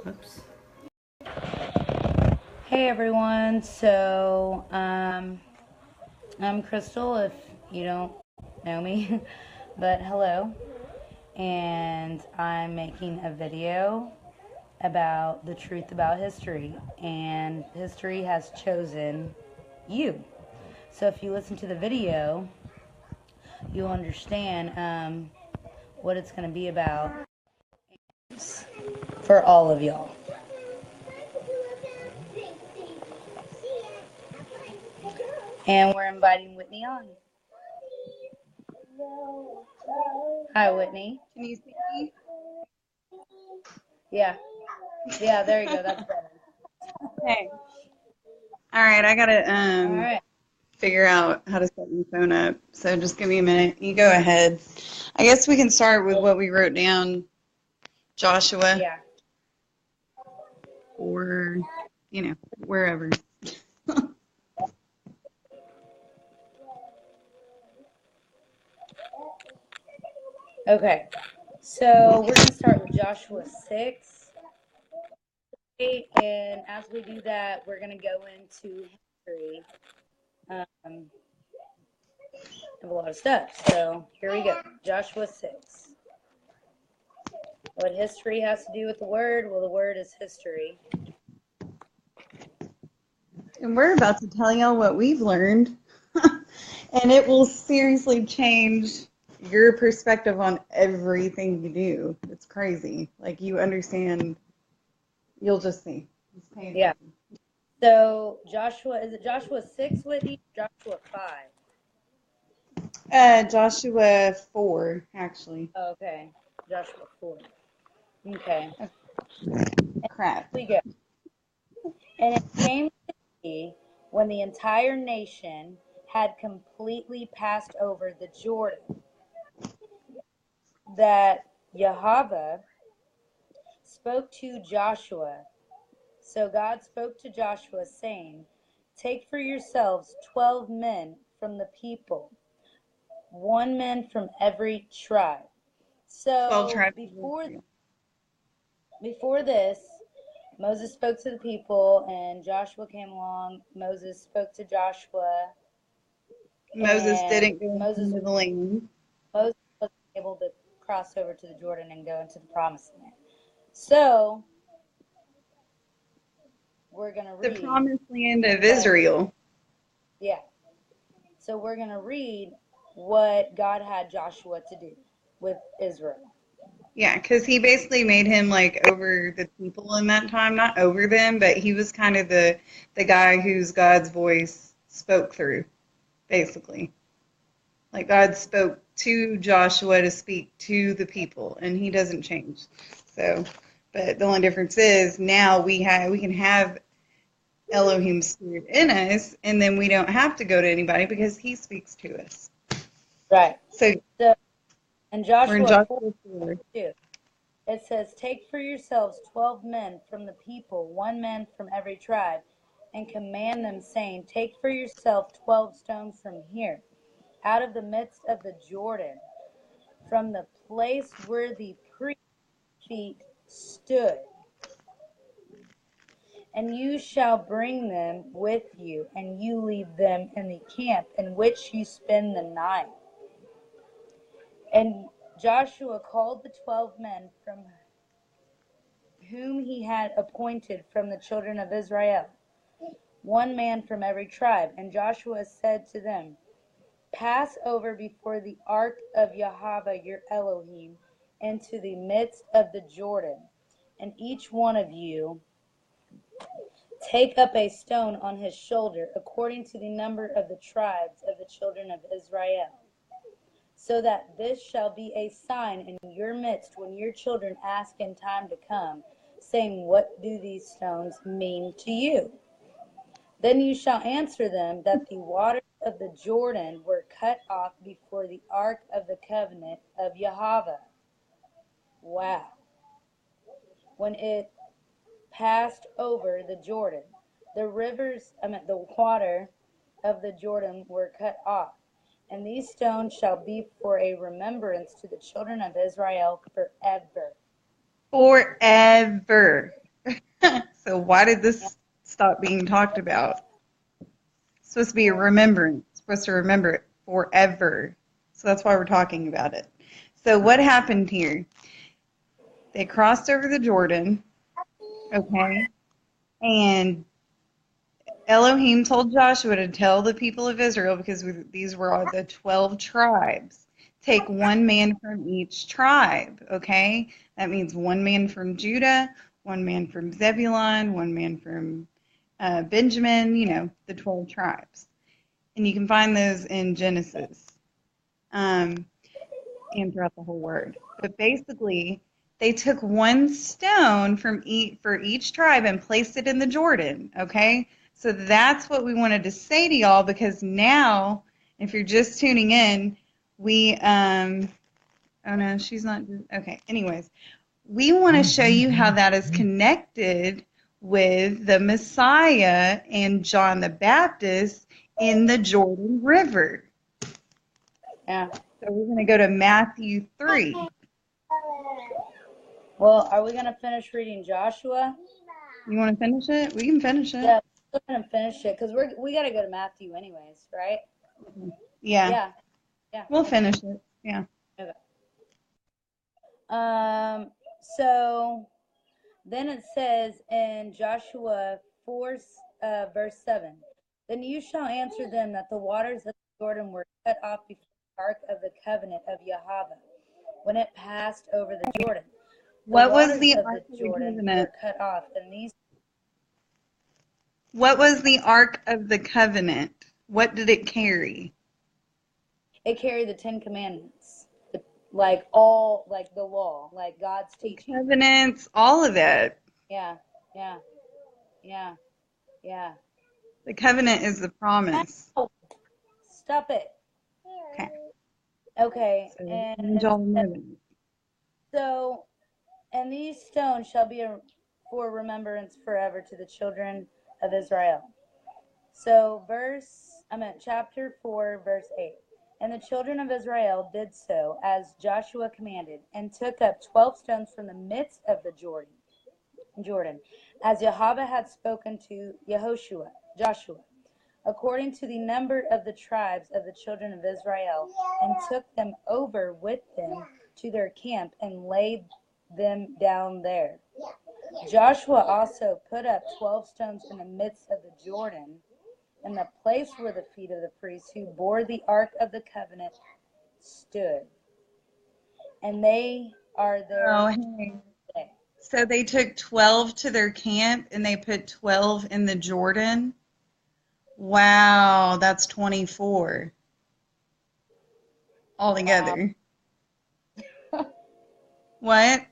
Oops. Hey everyone. I'm Crystal if you don't know me, but hello. And I'm making a video about the truth about history, and history has chosen you. So if you listen to the video, you'll understand what it's going to be about for all of y'all. And we're inviting Whitney on. Hi, Whitney. Can you see me? Yeah. Yeah, there you go. That's better. Hey. All right, I gotta All right. figure out how to set my phone up. So just give me a minute. You go ahead. I guess we can start with what we wrote down, Joshua, Yeah. or wherever. Okay. So we're going to start with Joshua 6. And as we do that, we're going to go into history of a lot of stuff. So here we go. Joshua 6. What history has to do with the word? Well, the word is history. And we're about to tell y'all what we've learned. And it will seriously change your perspective on everything you do. It's crazy. Like you understand, you'll just see. Just pay Yeah. attention. So Joshua, is it Joshua 6, Whitney? Joshua 5. Joshua 4, actually. Okay. Joshua 4. Okay. Crap. We go. And it came to be when the entire nation had completely passed over the Jordan that Yahweh spoke to Joshua. So God spoke to Joshua, saying, take for yourselves 12 men from the people, one man from every tribe. 12 So tribes of Israel. before this, Moses spoke to the people, and Joshua came along. Moses spoke to Joshua, Moses and didn't go Moses into the land. wasn't able to cross over to the Jordan and go into the promised land. So we're going to The read. promised land of Israel. Yeah. So we're going to read what God had Joshua to do with Israel. Yeah, because he basically made him like over the people in that time, not over them, but he was kind of the guy whose God's voice spoke through, basically. Like God spoke to Joshua to speak to the people, and he doesn't change. So, but the only difference is now we can have Elohim's spirit in us, and then we don't have to go to anybody because he speaks to us. Right. So So in we're in Joshua 4, Joshua 4. 2, it says, take for yourselves 12 men from the people, one man from every tribe, and command them, saying, take for yourself 12 stones from here, out of the midst of the Jordan, from the place where the priest's feet stood. And you shall bring them with you, and you leave them in the camp in which you spend the night. And Joshua called the 12 men from whom he had appointed from the children of Israel, one man from every tribe. And Joshua said to them, pass over before the ark of Yahweh your Elohim into the midst of the Jordan, and each one of you take up a stone on his shoulder, according to the number of the tribes of the children of Israel, so that this shall be a sign in your midst when your children ask in time to come, saying, what do these stones mean to you? Then you shall answer them that the waters of the Jordan were cut off before the ark of the covenant of Yahweh. Wow. When it passed over the Jordan, the water of the Jordan were cut off. And these stones shall be for a remembrance to the children of Israel forever. Forever. So why did this stop being talked about? It's supposed to be a remembrance. It's supposed to remember it forever. So that's why we're talking about it. So what happened here? They crossed over the Jordan, okay? And Elohim told Joshua to tell the people of Israel, because these were all the 12 tribes, take one man from each tribe, okay? That means one man from Judah, one man from Zebulun, one man from Benjamin, the 12 tribes. And you can find those in Genesis and throughout the whole word. But basically, they took one stone for each tribe and placed it in the Jordan, okay? So that's what we wanted to say to y'all, because now, if you're just tuning in, oh no, she's not, okay, anyways, we want to show you how that is connected with the Messiah and John the Baptist in the Jordan River. Yeah. So we're going to go to Matthew 3. Well, are we going to finish reading Joshua? You want to finish it? We can finish it. Yeah, let's go ahead and finish it, because we got to go to Matthew anyways, right? Yeah. Yeah. We'll finish it. Yeah. Okay. So then it says in Joshua 4, verse 7, then you shall answer them that the waters of Jordan were cut off before the ark of the covenant of Yahweh when it passed over the Jordan. The What was waters the of Ark the of the Jordan Covenant? were cut off, and these. What was the Ark of the Covenant? What did it carry? It carried the 10 Commandments, like the law, like God's The teaching. covenants, all of it. Yeah, yeah, yeah, yeah. The covenant is the promise. Ow! Stop it. Okay. Okay, So I and need y'all to know that. so, and these stones shall be for remembrance forever to the children of Israel. So, chapter 4, verse 8. And the children of Israel did so as Joshua commanded, and took up 12 stones from the midst of the Jordan, as Yahweh had spoken to Joshua, according to the number of the tribes of the children of Israel, and took them over with them to their camp, and laid them down there. Joshua also put up 12 stones in the midst of the Jordan, in the place where the feet of the priests who bore the ark of the covenant stood. And they are there Oh, hey. today. So they took 12 to their camp and they put 12 in the Jordan. Wow, that's 24 Wow. altogether. What?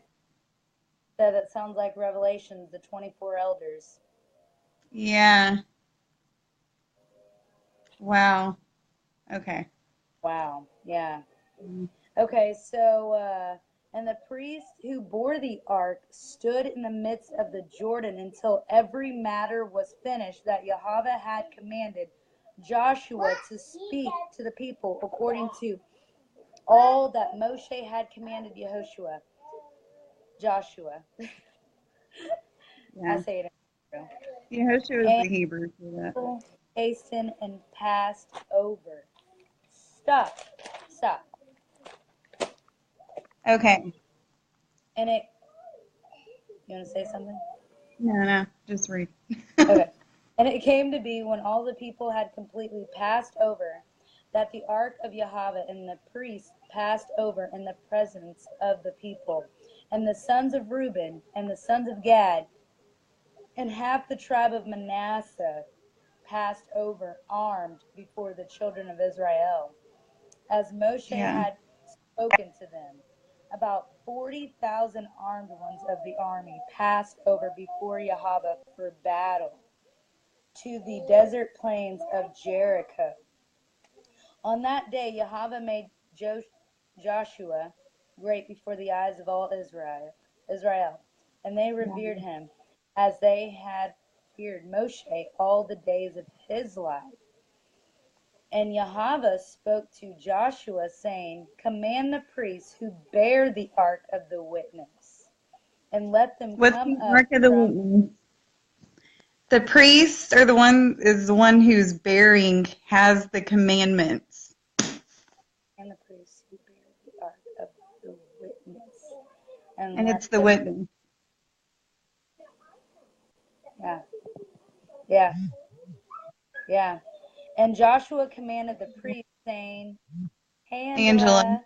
That sounds like Revelations, the 24 elders. Yeah. Wow. Okay. Wow. Yeah. Okay, so, and the priests who bore the ark stood in the midst of the Jordan until every matter was finished that Yahweh had commanded Joshua to speak to the people according to all that Moshe had commanded Joshua. I Yeah. say it in Hebrew. Yehoshua is And the Hebrew for that. people hastened and passed over. Stop. Stop. Okay. And it, you want to say something? No, just read. Okay. And it came to be when all the people had completely passed over, that the ark of Yahweh and the priests passed over in the presence of the people. And the sons of Reuben and the sons of Gad and half the tribe of Manasseh passed over armed before the children of Israel, as Moshe Yeah. had spoken to them. About 40,000 armed ones of the army passed over before Yahweh for battle to the desert plains of Jericho. On that day, Yahweh made Joshua great before the eyes of all Israel, and they revered him as they had feared Moshe all the days of his life. And Yahweh spoke to Joshua, saying, command the priests who bear the ark of the witness. and let them What's come the up Ark of the from. Witness? The priest or the one who's bearing has the commandments. And the priests who bear the ark of the witness, and And it's let the them. witness. Yeah, yeah, yeah. And Joshua commanded the priest, saying, "Hey, Angela, Angela."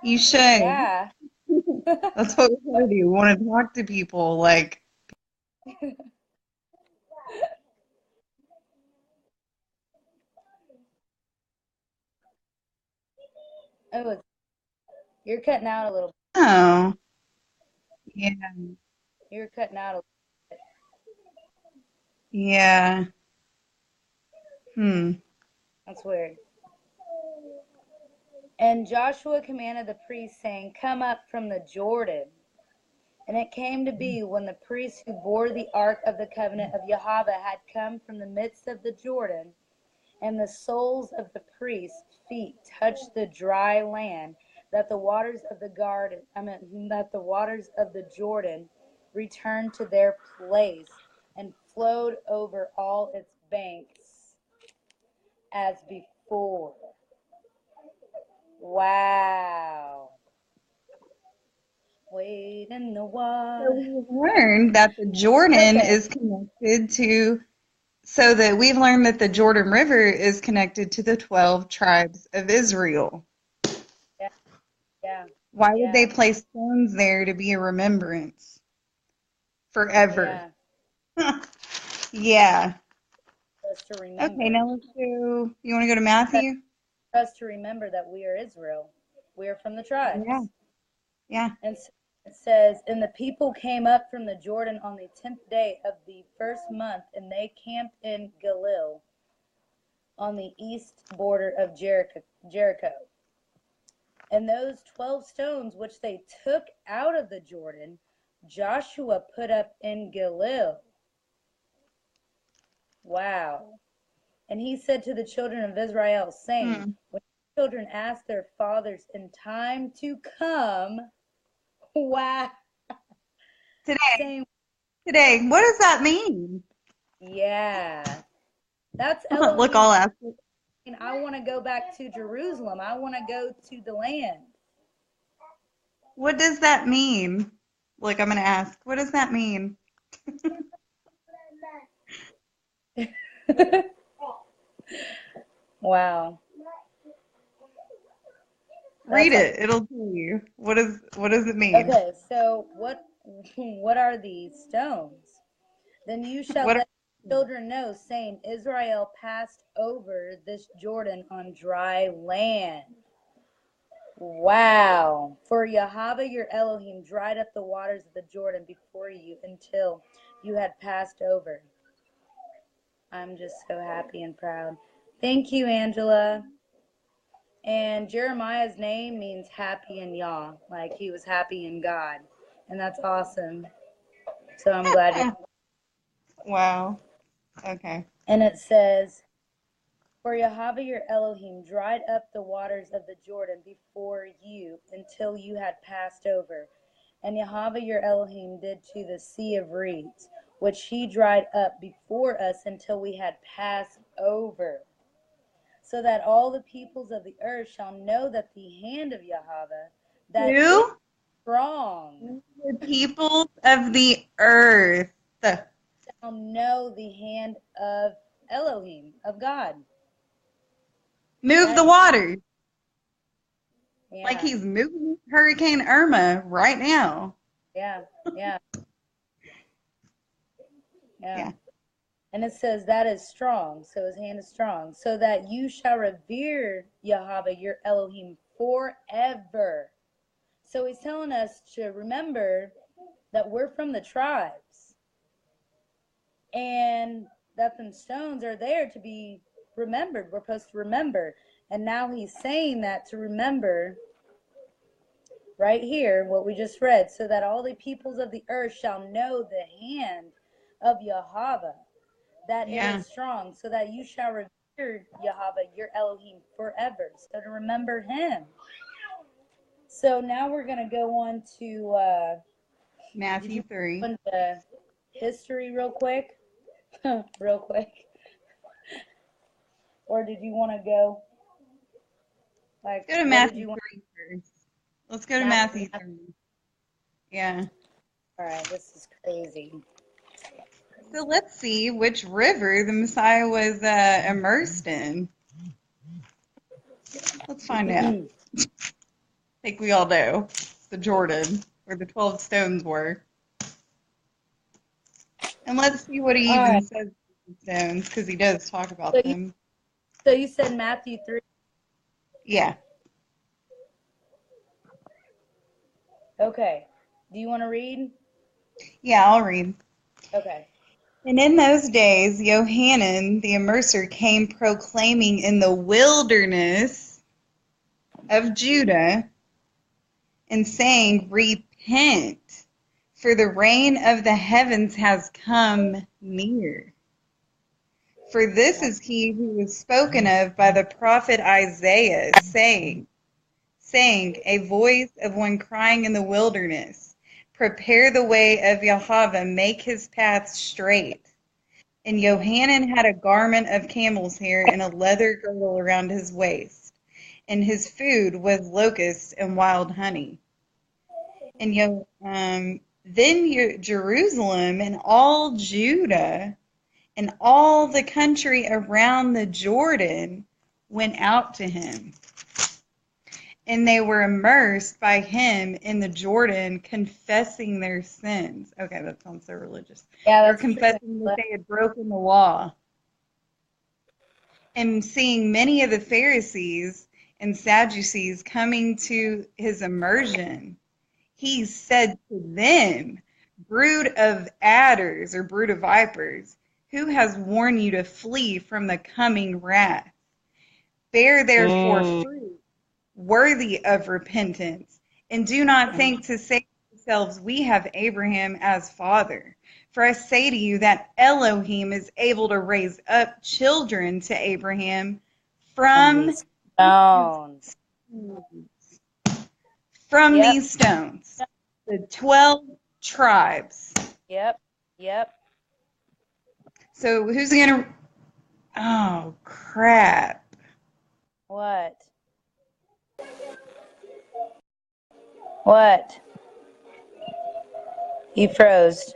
you should. Yeah. That's what we want to do. We want to talk to people like, Oh, you're cutting out a little. oh, yeah, You're cutting out a little bit. yeah. Hmm. That's weird. And Joshua commanded the priests, saying, "Come up from the Jordan." And it came to be, when the priests who bore the ark of the covenant of Yahweh had come from the midst of the Jordan, and the soles of the priests' feet touched the dry land, that the waters of the garden, that the waters of the Jordan returned to their place and flowed over all its banks as before. Wow. Wade in the So water. we've learned that the Jordan Okay. is connected to, so that we've learned that the Jordan River is connected to the 12 tribes of Israel. Yeah, yeah, Why would they yeah, place stones there to be a remembrance forever? yeah. Yeah. For us to Okay, remember. now let's go. You want to go to For Matthew? us to remember that we are Israel. We are from the Yeah. tribes. Yeah. And so it says, "And the people came up from the Jordan on the 10th day of the first month, and they camped in Galil on the east border of Jericho. And those 12 stones which they took out of the Jordan, Joshua put up in Galil." Wow. "And he said to the children of Israel, saying, Hmm. when children ask their fathers in time to come," wow, Today. saying, Today. What does that mean? yeah, that's Look, Elohim I'll ask it. saying, "I want to go back to Jerusalem. I want to go to the land." What does that mean? Look, I'm going to ask. What does that mean? Wow. Read That's it. It'll tell you. What does it mean? okay. So what are these stones? "Then you shall What are, let children know, saying, Israel passed over this Jordan on dry land." Wow. "For Yahweh your Elohim dried up the waters of the Jordan before you until you had passed over." I'm just so happy and proud. Thank you, Angela. And Jeremiah's name means happy in Yah, like he was happy in God. And that's awesome. So I'm glad you're. wow. Okay. And it says, "For Yahweh your Elohim dried up the waters of the Jordan before you until you had passed over. And Yahweh your Elohim did to the sea of reeds, which he dried up before us until we had passed over. So that all the peoples of the earth shall know that the hand of Yahweh, that is Who? strong, The people of the earth. shall know the hand of Elohim, of God. Move the That, waters. Like yeah, he's moving Hurricane Irma right now. yeah, yeah, yeah. Yeah. And it says that is strong. So his hand is strong. "So that you shall revere Yahweh your Elohim forever." So he's telling us to remember that we're from the tribes and that them stones are there to be remembered. We're supposed to remember. And now he's saying that to remember right here, what we just read, "so that all the peoples of the earth shall know the hand of Yahweh, that it Yeah. is strong, so that you shall revere Yahweh your Elohim forever." So to remember him. So now we're going to go on to Did Matthew you 3. go into history real quick? Real quick. Or did you want to go? Like, Let's go to what did Matthew you want? 3 first. Let's go to Matthew. Matthew 3. Yeah. All right, this is crazy. So let's see which river the Messiah was immersed in. Let's find out. I think we all know. The Jordan, where the 12 stones were. And let's see what he All even right. says about the stones, because he does talk So about you, them. so you said Matthew 3. Yeah. Okay. Do you want to read? Yeah, I'll read. Okay. And in those days, Johanan the Immerser came proclaiming in the wilderness of Judah and saying, Repent, for the reign of the heavens has come near. For this is he who was spoken of by the prophet Isaiah, saying, a voice of one crying in the wilderness, Prepare the way of Yahweh, make his path straight. And Johanan had a garment of camel's hair and a leather girdle around his waist, and his food was locusts and wild honey. And then Jerusalem and all Judah and all the country around the Jordan went out to him. And they were immersed by him in the Jordan, confessing their sins. Okay, that sounds so religious. Yeah, They were that's true. confessing that they had broken the law. And seeing many of the Pharisees and Sadducees coming to his immersion, he said to them, Brood of adders or brood of vipers, who has warned you to flee from the coming wrath? Bear therefore fruit worthy of repentance, and do not think to say to yourselves, We have Abraham as father. For I say to you that Elohim is able to raise up children to Abraham From from these stones. from Yep. these stones. The 12 tribes. Yep. Yep. So who's gonna? Oh crap! What? What? You froze.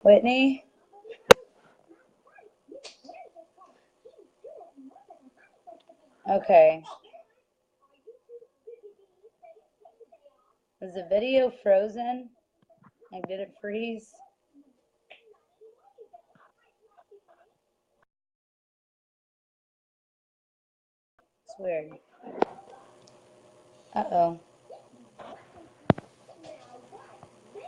Whitney? Okay. Is the video frozen? Like, did it freeze? It's weird. Uh-oh.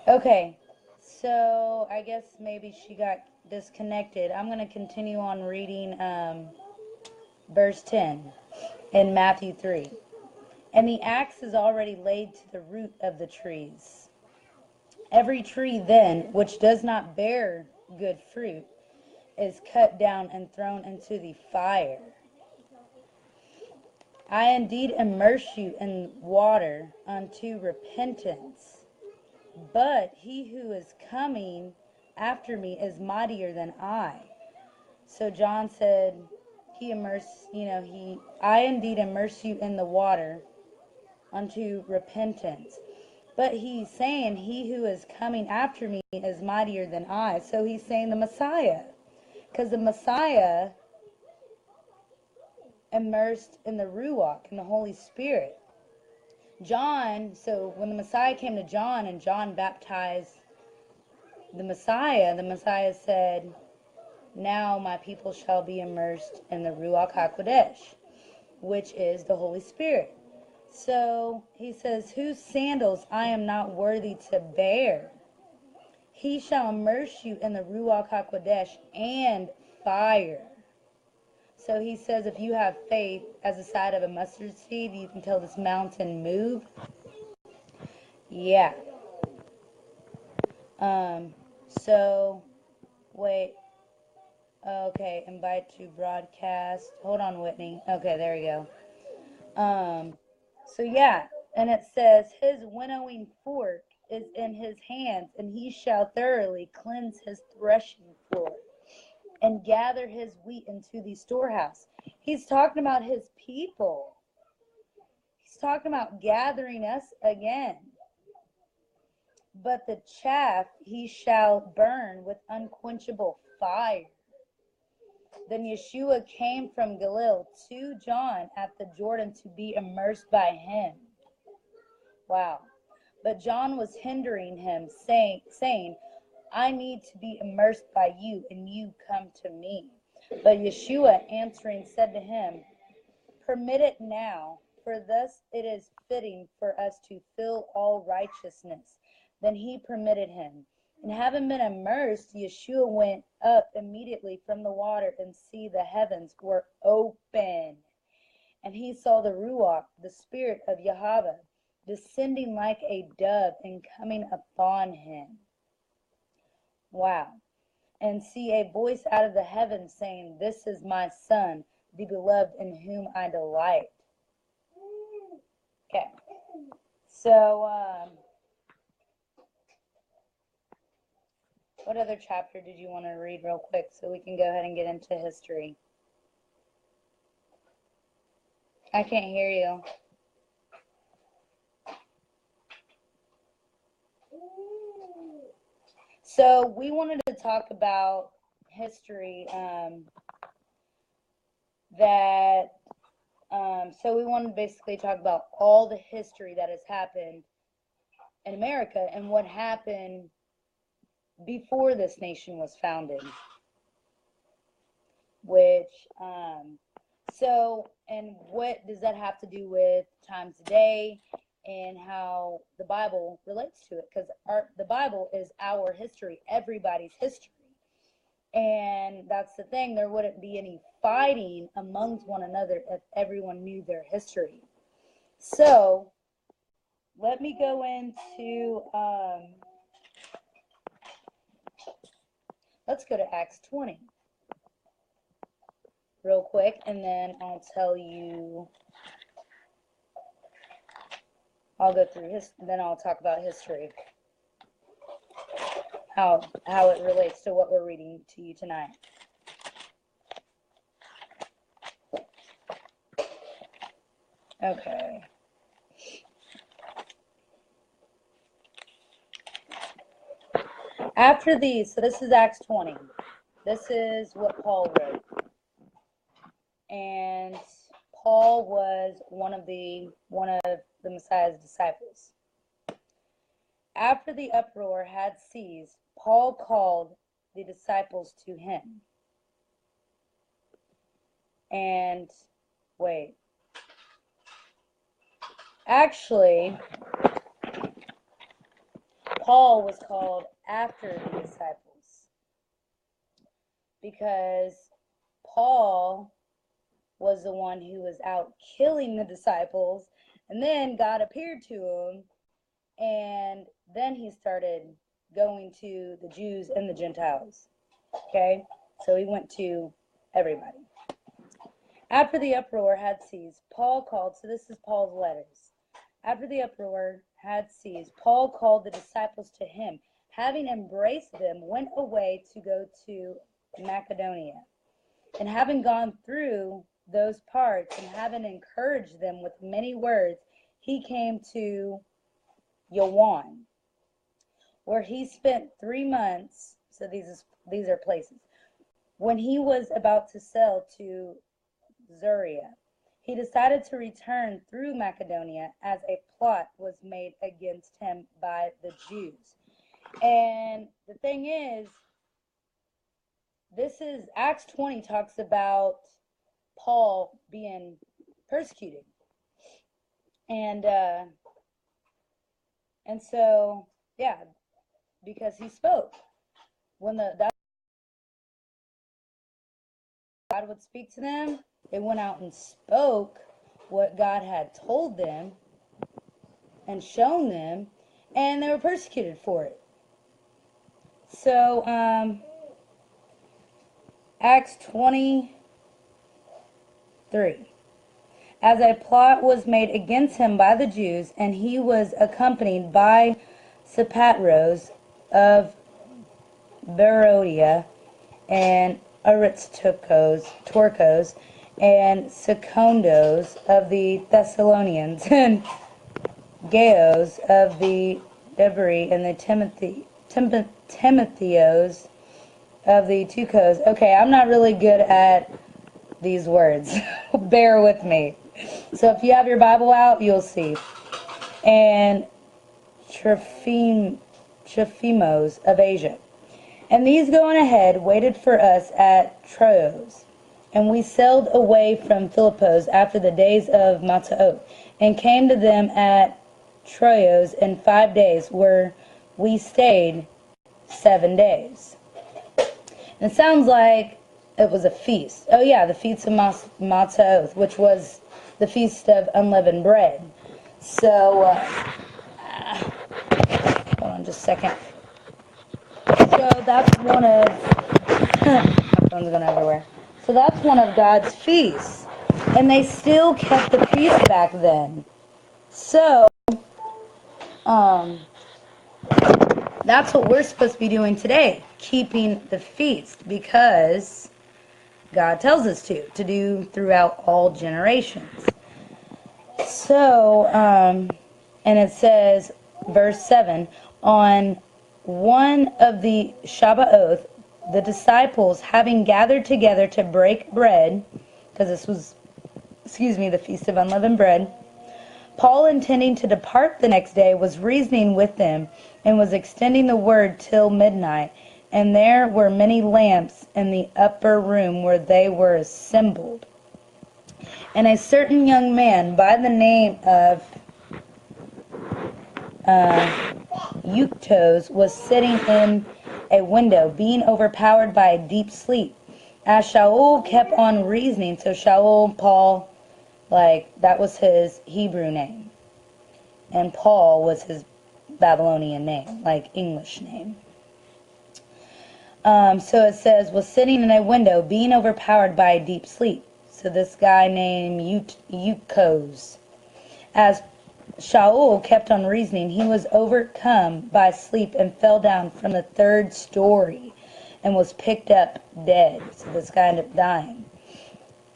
Okay. So, I guess maybe she got disconnected. I'm going to continue on reading verse 10 in Matthew 3. And the axe is already laid to the root of the trees. Every tree then which does not bear good fruit is cut down and thrown into the fire. I indeed immerse you in water unto repentance, but he who is coming after me is mightier than I. So John said, I indeed immerse you in the water unto repentance. But he's saying, he who is coming after me is mightier than I. So he's saying the Messiah. Because the Messiah immersed in the Ruach, in the Holy Spirit. John, so when the Messiah came to John and John baptized the Messiah said, now my people shall be immersed in the Ruach HaKodesh, which is the Holy Spirit. So he says, whose sandals I am not worthy to bear. He shall immerse you in the Ruach HaKodesh and fire. So he says, if you have faith as the size of a mustard seed, you can tell this mountain move. Yeah. So, wait. Okay, invite to broadcast. Hold on, Whitney. Okay, there we go. So yeah, and it says, his winnowing fork is in his hands, and he shall thoroughly cleanse his threshing floor and gather his wheat into the storehouse. He's talking about his people. He's talking about gathering us again. But the chaff he shall burn with unquenchable fire. Then Yeshua came from Galilee to John at the Jordan to be immersed by him. Wow. But John was hindering him, saying, I need to be immersed by you, and you come to me. But Yeshua answering said to him, permit it now, for thus it is fitting for us to fill all righteousness. Then he permitted him. And having been immersed, Yeshua went up immediately from the water, and see, the heavens were open. And he saw the Ruach, the Spirit of Yahweh, descending like a dove and coming upon him. Wow. And see a voice out of the heavens saying, this is my Son, the beloved, in whom I delight. Okay. So, what other chapter did you want to read real quick so we can go ahead and get into history? I can't hear you. So we wanted to talk about history, so we wanted to basically talk about all the history that has happened in America and what happened before this nation was founded. And what does that have to do with times today and how the Bible relates to it? Because the Bible is our history, everybody's history. And that's the thing, there wouldn't be any fighting amongst one another if everyone knew their history. So, let me go into, let's go to Acts 20 real quick, and then I'll tell you, I'll go through then I'll talk about history, how it relates to what we're reading to you tonight. Okay. After these, so this is Acts 20. This is what Paul wrote. And Paul was one of the Messiah's disciples. After the uproar had ceased, Paul called the disciples to him. And wait. Actually, Paul was called after the disciples because Paul was the one who was out killing the disciples, and then God appeared to him, and then he started going to the Jews and the Gentiles. Okay? So he went to everybody. After the uproar had ceased, Paul called, so this is Paul's letters. After the uproar had ceased, Paul called the disciples to him. Having embraced them, went away to go to Macedonia. And having gone through those parts, and having encouraged them with many words, he came to Yawan, where he spent 3 months. So these are places. When he was about to sail to Zuria, he decided to return through Macedonia as a plot was made against him by the Jews. And the thing is, this is Acts 20 talks about Paul being persecuted. And so, yeah, because he spoke. When God would speak to them, they went out and spoke what God had told them and shown them, and they were persecuted for it. So, Acts 23. as a plot was made against him by the Jews, and he was accompanied by Sopatros of Berodia, and Aristarchus, and Secundos of the Thessalonians, and Gaius of the Debre, and the Timotheos of the Tukos. Okay, I'm not really good at these words. Bear with me. So if you have your Bible out, you'll see. And Trophimos of Asia. And these going ahead waited for us at Troas. And we sailed away from Philippos after the days of Matzaot, and came to them at Troas in 5 days, where we stayed 7 days. And it sounds like it was a feast. Oh yeah, the feast of Matzaot, which was the feast of unleavened bread. So, hold on just a second. So that's one of, my phone's going everywhere. So that's one of God's feasts. And they still kept the feast back then. So, that's what we're supposed to be doing today. Keeping the feast. Because God tells us to do throughout all generations. So, and it says, verse 7, on one of the Shabbaoth, the disciples, having gathered together to break bread, because this was, the Feast of Unleavened Bread, Paul, intending to depart the next day, was reasoning with them, and was extending the word till midnight. And there were many lamps in the upper room where they were assembled. And a certain young man by the name of Euctos was sitting in a window, being overpowered by a deep sleep. As Shaul kept on reasoning, so Shaul, Paul, that was his Hebrew name. And Paul was his Babylonian name, English name. So it says, was sitting in a window, being overpowered by a deep sleep. So this guy named Euctos. As Shaul kept on reasoning, he was overcome by sleep and fell down from the 3rd story and was picked up dead. So this guy ended up dying.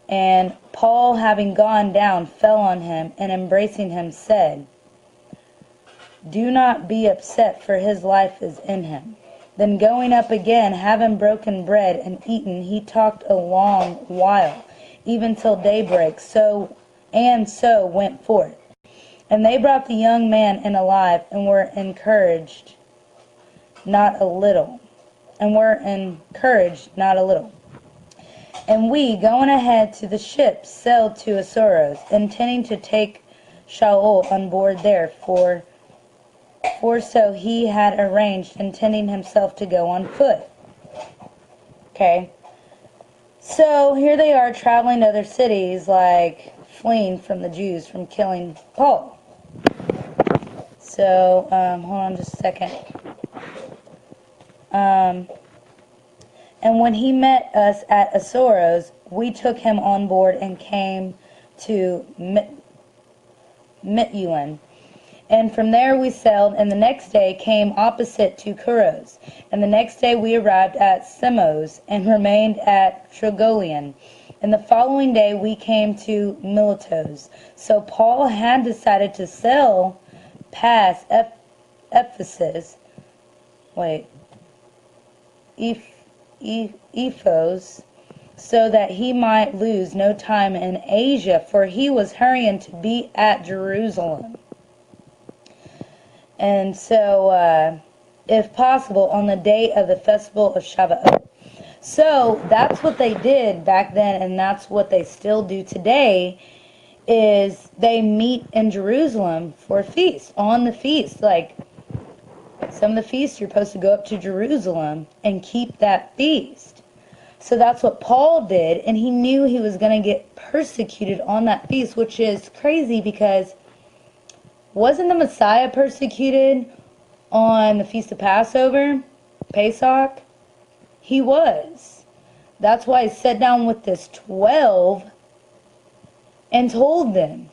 And Paul, having gone down, fell on him, and embracing him said, do not be upset, for his life is in him. Then going up again, having broken bread and eaten, he talked a long while, even till daybreak, so went forth. And they brought the young man in alive, and were encouraged not a little. And we, going ahead to the ship, sailed to Assuros, intending to take Shaul on board there, for so he had arranged, intending himself to go on foot. Okay. So here they are traveling to other cities, fleeing from the Jews from killing Paul. So, hold on just a second. And when he met us at Assuros, we took him on board and came to Mitulin. And from there we sailed, and the next day came opposite to Kuros. And the next day we arrived at Samos, and remained at Trogolian. And the following day we came to Miletos. So Paul had decided to sail past Ephesus, Ephos, so that he might lose no time in Asia, for he was hurrying to be at Jerusalem. And so, if possible, on the day of the festival of Shavuot. So that's what they did back then, and that's what they still do today, is they meet in Jerusalem for a feast, on the feast. Some of the feasts, you're supposed to go up to Jerusalem and keep that feast. So that's what Paul did, and he knew he was going to get persecuted on that feast, which is crazy because wasn't the Messiah persecuted on the Feast of Passover, Pesach? He was. That's why he sat down with this 12 and told them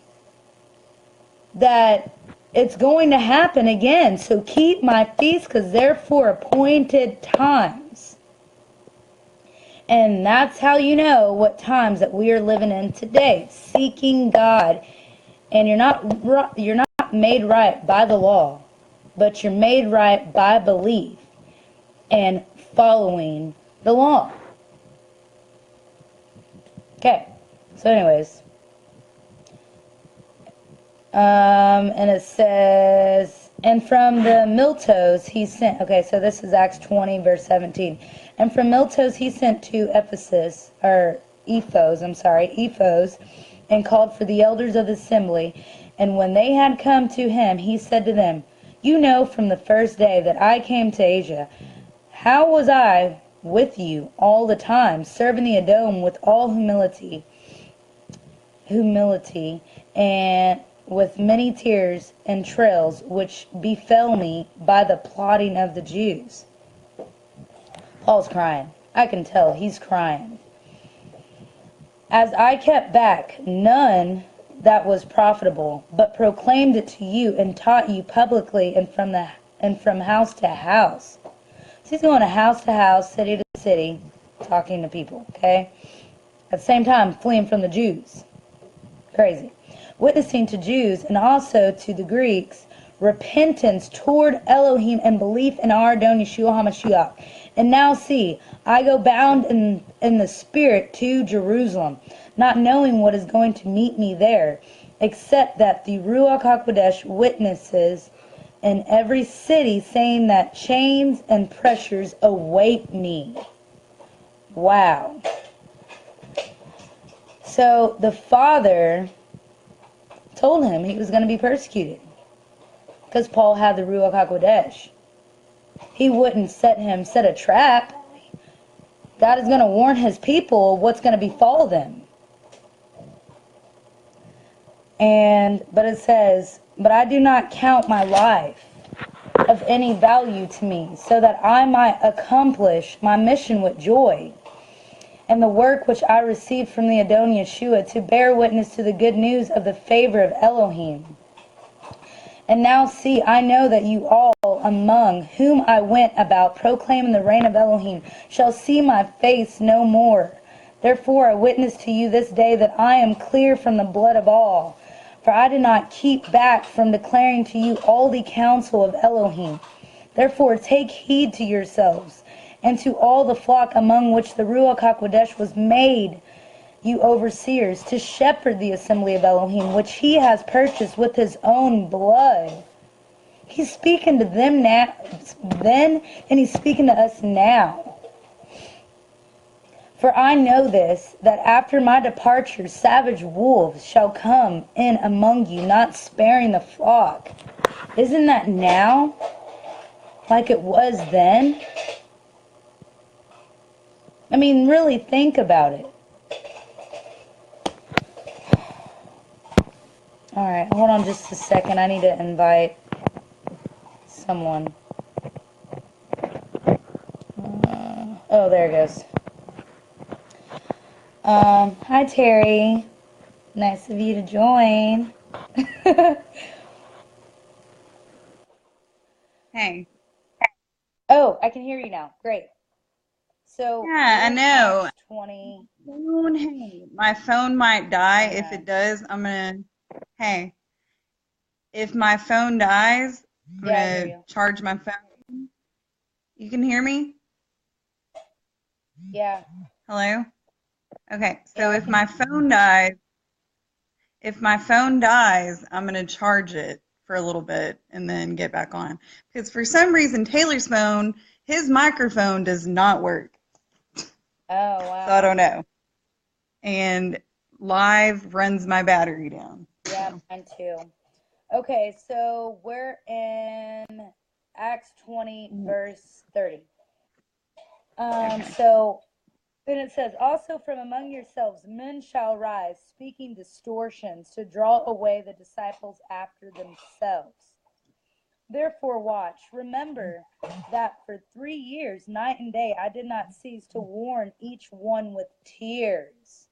that it's going to happen again. So keep my feast, because they're for appointed times. And that's how you know what times that we are living in today, seeking God. And you're not made right by the law, but you're made right by belief and following the law. Okay, so anyways, and it says, and from the Miltos he sent, okay, so this is Acts 20, verse 17. And from Miltos he sent to Ephesus, or Ephos, and called for the elders of the assembly. And when they had come to him, he said to them, you know from the first day that I came to Asia, how was I with you all the time, serving the Edom with all humility, and with many tears and travails which befell me by the plotting of the Jews. Paul's crying. I can tell he's crying. As I kept back none that was profitable, but proclaimed it to you and taught you publicly and from house to house. So he's going to house, city to city, talking to people, okay? At the same time, fleeing from the Jews. Crazy. Witnessing to Jews and also to the Greeks repentance toward Elohim and belief in our Adon Yeshua HaMashiach. And now see, I go bound in the spirit to Jerusalem, not knowing what is going to meet me there, except that the Ruach HaKodesh witnesses in every city, saying that chains and pressures await me. Wow. So the Father told him he was going to be persecuted because Paul had the Ruach HaKodesh. He wouldn't set a trap. God is going to warn his people of what's going to befall them. But it says, but I do not count my life of any value to me, so that I might accomplish my mission with joy, and the work which I received from the Adon Yeshua, to bear witness to the good news of the favor of Elohim. And now see, I know that you all among whom I went about proclaiming the reign of Elohim shall see my face no more. Therefore I witness to you this day that I am clear from the blood of all. For I did not keep back from declaring to you all the counsel of Elohim. Therefore take heed to yourselves, and to all the flock among which the Ruach HaKodesh was made you overseers, to shepherd the assembly of Elohim, which he has purchased with his own blood. He's speaking to them now, then, and he's speaking to us now. For I know this, that after my departure savage wolves shall come in among you, not sparing the flock. Isn't that now? Like it was then? I mean, really think about it. Alright, hold on just a second. I need to invite someone. Oh, there it goes. Hi, Terry. Nice of you to join. Hey. Oh, I can hear you now. Great. So, Yeah, I we're in know. Acts 20. Hey, my phone might die. If Okay. it does, hey, if my phone dies, I'm Yeah, I hear gonna you. charge my phone. You can hear me? Yeah. Hello? Okay, Yeah, so I if can. my phone dies, I'm gonna charge it for a little bit and then get back on. Because for some reason, Taylor's phone, his microphone does not work. Oh, So I wow. don't know. And live runs my battery down. Yeah, So, mine too. Okay, so we're in Acts 20, verse 30. okay. So then it says, also from among yourselves men shall rise, speaking distortions to draw away the disciples after themselves. Therefore watch, remember that for 3 years, night and day, I did not cease to warn each one with tears.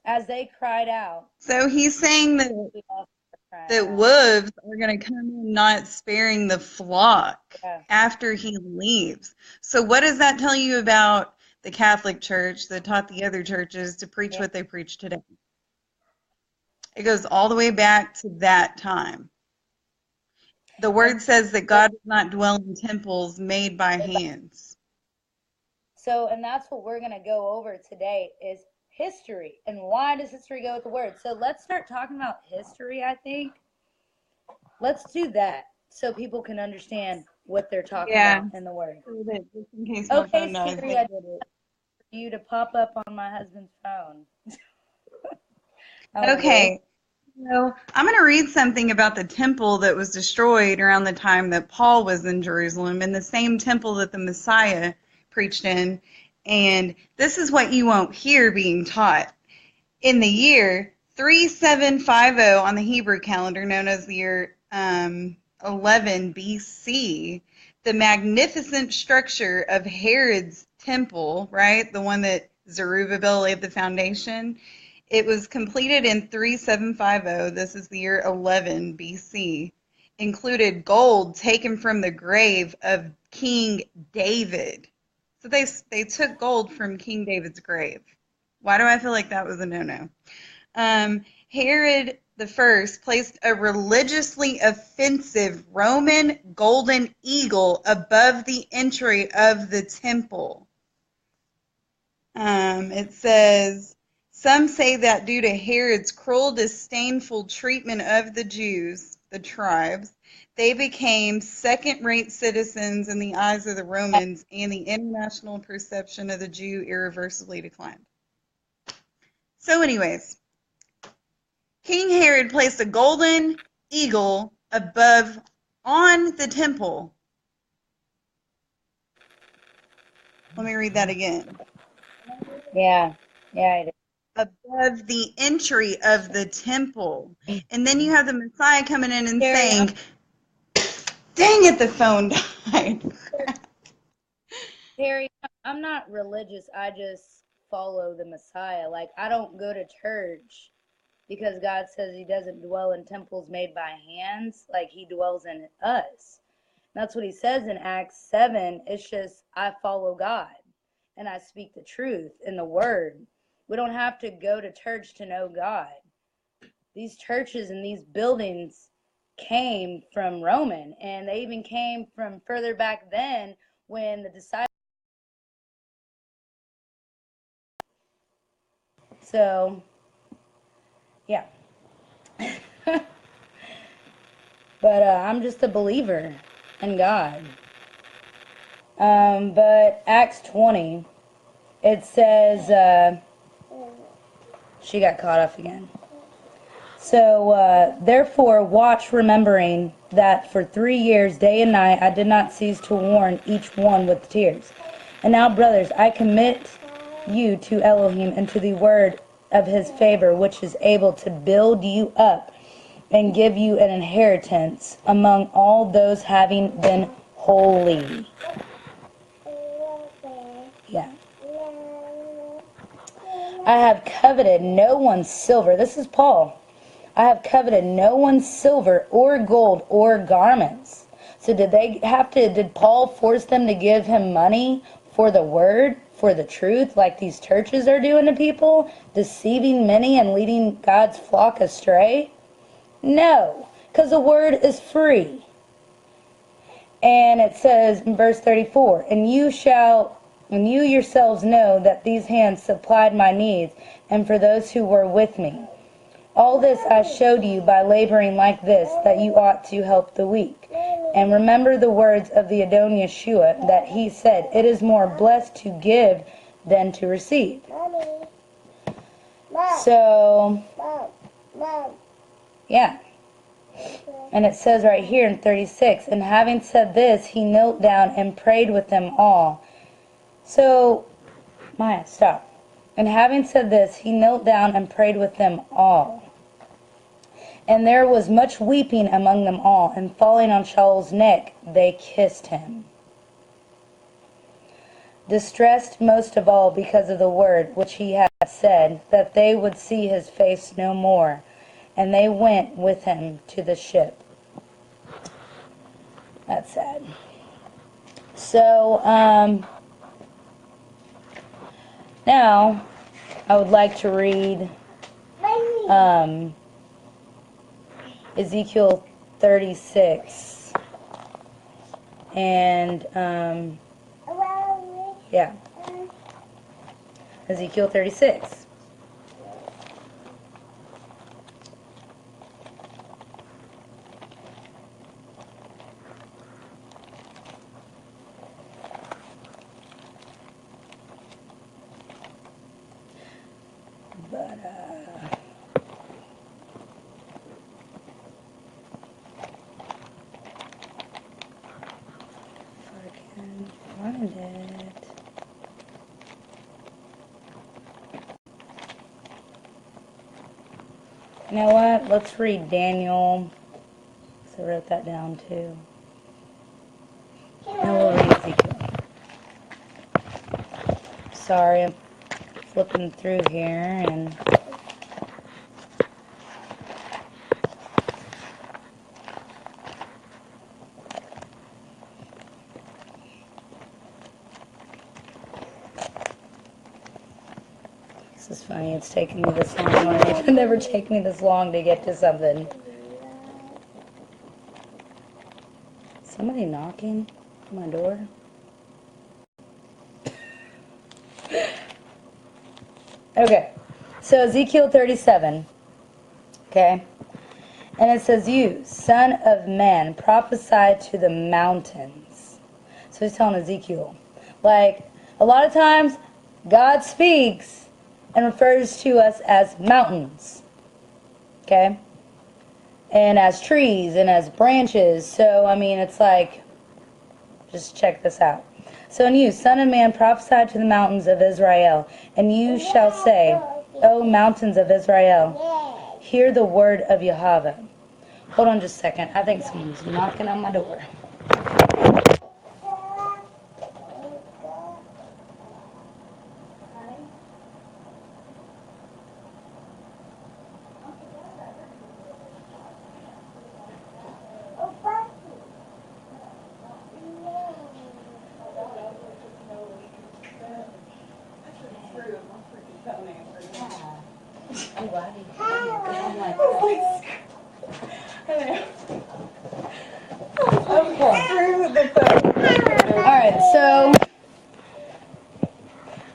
As they cried out, So he's saying that we also are crying that out. wolves are going to come in not sparing the flock Yeah. after he leaves. So what does that tell you about the Catholic Church that taught the other churches to preach Yeah. what they preach today? It goes all the way back to that time. The word says that God does not dwell in temples made by hands. So, and that's what we're going to go over today is history. And why does history go with the word? So let's start talking about history, I think. Let's do that so people can understand what they're talking Yeah. about in the word. So that just in case my Okay, phone dies, Siri, they I get it. need you to pop up on my husband's phone. That was weird. Okay. So I'm going to read something about the temple that was destroyed around the time that Paul was in Jerusalem, in the same temple that the Messiah preached in. And this is what you won't hear being taught. In the year 3750 on the Hebrew calendar, known as the year 11 BC, the magnificent structure of Herod's temple, right, the one that Zerubbabel laid the foundation, it was completed in 3750. This is the year 11 BC. Included gold taken from the grave of King David. So they took gold from King David's grave. Why do I feel like that was a no-no? Herod the First placed a religiously offensive Roman golden eagle above the entry of the temple. It says, some say that due to Herod's cruel, disdainful treatment of the Jews, the tribes, they became second-rate citizens in the eyes of the Romans, and the international perception of the Jew irreversibly declined. So anyways, King Herod placed a golden eagle above on the temple. Let me read that again. Yeah, I did. Above the entry of the temple. And then you have the Messiah coming in and Siri, saying, dang it, the phone died. Terry, I'm not religious. I just follow the Messiah. Like, I don't go to church because God says he doesn't dwell in temples made by hands. Like, he dwells in us. That's what he says in Acts 7. It's just, I follow God and I speak the truth in the word. We don't have to go to church to know God. These churches and these buildings came from Roman, and they even came from further back then when the disciples. So, yeah. But I'm just a believer in God. But Acts 20, it says, she got caught off again. So, therefore, watch, remembering that for 3 years, day and night, I did not cease to warn each one with tears. And now, brothers, I commit you to Elohim and to the word of his favor, which is able to build you up and give you an inheritance among all those having been holy. Yeah. I have coveted no one's silver. This is Paul. I have coveted no one's silver or gold or garments. So did Paul force them to give him money for the word, for the truth, like these churches are doing to people, deceiving many and leading God's flock astray? No, because the word is free. And it says in verse 34, and you yourselves know that these hands supplied my needs, and for those who were with me. All this I showed you by laboring like this, that you ought to help the weak. And remember the words of the Adon Yeshua, that he said, it is more blessed to give than to receive. So, yeah. And it says right here in 36, and having said this, he knelt down and prayed with them all. So, Maya, stop. And having said this, he knelt down and prayed with them all. And there was much weeping among them all, and falling on Shaul's neck, they kissed him. distressed most of all because of the word which he had said, that they would see his face no more. And they went with him to the ship. That's sad. So, now I would like to read Ezekiel 36. And, yeah. Ezekiel 36. But, if I can find it. You know what? Let's read Daniel. So I wrote that down too. And we'll read Ezekiel. Sorry, I'm flipping through here and this is funny. It's taking me this long. It never take me this long to get to something. Somebody knocking on my door? Okay, so Ezekiel 37, okay, and it says, you, son of man, prophesy to the mountains. So he's telling Ezekiel, like, a lot of times, God speaks and refers to us as mountains, okay, and as trees and as branches. So, I mean, it's like, just check this out. So, and you, son of man, prophesy to the mountains of Israel, and you shall say, O mountains of Israel, hear the word of Yahweh. Hold on just a second. I think someone's knocking on my door. Alright, so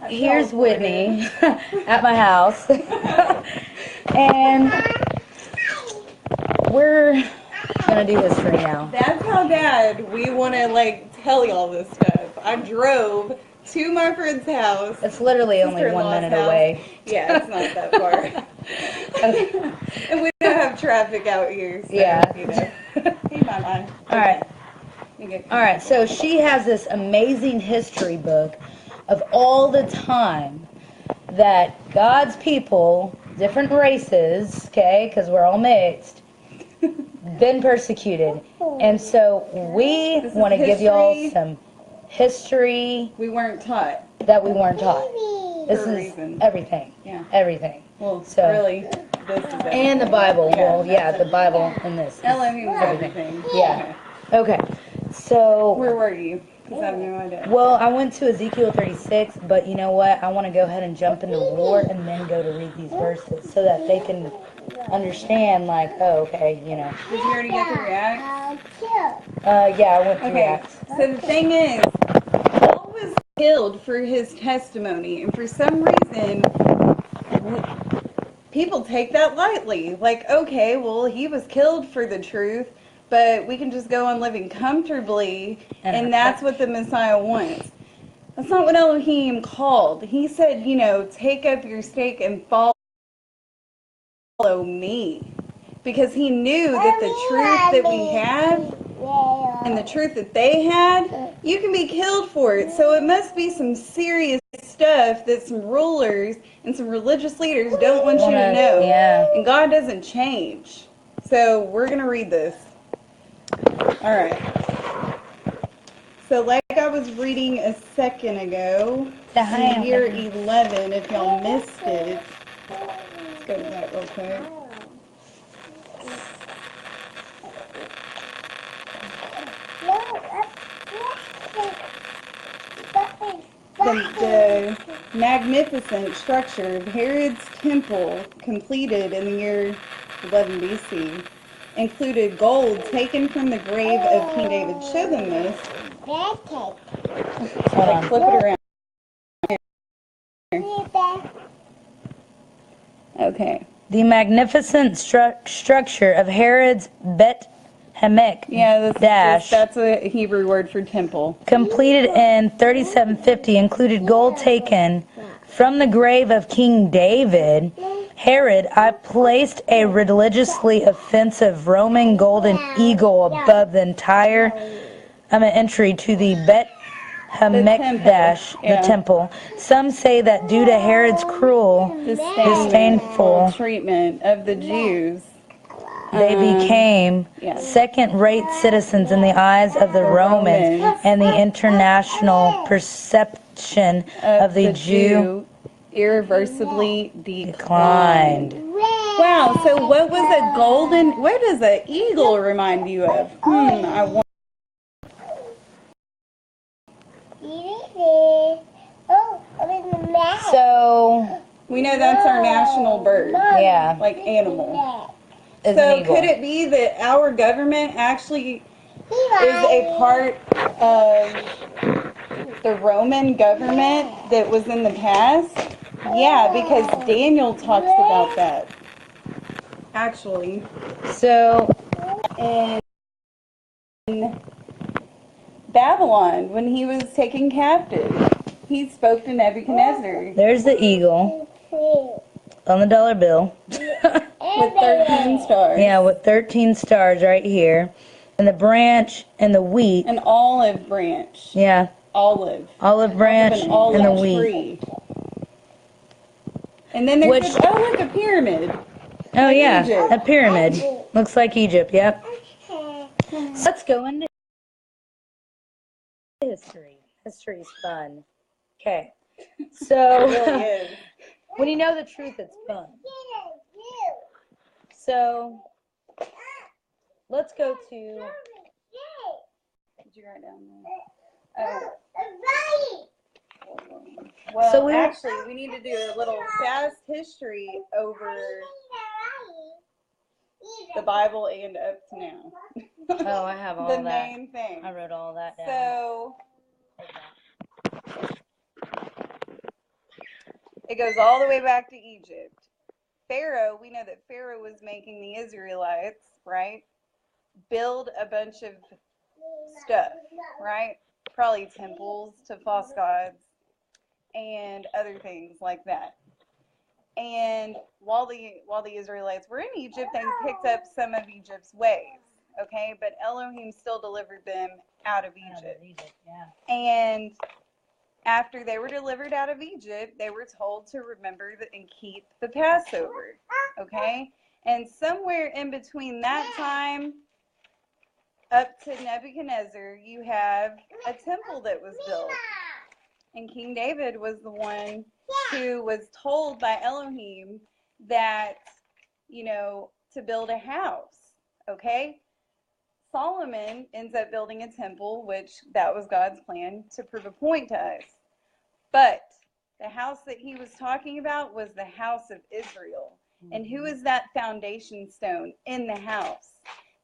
here's Whitney at my house. And we're gonna do history now. That's how bad we want to like tell y'all this stuff. I drove to my friend's house. It's literally only 1 minute away. Yeah, it's not that far. And we don't have traffic out here. So, yeah. You know. Hey, Mama. Alright. Alright, so she has this amazing history book of all the time that God's people, different races, okay, because we're all mixed, been persecuted. And so we want to give y'all some history we weren't taught. That we weren't taught. This is everything. Yeah. Everything. Well, so, really, this is everything. And the Bible. Yeah, well, yeah, the Bible and this. I mean, everything. Yeah. Okay. So. Where were you? Because I have no idea. Well, I went to Ezekiel 36, but you know what? I want to go ahead and jump into war and then go to read these verses so that they can understand, like, oh, okay, you know. Did you already get the React? Yeah, I went to React. So the thing is, Paul was killed for his testimony, and for some reason, people take that lightly. Like, okay, well, he was killed for the truth, but we can just go on living comfortably, and that's what the Messiah wants. That's not what Elohim called. He said, you know, take up your stake and follow me. Because he knew that the truth that we had and the truth that they had, you can be killed for it. So it must be some serious stuff that some rulers and some religious leaders don't want you to know. Yeah. And God doesn't change. So we're going to read this. All right. So I was reading a second ago, in year 11, if y'all missed it. Let's go to that real quick. The magnificent structure of Herod's temple, completed in the year 11 BC, included gold taken from the grave of King David. Show them this. Like, flip it around. Okay. The magnificent structure of Herod's Bet Hamek That's a Hebrew word for temple. completed in 3750, included gold taken from the grave of King David. Herod, I placed a religiously offensive Roman golden eagle above the entire entry to the Bet Hamikdash, the temple. Some say that due to Herod's cruel, disdainful treatment of the Jews, they became second-rate citizens in the eyes of the Romans, and the international perception of the Jew irreversibly declined. Wow, so what does an eagle remind you of? I wonder. So we know that's our national bird. Yeah. Like animal. Is So could it be that our government actually is a part of the Roman government that was in the past? Yeah, because Daniel talks about that. Actually. So in Babylon, when he was taken captive, he spoke to Nebuchadnezzar. There's the eagle on the dollar bill. With 13 stars. Yeah, with 13 stars right here. And the branch and the wheat. An olive branch. Yeah. Olive branch and the wheat. Tree. And then there's like a pyramid. Oh, like yeah, Egypt. a pyramid. Looks like Egypt, yep. So let's go into history. History's fun. Okay. So It really is. when you know the truth, it's fun. So let's go to. Did you write down there? Well, So actually, we need to do a little fast history over the Bible and up to now. Oh, I have all the that. main thing. I wrote all that down. So it goes all the way back to Egypt. Pharaoh, we know that Pharaoh was making the Israelites, right, build a bunch of stuff, right? Probably temples to false gods and other things like that. And while the Israelites were in Egypt, they picked up some of Egypt's ways, okay? But Elohim still delivered them out of Egypt. And after they were delivered out of Egypt, they were told to remember and keep the Passover, okay? And somewhere in between that time up to Nebuchadnezzar, you have a temple that was built. And King David was the one who was told by Elohim that, to build a house, okay? Solomon ends up building a temple, which that was God's plan to prove a point to us. But the house that he was talking about was the house of Israel. And who is that foundation stone in the house?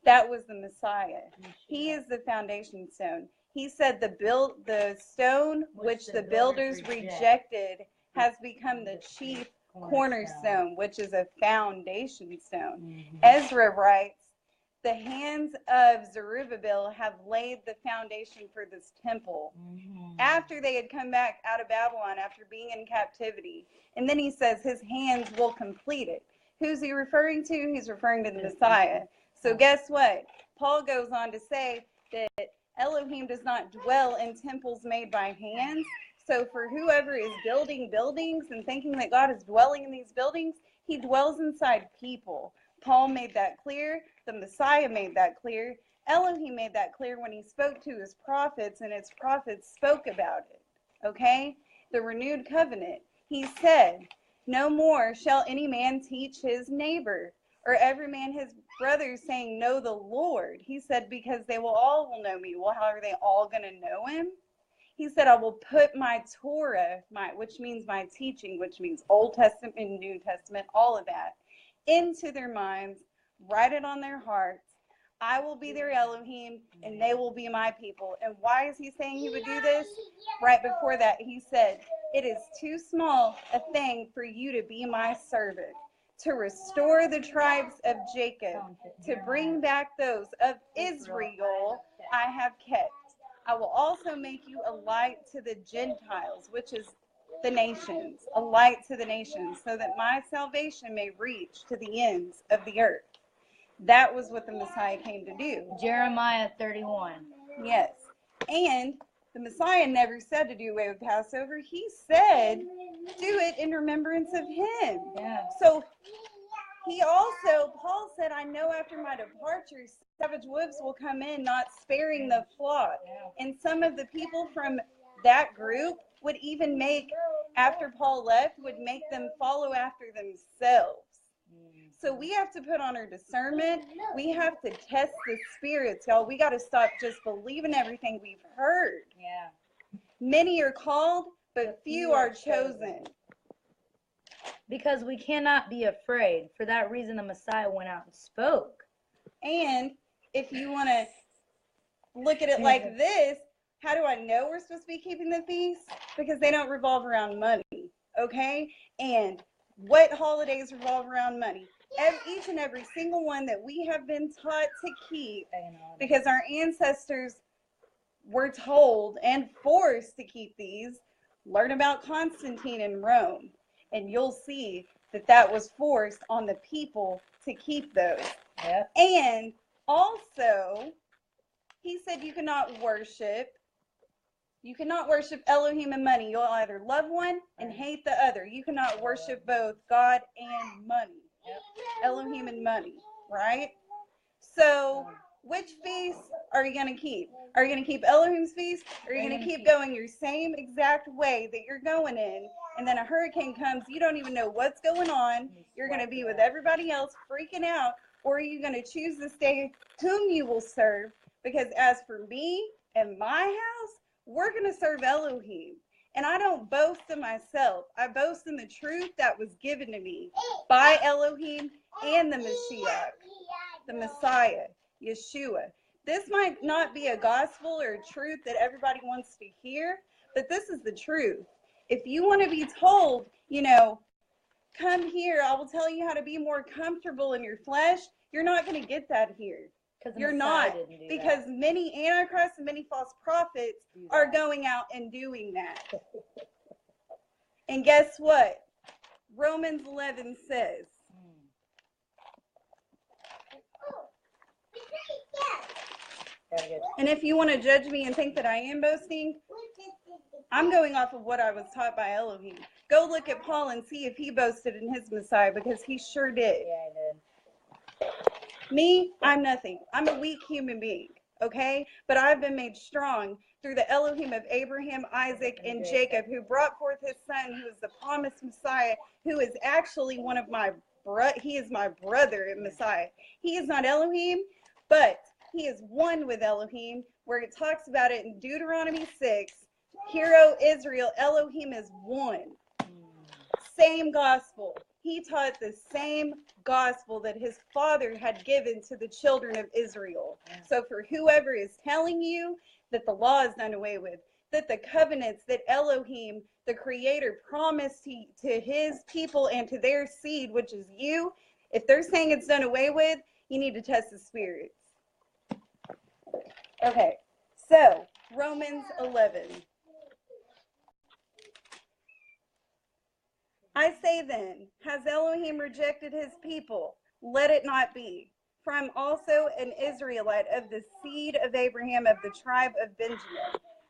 That was the Messiah. He is the foundation stone. He said the stone which the builders rejected has become the chief cornerstone, which is a foundation stone. Ezra writes, the hands of Zerubbabel have laid the foundation for this temple after they had come back out of Babylon after being in captivity. And then he says his hands will complete it. Who's he referring to? He's referring to the Messiah. So guess what? Paul goes on to say that Elohim does not dwell in temples made by hands. So for whoever is building buildings and thinking that God is dwelling in these buildings, he dwells inside people. Paul made that clear. The Messiah made that clear. Elohim made that clear when he spoke to his prophets, and his prophets spoke about it. Okay? The renewed covenant. He said, no more shall any man teach his neighbor, or every man his brother, saying, know the Lord. He said, because they will know me. Well, how are they all going to know him? He said, I will put my Torah, which means my teaching, which means Old Testament and New Testament, all of that, into their minds, write it on their hearts. I will be their Elohim, and they will be my people. And why is he saying he would do this? Right before that, he said, it is too small a thing for you to be my servant, to restore the tribes of Jacob, to bring back those of Israel I have kept. I will also make you a light to the Gentiles, which is the nations, a light to the nations, so that my salvation may reach to the ends of the earth. That was what the Messiah came to do. Jeremiah 31. Yes. And the Messiah never said to do away with Passover. He said, do it in remembrance of him. Yeah. So Paul said, I know after my departure, savage wolves will come in, not sparing the flock. And some of the people from that group would even after Paul left, would make them follow after themselves. So we have to put on our discernment. We have to test the spirits, y'all. We got to stop just believing everything we've heard. Yeah. Many are called, but few are chosen. Because we cannot be afraid. For that reason, the Messiah went out and spoke. And if you want to look at it like this, how do I know we're supposed to be keeping the feast? Because they don't revolve around money, okay? And what holidays revolve around money? Each and every single one that we have been taught to keep, because our ancestors were told and forced to keep these. Learn about Constantine in Rome, and you'll see that was forced on the people to keep those. Yep. And also, he said you cannot worship Elohim and money. You'll either love one and hate the other. You cannot worship both God and money. Yep. Elohim and money, right? So, which feast are you going to keep? Are you going to keep Elohim's feast? Or are you going to keep going your same exact way that you're going in, and then a hurricane comes, you don't even know what's going on, you're going to be with everybody else freaking out, or are you going to choose this day whom you will serve? Because as for me and my house, we're going to serve Elohim. And I don't boast in myself. I boast in the truth that was given to me by Elohim and the Mashiach, the Messiah, Yeshua. This might not be a gospel or a truth that everybody wants to hear, but this is the truth. If you want to be told, come here, I will tell you how to be more comfortable in your flesh, you're not going to get that here. You're not, because many antichrists and many false prophets are going out and doing that. And guess what? Romans 11 says, and if you want to judge me and think that I am boasting, I'm going off of what I was taught by Elohim. Go look at Paul and see if he boasted in his Messiah, because he sure did. Yeah, I did. Me, I'm nothing. I'm a weak human being, okay? But I've been made strong through the Elohim of Abraham, Isaac, and Jacob, who brought forth his son, who is the promised Messiah, who is actually he is my brother in Messiah. He is not Elohim, but he is one with Elohim, where it talks about it in Deuteronomy 6. Hear, O Israel, Elohim is one. Same gospel. He taught the same gospel that his father had given to the children of Israel. So for whoever is telling you that the law is done away with, that the covenants that Elohim, the Creator, promised to his people and to their seed, which is you, if they're saying it's done away with, you need to test the spirits. Okay, so Romans 11. I say then, has Elohim rejected his people? Let it not be. For I am also an Israelite of the seed of Abraham, of the tribe of Benjamin.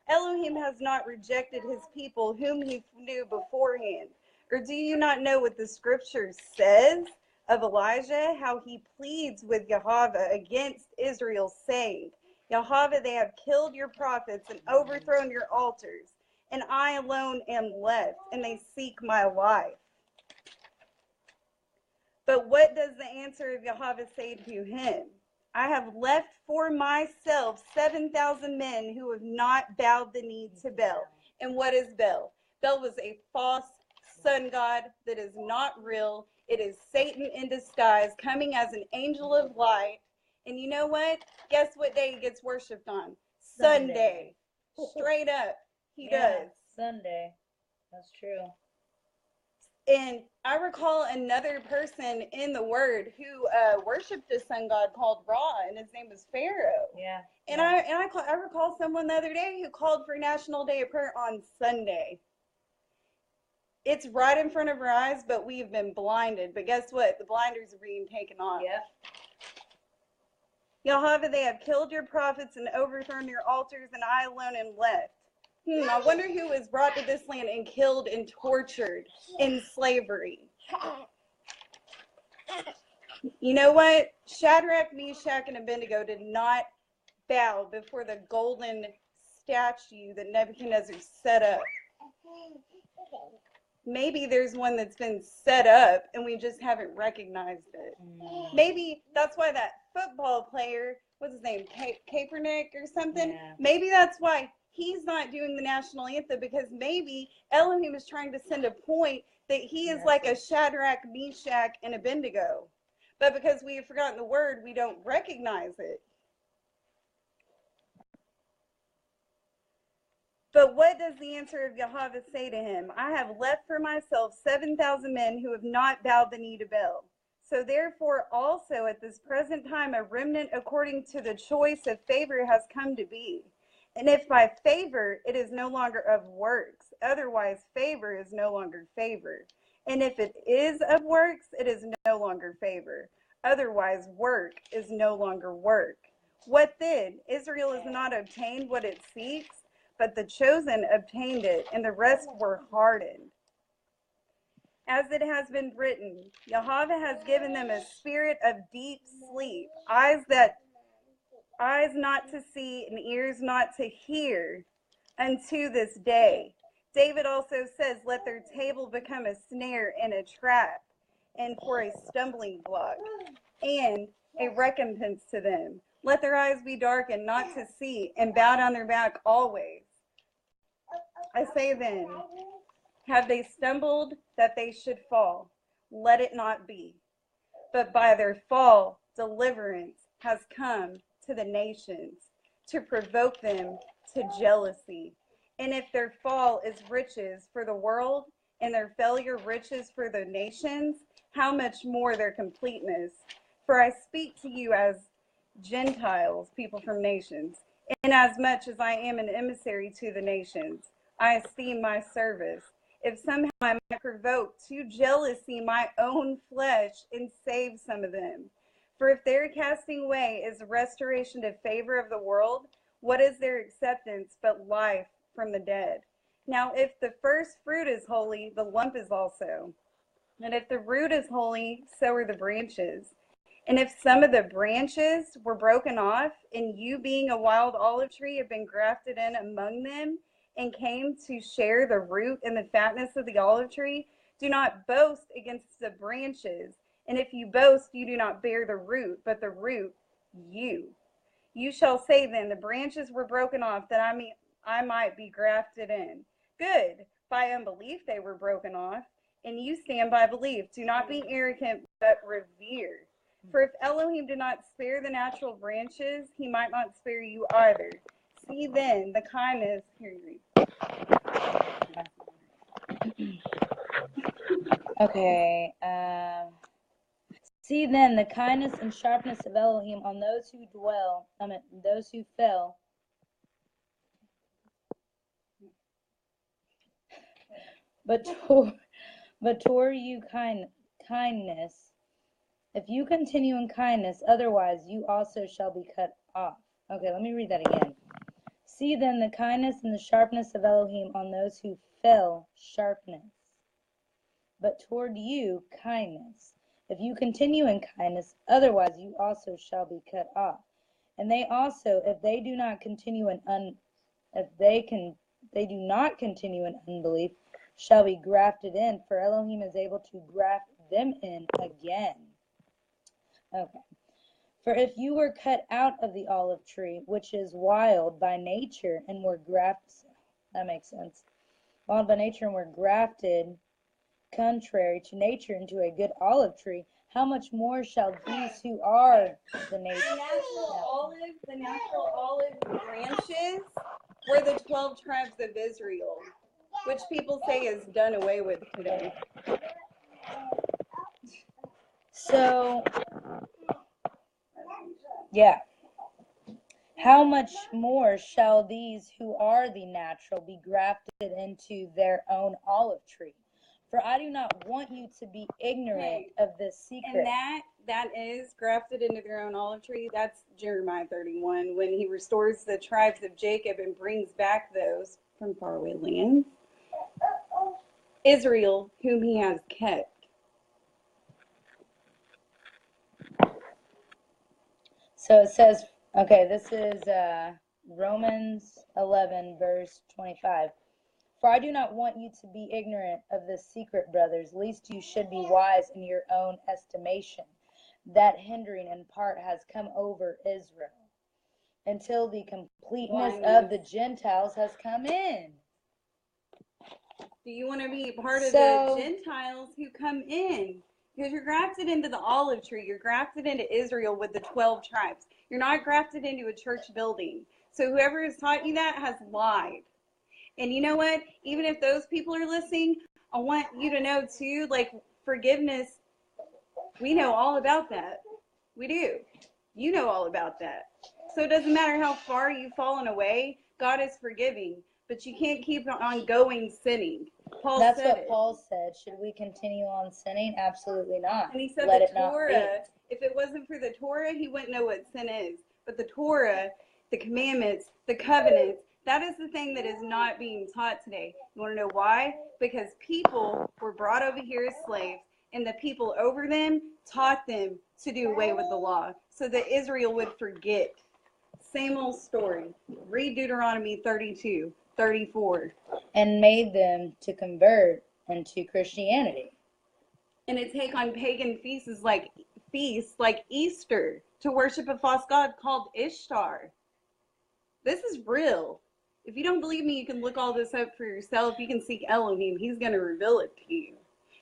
Elohim has not rejected his people whom he knew beforehand. Or do you not know what the scripture says? of Elijah, how he pleads with Yahweh against Israel, saying, Yahweh, they have killed your prophets and overthrown your altars, and I alone am left, and they seek my life. But what does the answer of Yahweh say to him? I have left for myself 7,000 men who have not bowed the knee to Baal. And what is Baal? Baal was a false sun god that is not real. It is Satan in disguise, coming as an angel of light. And you know what? Guess what day he gets worshipped on? Sunday. Straight up, he does. Sunday. That's true. And I recall another person in the Word who worshipped a sun god called Ra, and his name was Pharaoh. Yeah. And I recall someone the other day who called for National Day of Prayer on Sunday. It's right in front of our eyes, but we've been blinded. But guess what? The blinders are being taken off. Yep. Yahweh, they have killed your prophets and overthrown your altars, and I alone am left. I wonder who was brought to this land and killed and tortured in slavery. You know what? Shadrach, Meshach, and Abednego did not bow before the golden statue that Nebuchadnezzar set up. Maybe there's one that's been set up and we just haven't recognized it. Maybe that's why that football player, what's his name, Kaepernick or something? Yeah. Maybe that's why he's not doing the national anthem, because maybe Elohim is trying to send a point that he is like a Shadrach, Meshach, and Abednego. But because we have forgotten the word, we don't recognize it. But what does the answer of Yahweh say to him? I have left for myself 7,000 men who have not bowed the knee to Baal. So therefore also at this present time a remnant according to the choice of favor has come to be. And if by favor, it is no longer of works. Otherwise, favor is no longer favor. And if it is of works, it is no longer favor. Otherwise, work is no longer work. What then? Israel has not obtained what it seeks, but the chosen obtained it, and the rest were hardened. As it has been written, Yahweh has given them a spirit of deep sleep, eyes not to see and ears not to hear unto this day. David also says, let their table become a snare and a trap, and for a stumbling block, and a recompense to them. Let their eyes be darkened not to see, and bow down their back always. I say then, have they stumbled that they should fall? Let it not be. But by their fall, deliverance has come to the nations, to provoke them to jealousy. And if their fall is riches for the world, and their failure riches for the nations, how much more their completeness? For I speak to you as Gentiles, people from nations, inasmuch as I am an emissary to the nations. I esteem my service. If somehow I might provoke to jealousy my own flesh and save some of them. For if their casting away is restoration to favor of the world, what is their acceptance but life from the dead? Now if the first fruit is holy, the lump is also. And if the root is holy, so are the branches. And if some of the branches were broken off, and you being a wild olive tree have been grafted in among them, and came to share the root and the fatness of the olive tree, do not boast against the branches. And if you boast, you do not bear the root, but the root you. You shall say then, the branches were broken off, that I might be grafted in. Good. By unbelief they were broken off, and you stand by belief. Do not be arrogant, but revere. For if Elohim did not spare the natural branches, he might not spare you either. See then the kindness. Here you read. Okay. See then the kindness and sharpness of Elohim on those who those who fell. But toward you kindness. If you continue in kindness, otherwise you also shall be cut off. Okay, let me read that again. See then the kindness and the sharpness of Elohim on those who fell, sharpness. But toward you, kindness. if you continue in kindness, otherwise you also shall be cut off. And they also, if they do not continue in they do not continue in unbelief, shall be grafted in, for Elohim is able to graft them in again. Okay. For if you were cut out of the olive tree, which is wild by nature, and were grafted, that makes sense, wild by nature and were grafted contrary to nature into a good olive tree, how much more shall these who are the nature? The natural olive branches were the 12 tribes of Israel, which people say is done away with today. So, yeah. How much more shall these who are the natural be grafted into their own olive tree? For I do not want you to be ignorant of this secret. And that is grafted into their own olive tree. That's Jeremiah 31, when he restores the tribes of Jacob and brings back those from faraway lands. Israel, whom he has kept. So it says, okay, this is Romans 11, verse 25. For I do not want you to be ignorant of this secret, brothers, lest you should be wise in your own estimation, that hindering in part has come over Israel, until the completeness of the Gentiles has come in. Do you want to be part of the Gentiles who come in? Because you're grafted into the olive tree. You're grafted into Israel with the 12 tribes. You're not grafted into a church building. So whoever has taught you that has lied. And you know what? Even if those people are listening, I want you to know too, like forgiveness, we know all about that. We do. You know all about that. So it doesn't matter how far you've fallen away, God is forgiving. But you can't keep on going sinning. That's what Paul said. Should we continue on sinning? Absolutely not. And he said the Torah, if it wasn't for the Torah, he wouldn't know what sin is. But the Torah, the commandments, the covenants, that is the thing that is not being taught today. You want to know why? Because people were brought over here as slaves, and the people over them taught them to do away with the law so that Israel would forget. Same old story. Read Deuteronomy 32, 34. And made them to convert into Christianity. And to take on pagan feasts like Easter to worship a false god called Ishtar. This is real. If you don't believe me, you can look all this up for yourself. You can seek Elohim. He's going to reveal it to you.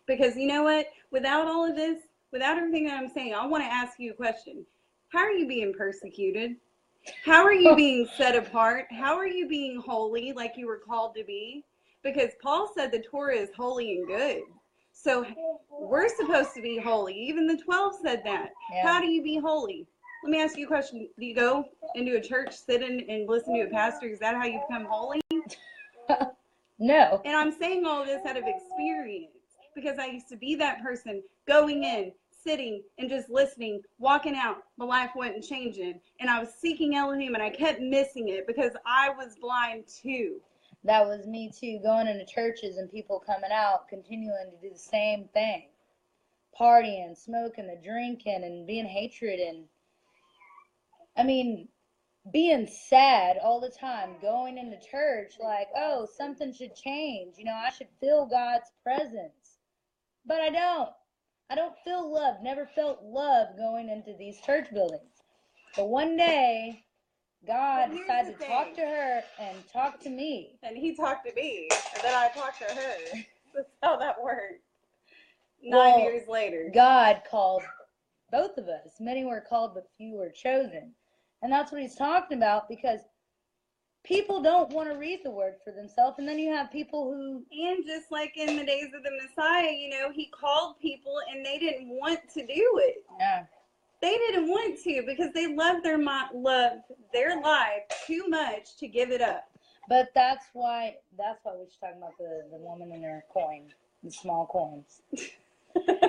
Because you know what? Without all of this, without everything that I'm saying, I want to ask you a question. How are you being persecuted? How are you being set apart? How are you being holy like you were called to be? Because Paul said the Torah is holy and good. So we're supposed to be holy. Even the 12 said that. Yeah. How do you be holy? Let me ask you a question. Do you go into a church, sit in and listen to a pastor? Is that how you become holy? No. And I'm saying all this out of experience because I used to be that person going in, sitting and just listening, walking out. My life wasn't changing. And I was seeking Elohim and I kept missing it because I was blind too. That was me too, going into churches and people coming out, continuing to do the same thing. Partying, smoking, and drinking, and being hatred, and being sad all the time, going into church like, oh, something should change. I should feel God's presence. But I don't. I don't feel love. Never felt love going into these church buildings. But one day, God decided to talk to her and talk to me. And he talked to me, and then I talked to her. That's how that worked. 9 years later. God called both of us. Many were called, but few were chosen. And that's what he's talking about, because people don't want to read the word for themselves. And then you have people who... And just like in the days of the Messiah, he called people and they didn't want to do it. Yeah. They didn't want to because they loved their life too much to give it up. But that's why we should talk about the woman and her coin, the small coins.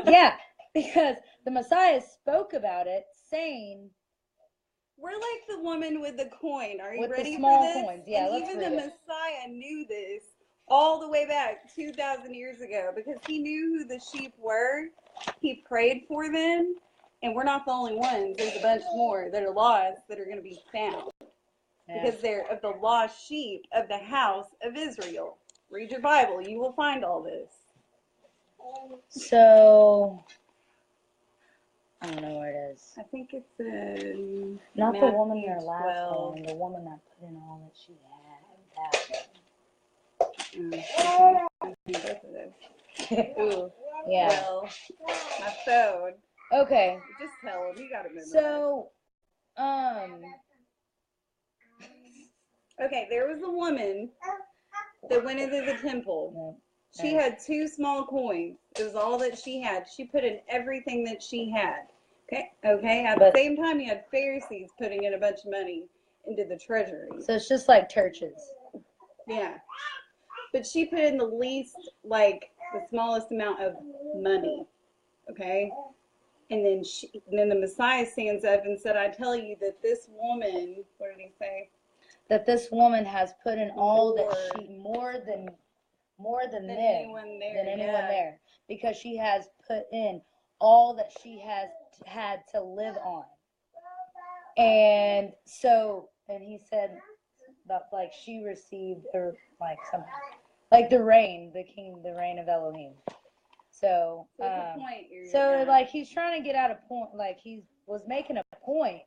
Yeah, because the Messiah spoke about it, saying... We're like the woman with the coin. Are you with ready the small for this? Coins. Yeah, and even the Messiah knew this all the way back 2,000 years ago because he knew who the sheep were. He prayed for them, and we're not the only ones. There's a bunch more that are lost that are going to be found because they're of the lost sheep of the house of Israel. Read your Bible. You will find all this. So, I don't know where it is. I think it's in Not Matthew the woman there last 12. time, the woman that put in all that she had. That Both of those. Ooh. yeah. Well, my phone. Okay. Just tell him. You got to memorize. So, okay, there was a woman that went into the temple. She had 2 small coins. It was all that she had. She put in everything that she had. Okay. At the same time, you had Pharisees putting in a bunch of money into the treasury. So it's just like churches. Yeah. But she put in the least, like, the smallest amount of money. Okay? And then the Messiah stands up and said, I tell you that this woman, what did he say? That this woman has put in all that she, more than anyone there. Because she has put in all that she has had to live on. And so, and he said that like she received, or like something, like the reign of Elohim. So, like he's trying to get at a point, like he was making a point,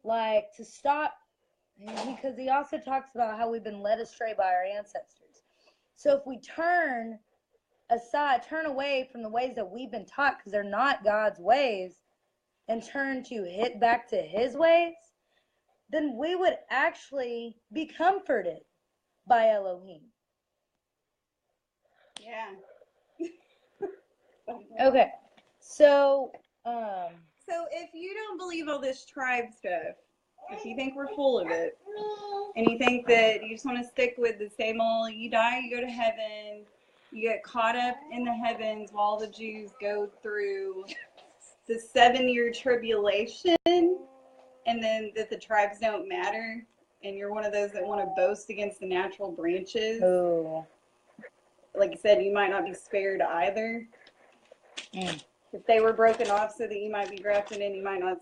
like to stop, because he also talks about how we've been led astray by our ancestors. So if we turn away from the ways that we've been taught, because they're not God's ways, and turn to hit back to his ways, then we would actually be comforted by Elohim. Yeah. Okay. So, so if you don't believe all this tribe stuff, if you think we're full of it, and you think that you just want to stick with the same old, you die, you go to heaven, you get caught up in the heavens while the Jews go through the 7-year tribulation, and then that the tribes don't matter, and you're one of those that want to boast against the natural branches. ooh. Like you said, you might not be spared either. If they were broken off so that you might be grafted in, you might not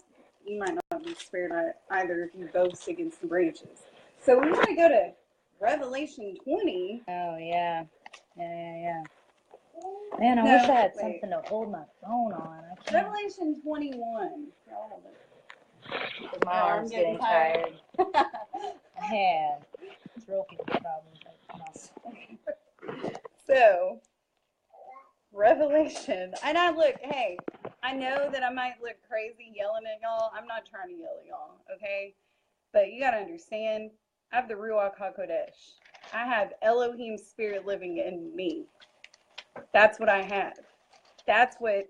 be spared either if you boast against the branches. So we want to go to Revelation 20. Oh, yeah. Yeah. Man, I wish I had something to hold my phone on. I can't. Revelation 21. My arm's getting tired. Yeah. It's real people problems. So, Revelation. And hey, I know that I might look crazy yelling at y'all. I'm not trying to yell at y'all, okay? But you got to understand, I have the Ruach HaKodesh. I have Elohim's spirit living in me. That's what I have. That's what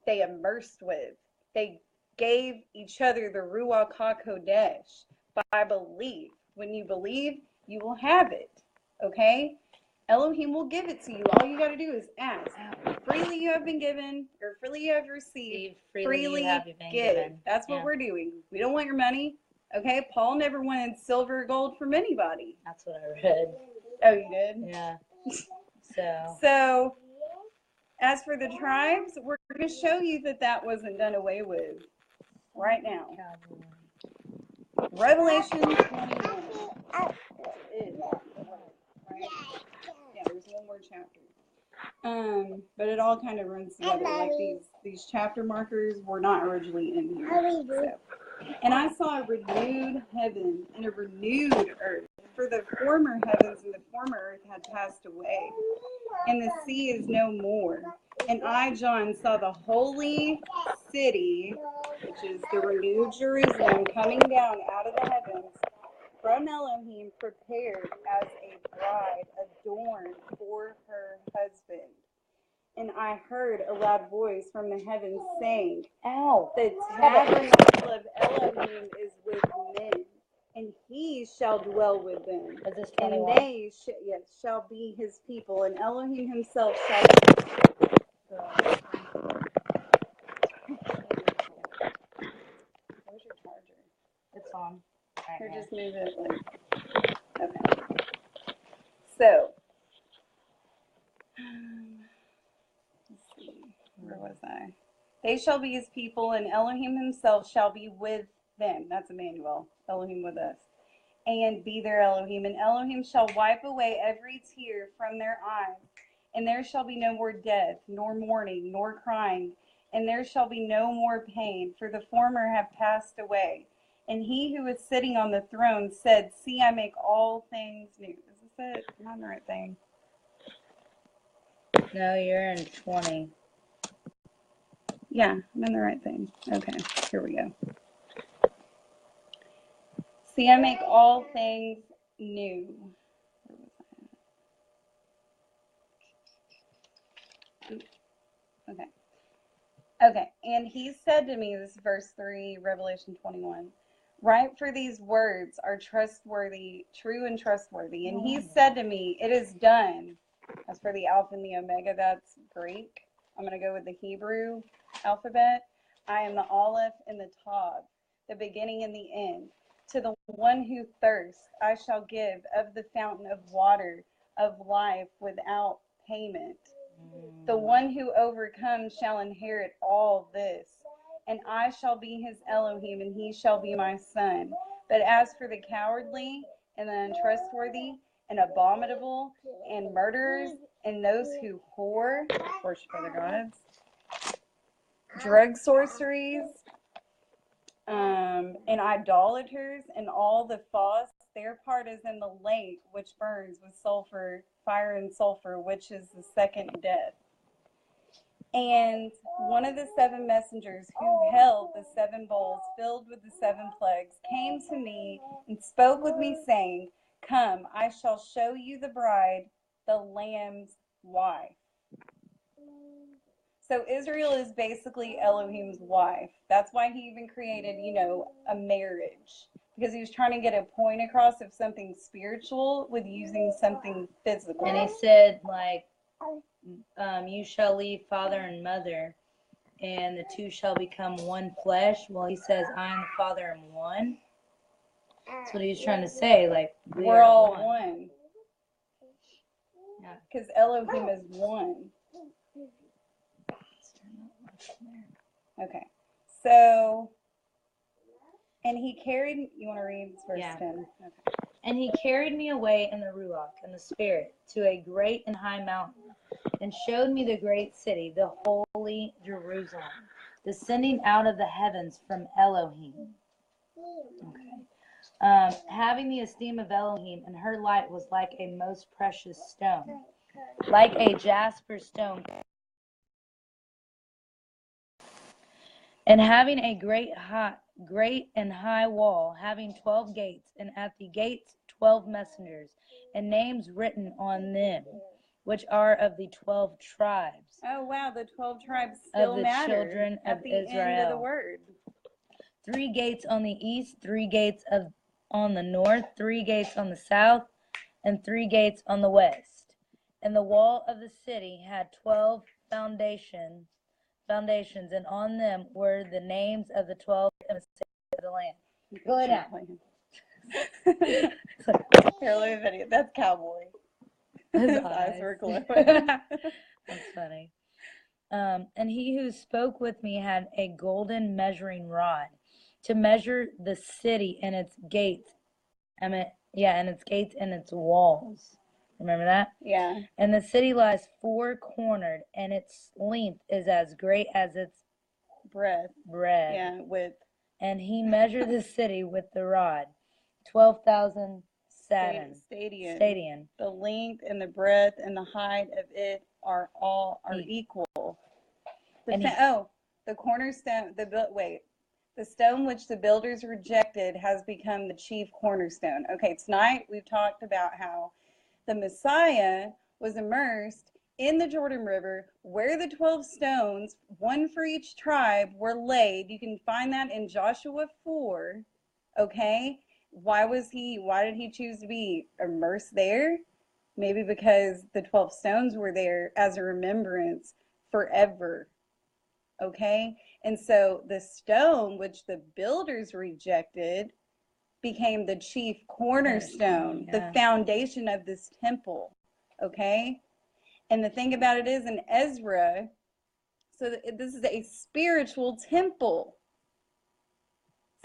they immersed with. They gave each other the Ruach HaKodesh by belief. When you believe, you will have it, okay? Elohim will give it to you. All you got to do is ask. Freely you have been given, or freely you have received, freely give. That's what we're doing. We don't want your money, okay? Paul never wanted silver or gold from anybody. That's what I read. Oh, you did? Yeah. So, as for the tribes, we're going to show you that wasn't done away with right now. Revelation 21. Yeah, there's one more chapter. But it all kind of runs together. Like these chapter markers were not originally in here. So. And I saw a renewed heaven and a renewed earth. For the former heavens and the former earth had passed away, and the sea is no more. And I, John, saw the holy city, which is the renewed Jerusalem, coming down out of the heavens from Elohim, prepared as a bride adorned for her husband. And I heard a loud voice from the heavens saying, the tabernacle of Elohim is with men, and he shall dwell with them. Is this and 21? they shall be his people, and Elohim himself shall be. Where's your charger? It's on. Here, just move it. Okay. So, let's see. Where was I? They shall be his people, and Elohim himself shall be with them. That's Emmanuel, Elohim with us. And be their Elohim. And Elohim shall wipe away every tear from their eyes. And there shall be no more death, nor mourning, nor crying. And there shall be no more pain, for the former have passed away. And he who is sitting on the throne said, See, I make all things new. Is this it? Am I on the right thing? No, you're in 20. Yeah, I'm in the right thing. Okay, here we go. See, I make all things new. Okay. Okay. And he said to me, this is verse 3, Revelation 21, write, for these words are trustworthy, true and trustworthy. And he said to me, it is done. As for the Alpha and the Omega, that's Greek. I'm going to go with the Hebrew alphabet. I am the Aleph and the Tav, the beginning and the end. To the one who thirsts, I shall give of the fountain of water of life without payment. The one who overcomes shall inherit all this, and I shall be his Elohim, and he shall be my son. But as for the cowardly and the untrustworthy and abominable and murderers and those who whore, worship other gods, drug sorceries, and idolaters and all the false, their part is in the lake which burns with sulfur, fire and sulfur, which is the second death. And one of the seven messengers who held the seven bowls filled with the seven plagues came to me and spoke with me, saying, Come, I shall show you the bride, the Lamb's wife. So Israel is basically Elohim's wife. That's why he even created, a marriage. Because he was trying to get a point across of something spiritual with using something physical. And he said, you shall leave father and mother, and the two shall become one flesh. Well, he says, I and the Father am one. That's what he was trying to say. We're all one. Yeah. Because Elohim is one. Okay. So, and he carried, you want to read verse 10? Okay. And he carried me away in the Ruach, in the Spirit, to a great and high mountain, and showed me the great city, the holy Jerusalem, descending out of the heavens from Elohim. Okay. Having the esteem of Elohim, and her light was like a most precious stone, like a jasper stone. And having a great and high wall, having 12 gates, and at the gates 12 messengers, and names written on them, which are of the 12 tribes. Oh wow, the 12 tribes still of the matter children of at the Israel. end of the word. 3 gates on the east, 3 gates on the north, 3 gates on the south, and 3 gates on the west. And the wall of the city had 12 foundations, and on them were the names of the 12 emissaries of the land. Go ahead now. Here, let me video. That's Cowboy. His eyes were glowing. That's funny. And he who spoke with me had a golden measuring rod to measure the city and its gates. and its gates and its walls. Remember that? Yeah. And the city lies 4-cornered, and its length is as great as its breadth. Yeah, width. And he measured the city with the rod, 12,000 stadion. The length and the breadth and the height of it are equal. The cornerstone. The stone which the builders rejected has become the chief cornerstone. Okay, tonight we've talked about how the Messiah was immersed in the Jordan River where the 12 stones, one for each tribe, were laid. You can find that in Joshua 4. Okay, why did he choose to be immersed there? Maybe because the 12 stones were there as a remembrance forever. Okay, and so the stone which the builders rejected became the chief cornerstone, the foundation of this temple. Okay, and the thing about it is in Ezra, So this is a spiritual temple.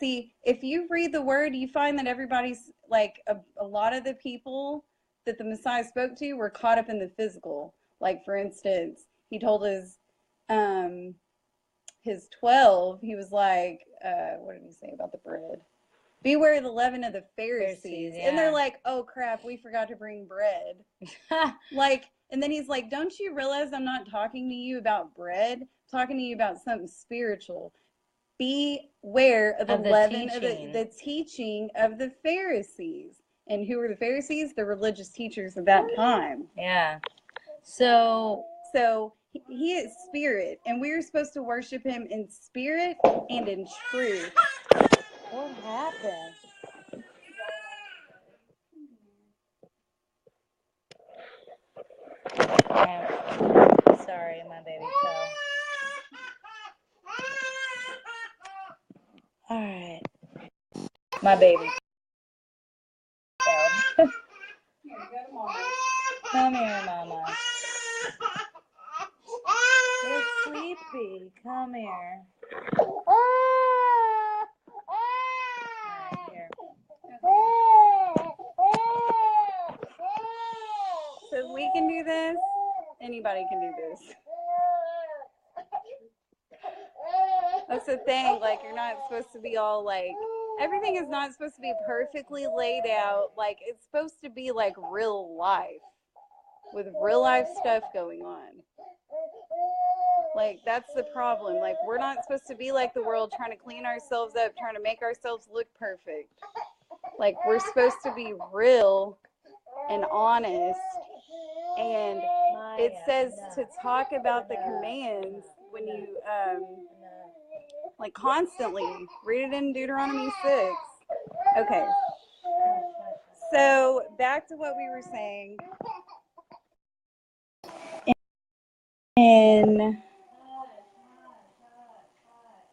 See, if you read the word, you find that everybody's like a lot of the people that the Messiah spoke to were caught up in the physical. Like, for instance, he told his 12, he was like, what did he say about the bread? Beware the leaven of the Pharisees. Yeah. And they're like, oh crap, we forgot to bring bread. Like, and then he's like, don't you realize I'm not talking to you about bread? I'm talking to you about something spiritual. Beware of the leaven of the teaching of the Pharisees. And who were the Pharisees? The religious teachers of that time. Yeah. So he is spirit, and we're supposed to worship him in spirit and in truth. What happened? Sorry, my baby fell. All right. My baby fell. Come here, Mama. You're sleepy. Come here. Right, here. So if we can do this, anybody can do this. That's the thing, like, you're not supposed to be all like, everything is not supposed to be perfectly laid out. Like, it's supposed to be like real life, with real life stuff going on. Like, that's the problem. Like, we're not supposed to be like the world, trying to clean ourselves up, trying to make ourselves look perfect. Like, we're supposed to be real and honest. And it says to talk about the commands when you, like, constantly. Read it in Deuteronomy 6. Okay. So, back to what we were saying.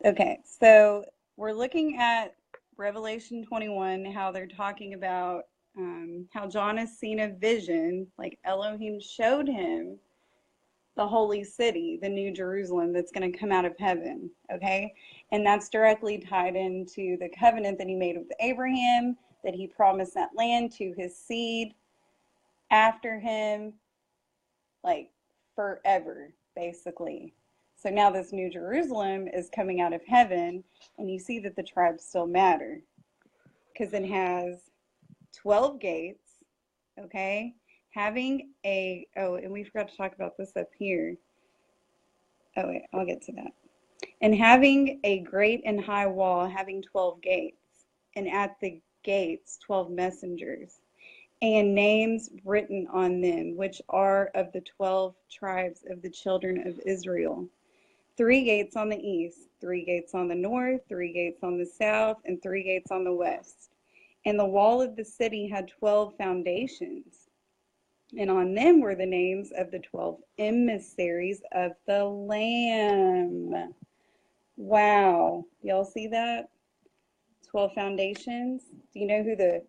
Okay, so we're looking at Revelation 21, how they're talking about how John has seen a vision, like Elohim showed him the holy city, the New Jerusalem that's going to come out of heaven, okay? And that's directly tied into the covenant that he made with Abraham, that he promised that land to his seed after him, like forever, basically. So now this New Jerusalem is coming out of heaven, and you see that the tribes still matter because it has 12 gates, okay? Having a, oh, and we forgot to talk about this up here. Oh, wait, I'll get to that. And having a great and high wall, having 12 gates, and at the gates 12 messengers, and names written on them, which are of the 12 tribes of the children of Israel. 3 gates on the east, 3 gates on the north, 3 gates on the south, and 3 gates on the west. And the wall of the city had 12 foundations, and on them were the names of the 12 emissaries of the Lamb. Wow. Y'all see that? 12 foundations. Do you know who the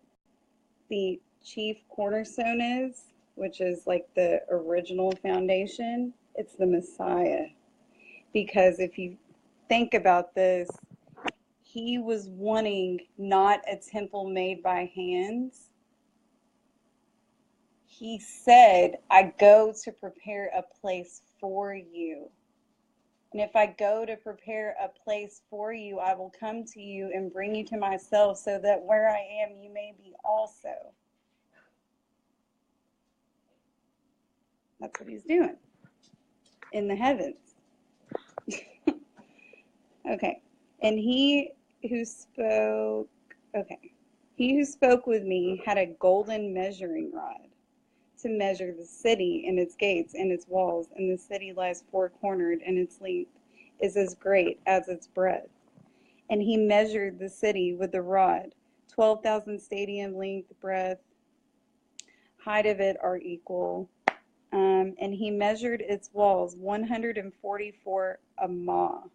chief cornerstone is, which is like the original foundation? It's the Messiah. Because if you think about this, he was wanting not a temple made by hands. He said, I go to prepare a place for you. And if I go to prepare a place for you, I will come to you and bring you to myself, so that where I am, you may be also. That's what he's doing in the heavens. Okay. And he who spoke with me had a golden measuring rod to measure the city and its gates and its walls. And the city lies 4-cornered, and its length is as great as its breadth. And he measured the city with the rod, 12,000 stadium length, breadth, height of it are equal. And he measured its walls 144 amah.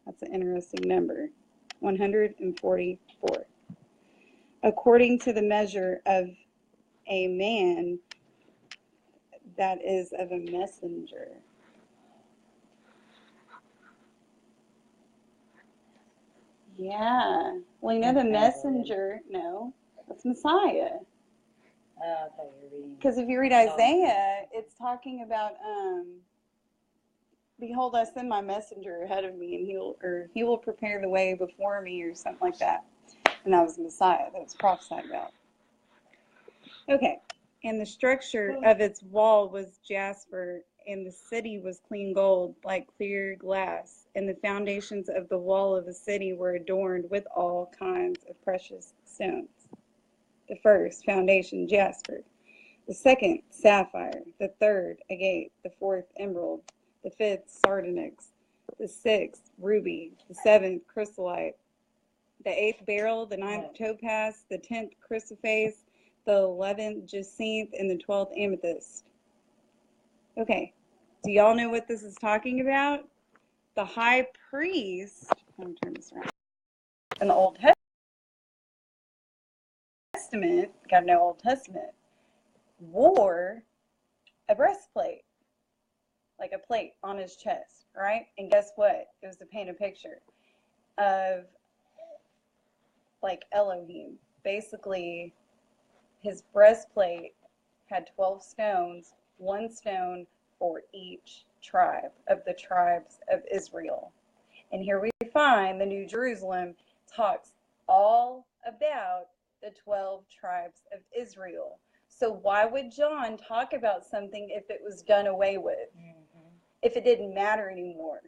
That's an interesting number. 144. According to the measure of a man, that is of a messenger. Yeah. Well, you know the messenger. No, that's Messiah. Oh, I thought you were reading. Because if you read Isaiah, it's talking about, behold, I send my messenger ahead of me, and he will prepare the way before me, or something like that. And that was Messiah that was prophesied about. Okay. And the structure of its wall was jasper, and the city was clean gold, like clear glass. And the foundations of the wall of the city were adorned with all kinds of precious stones. The first foundation, jasper. The second, sapphire. The third, agate. The fourth, emerald. The fifth, sardonyx. The sixth, ruby. The seventh, chrysolite. The eighth, beryl. The ninth, topaz. The 10th, chrysoprase. The 11th, jacinth. And the 12th, amethyst. Okay, do y'all know what this is talking about? The high priest, let me turn this around, in the Old Testament, gotta know Old Testament, wore a breastplate, like a plate on his chest, right? And guess what? It was to paint a picture of like Elohim. Basically, his breastplate had 12 stones, one stone for each tribe of the tribes of Israel. And here we find the New Jerusalem talks all about the 12 tribes of Israel. So why would John talk about something if it was done away with? If it didn't matter anymore?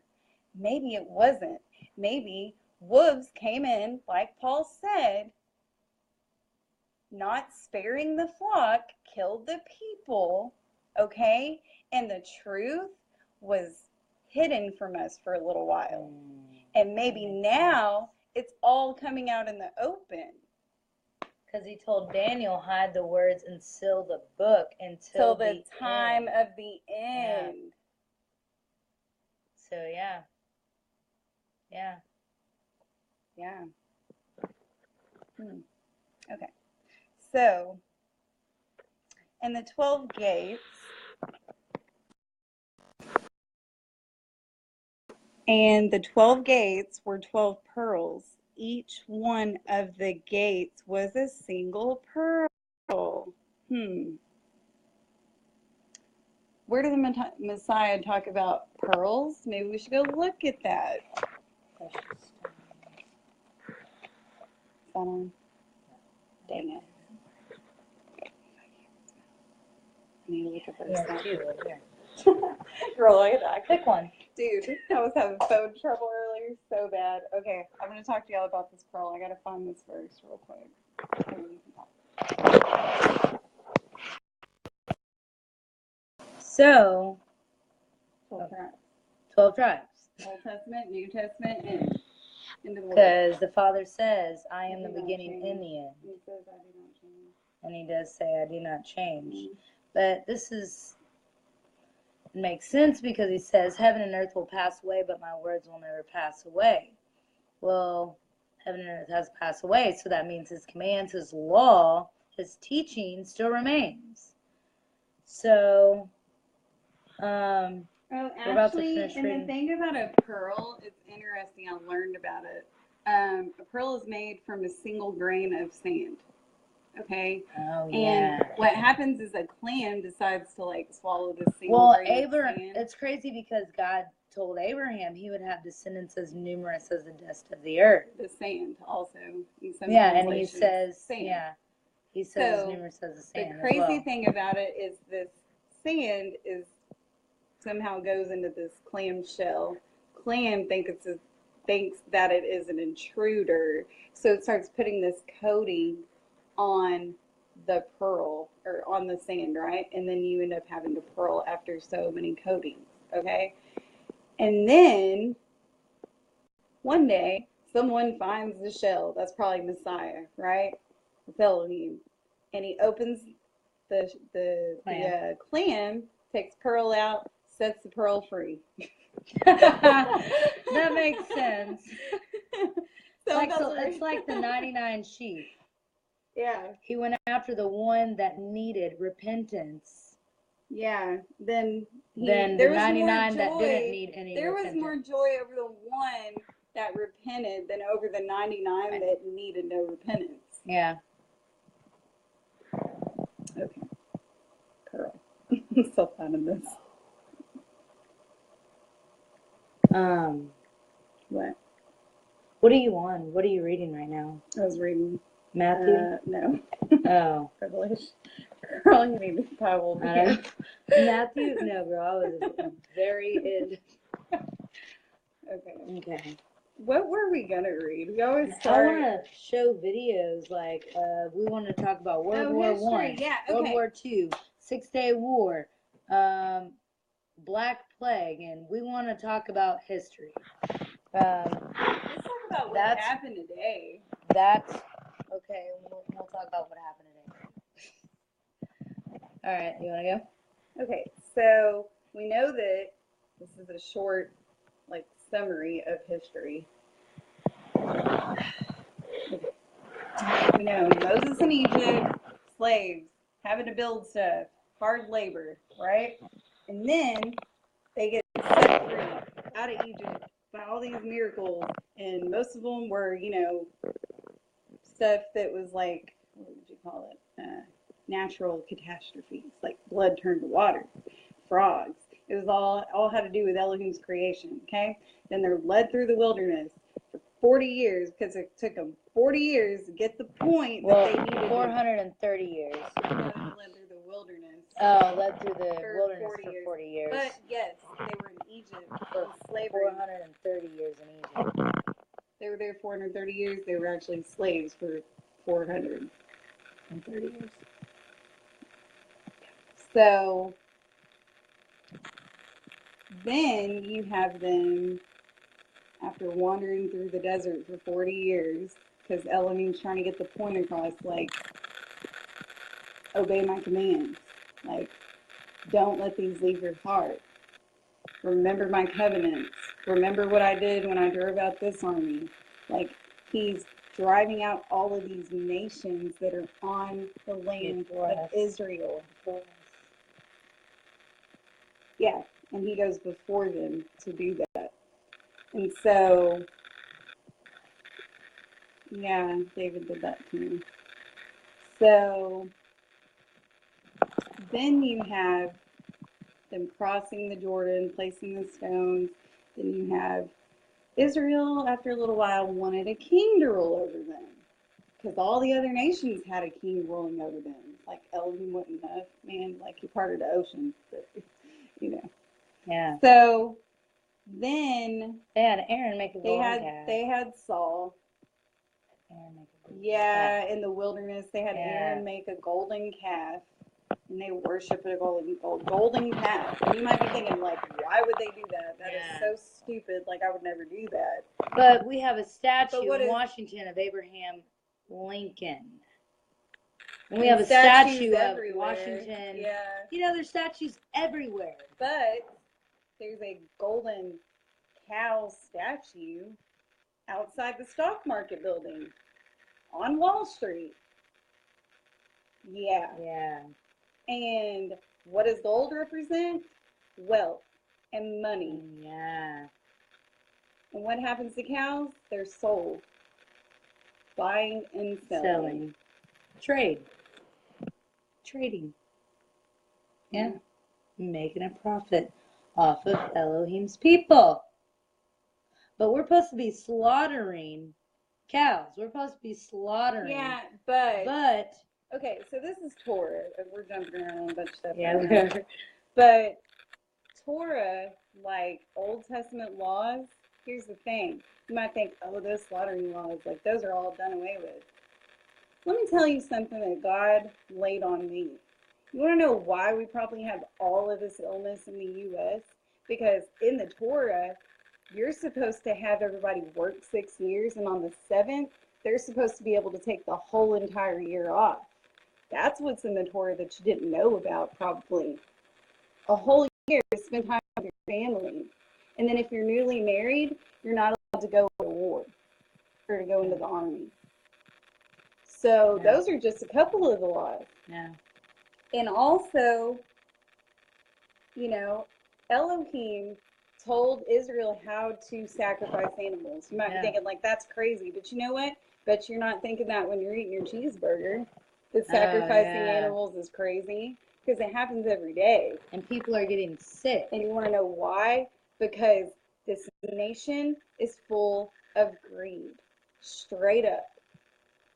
Maybe it wasn't. Maybe wolves came in, like Paul said, not sparing the flock, killed the people, okay? And the truth was hidden from us for a little while. And maybe now it's all coming out in the open. Because he told Daniel, hide the words and seal the book until the time of the end. Yeah. So, yeah. Yeah. Yeah. Okay. So, and the 12 gates, were 12 pearls. Each one of the gates was a single pearl. Where did the Messiah talk about pearls? Maybe we should go look at that. Is that on? Dang it. I need to look at those. Girl, look at that. Pick one. Dude, I was having phone trouble earlier so bad. Okay, I'm going to talk to y'all about this pearl. I got to find this verse real quick. 12 tribes. 12 tribes. Old Testament, New Testament, and into the world. Because the Father says, I am the beginning and the end. He says, I do not change. And he does say, I do not change. But this makes sense because he says, heaven and earth will pass away, but my words will never pass away. Well, heaven and earth has passed away, so that means his commands, his law, his teaching still remains. So, actually, and the thing about a pearl, it's interesting, I learned about it. A pearl is made from a single grain of sand. Okay. Oh, yeah. And what happens is a clam decides to like swallow this single grain of sand. It's crazy because God told Abraham he would have descendants as numerous as the dust of the earth. The sand also. And he says, sand. He says as numerous as the sand. The crazy thing about it is this sand is somehow goes into this clam shell. Clam thinks that it is an intruder, so it starts putting this coating on the pearl or on the sand, right? And then you end up having the pearl after so many coatings, okay? And then one day someone finds the shell. That's probably Messiah, right? It's Elohim. And he opens the clam, takes pearl out, sets the pearl free. That makes sense. It's like the 99 sheep. Yeah. He went after the one that needed repentance. Yeah. Then the 99 that didn't need any There was more joy over the one that repented than over the 99 that needed no repentance. Yeah. Okay. Pearl. I'm so proud of this. What? What are you on? What are you reading right now? I was reading. Matthew? No. Oh. Revelation. Girl, you need to Bible. Matthew? No, bro. I was very in. Okay. Okay. What were we gonna read? We always I start. want to show videos like we want to talk about World War history. One, Yeah. World Okay. War II, 6-Day War, Black Plague, and we want to talk about history. Let's talk about what happened today. That's okay. We'll talk about what happened today. All right, you want to go? Okay, so we know that this is a short, like, summary of history. We know Moses in Egypt, slaves, having to build stuff, hard labor, right? And then they get set free out of Egypt by all these miracles, and most of them were, stuff that was like, what would you call it? Natural catastrophes, like blood turned to water, frogs. It was all had to do with Elohim's creation, okay? Then they're led through the wilderness for 40 years because it took them 40 years to get the point that they needed. 430 years. Led through the wilderness. Oh, led through the wilderness for 40 years. But yes, they were in Egypt for slavery. 430 years in Egypt. They were there 430 years. They were actually slaves for 430 years. So then you have them after wandering through the desert for 40 years, because Elohim's trying to get the point across, like, obey my commands. Like, don't let these leave your heart. Remember my covenants. Remember what I did when I drove out this army. Like, he's driving out all of these nations that are on the land of Israel. Yeah, and he goes before them to do that. And so, yeah, David did that to me. So, then you have them crossing the Jordan, placing the stones. Then you have Israel, after a little while, wanted a king to rule over them. Because all the other nations had a king ruling over them. Like, Elohim wasn't enough, man. Like, he parted the ocean. But, Yeah. So, then they had Aaron make a golden calf. They had Saul. In the wilderness, they had Aaron make a golden calf. And they worship a golden calf. And you might be thinking, like, why would they do that? That is so stupid. Like, I would never do that. But we have a statue in Washington of Abraham Lincoln. And we have a statue of Washington. Yeah. There's statues everywhere. But there's a golden cow statue outside the stock market building on Wall Street. Yeah. And what does gold represent? Wealth and money. Yeah. And what happens to cows? They're sold. Buying and selling. Trading. Yeah. Making a profit off of Elohim's people. But we're supposed to be slaughtering cows. We're supposed to be slaughtering. Yeah, but okay, so this is Torah. We're jumping around on a bunch of stuff. Yeah, but Torah, like Old Testament laws, here's the thing. You might think, oh, those slaughtering laws, like those are all done away with. Let me tell you something that God laid on me. You want to know why we probably have all of this illness in the U.S.? Because in the Torah, you're supposed to have everybody work 6 years, and on the 7th, they're supposed to be able to take the whole entire year off. That's what's in the Torah that you didn't know about, probably. A whole year to spend time with your family. And then if you're newly married, you're not allowed to go to war or to go into the army. So those are just a couple of the laws. Yeah. And also, Elohim told Israel how to sacrifice animals. You might be thinking, like, that's crazy. But you know what? Bet you're not thinking that when you're eating your cheeseburger. That sacrificing animals is crazy. Because it happens every day. And people are getting sick. And you want to know why? Because this nation is full of greed. Straight up.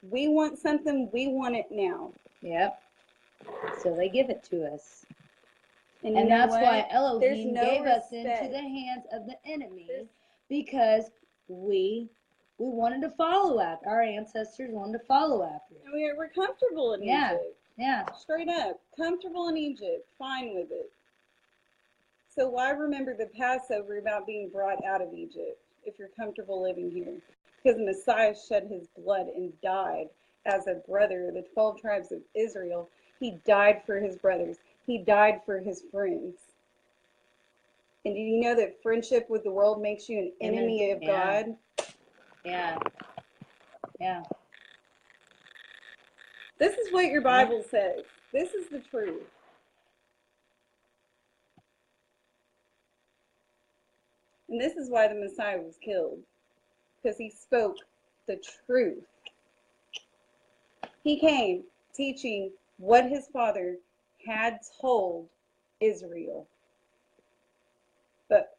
We want something, we want it now. Yep. So they give it to us. And that's why Elohim no gave us respect. into the hands of the enemy, because we wanted to follow after. Our ancestors wanted to follow after it. And we're comfortable in Egypt. Yeah. Straight up. Comfortable in Egypt. Fine with it. So why remember the Passover about being brought out of Egypt if you're comfortable living here? Because Messiah shed his blood and died as a brother of the 12 tribes of Israel. He died for his brothers. He died for his friends. And do you know that friendship with the world makes you an enemy of God? Yeah. This is what your Bible says. This is the truth. And this is why the Messiah was killed. Because he spoke the truth. He came teaching what his father had told Israel. But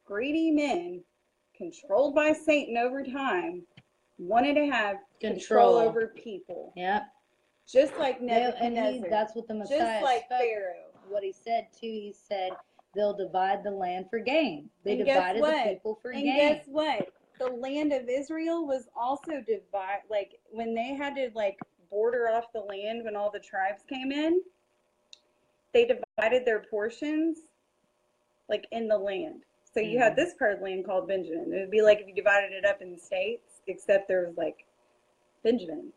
greedy men, controlled by Satan over time, wanted to have control over people. Yep. Just like Nebuchadnezzar. And that's what the Messiah just like spoke. Pharaoh. What he said too, he said they'll divide the land for gain. They And divided the people for gain. And guess what? The land of Israel was also divided. Like when they had to border off the land when all the tribes came in, they divided their portions in the land. So you had this part of the land called Benjamin. It would be like if you divided it up in states, except there was Benjamin,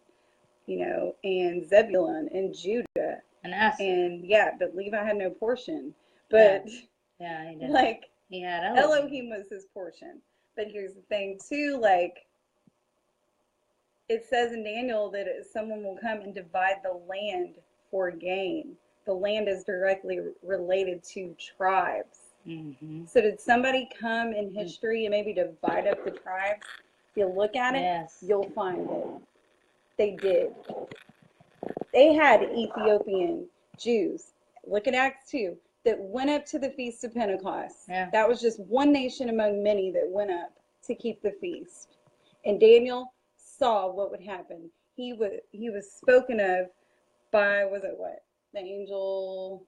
and Zebulun and Judah. And Asher. And but Levi had no portion. But he did. He had Elohim was his portion. But here's the thing too, it says in Daniel that someone will come and divide the land for gain. The land is directly related to tribes. Mm-hmm. So did somebody come in history and maybe divide up the tribes? If you look at it, you'll find it. They did. They had Ethiopian Jews. Look at Acts 2. That went up to the Feast of Pentecost. Yeah. That was just one nation among many that went up to keep the feast. And Daniel saw what would happen. He was spoken of by, the angel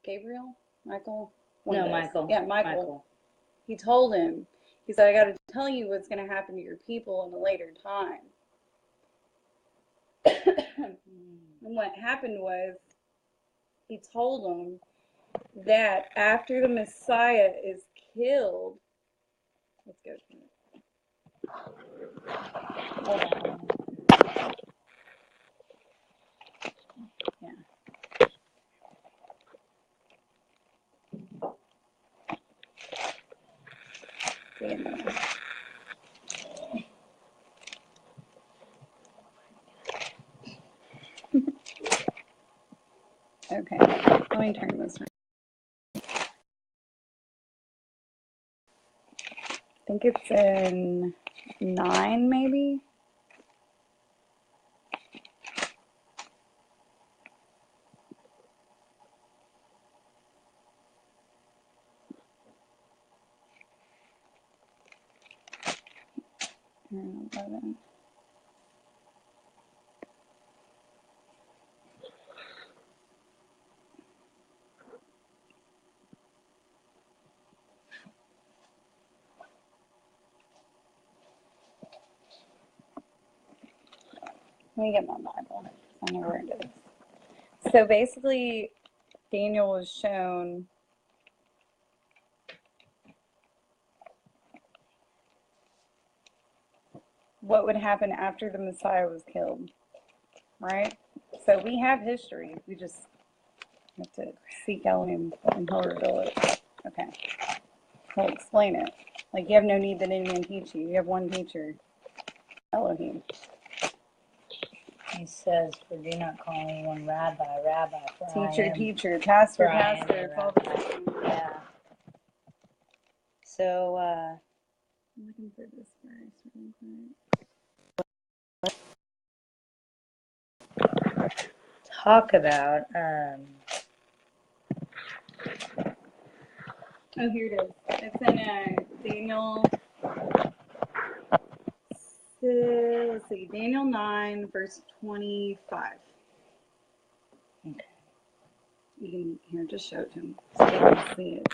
Gabriel? Michael? Michael. Yeah, Michael. He told him, he said, I got to tell you what's going to happen to your people in a later time. And what happened was, he told them that after the Messiah is killed, let's go to it. Okay, let me turn this around. I think it's in 9, maybe. And 11. Let me get my Bible. I know where it is. So basically, Daniel was shown what would happen after the Messiah was killed, right? So we have history. We just have to seek Elohim and he'll reveal it. Okay. He'll explain it. You have no need that anyone teach you. You have one teacher, Elohim. He says, "For do not call anyone rabbi, rabbi, for Teacher, I am." teacher, pastor, for I am pastor. a It's all the rabbi. same. Yeah. So, I'm looking for this verse really quick. talk about, Oh, here it is. It's in Daniel. Let's see, Daniel 9, verse 25. Okay. You can here, just show it to him so they can see it.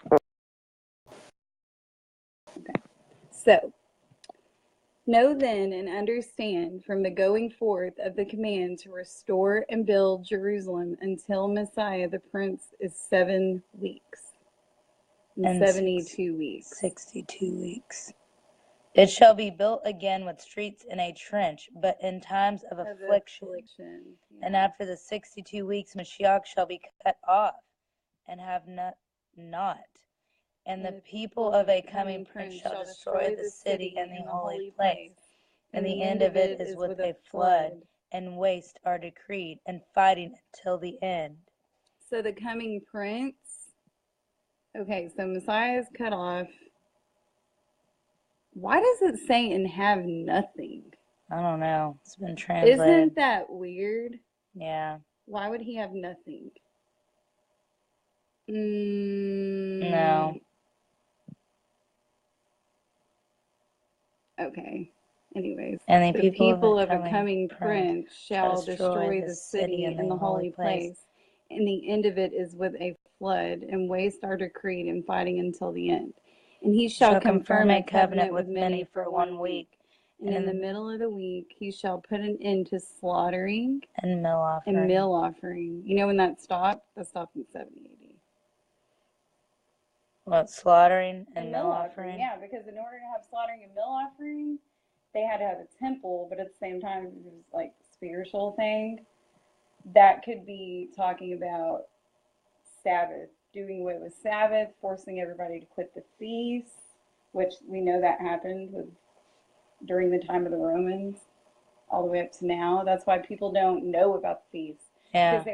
Okay. So, know then and understand from the going forth of the command to restore and build Jerusalem until Messiah the Prince is 7 weeks and 72 weeks. 62 weeks. It shall be built again with streets in a trench, but in times of affliction. Yeah. And after the 62 weeks, Mashiach shall be cut off and have not. And the people of a coming prince shall destroy the city and the holy place. And the end of it is with a flood, and waste are decreed, and fighting until the end. So the coming prince. Okay, so Messiah is cut off. Why does it say and have nothing? I don't know. It's been translated. Isn't that weird? Yeah. Why would he have nothing? No. Okay. Anyways, And the people of a coming prince shall destroy the city and the holy place, and the end of it is with a flood, and waste are decreed, and fighting until the end. And he shall confirm a covenant with many for 1 week. And in the middle of the week he shall put an end to slaughtering and meal offering. You know when that stopped? That stopped in 70 AD. What, slaughtering and meal offering? Yeah, because in order to have slaughtering and meal offering, they had to have a temple, but at the same time, it was like a spiritual thing. That could be talking about Sabbath, doing away with Sabbath, forcing everybody to quit the feast, which we know that happened during the time of the Romans, all the way up to now. That's why people don't know about the feasts, because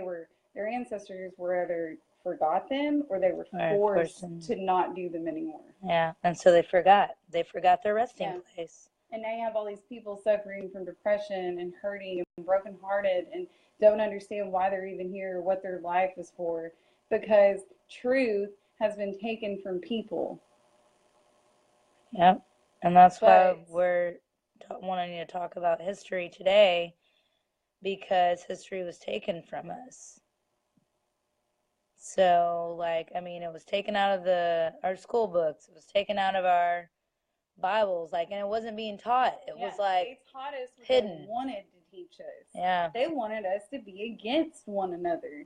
their ancestors were either forgot them or they were forced to not do them anymore. Yeah, and so they forgot their resting place. And now you have all these people suffering from depression and hurting and brokenhearted and don't understand why they're even here, what their life is for, because truth has been taken from people. Yep, and that's why we're wanting to talk about history today, because history was taken from us. So, like, I mean, it was taken out of our school books. It was taken out of our Bibles, like, and it wasn't being taught. It was like they taught us what hidden. They wanted to teach us. Yeah. They wanted us to be against one another.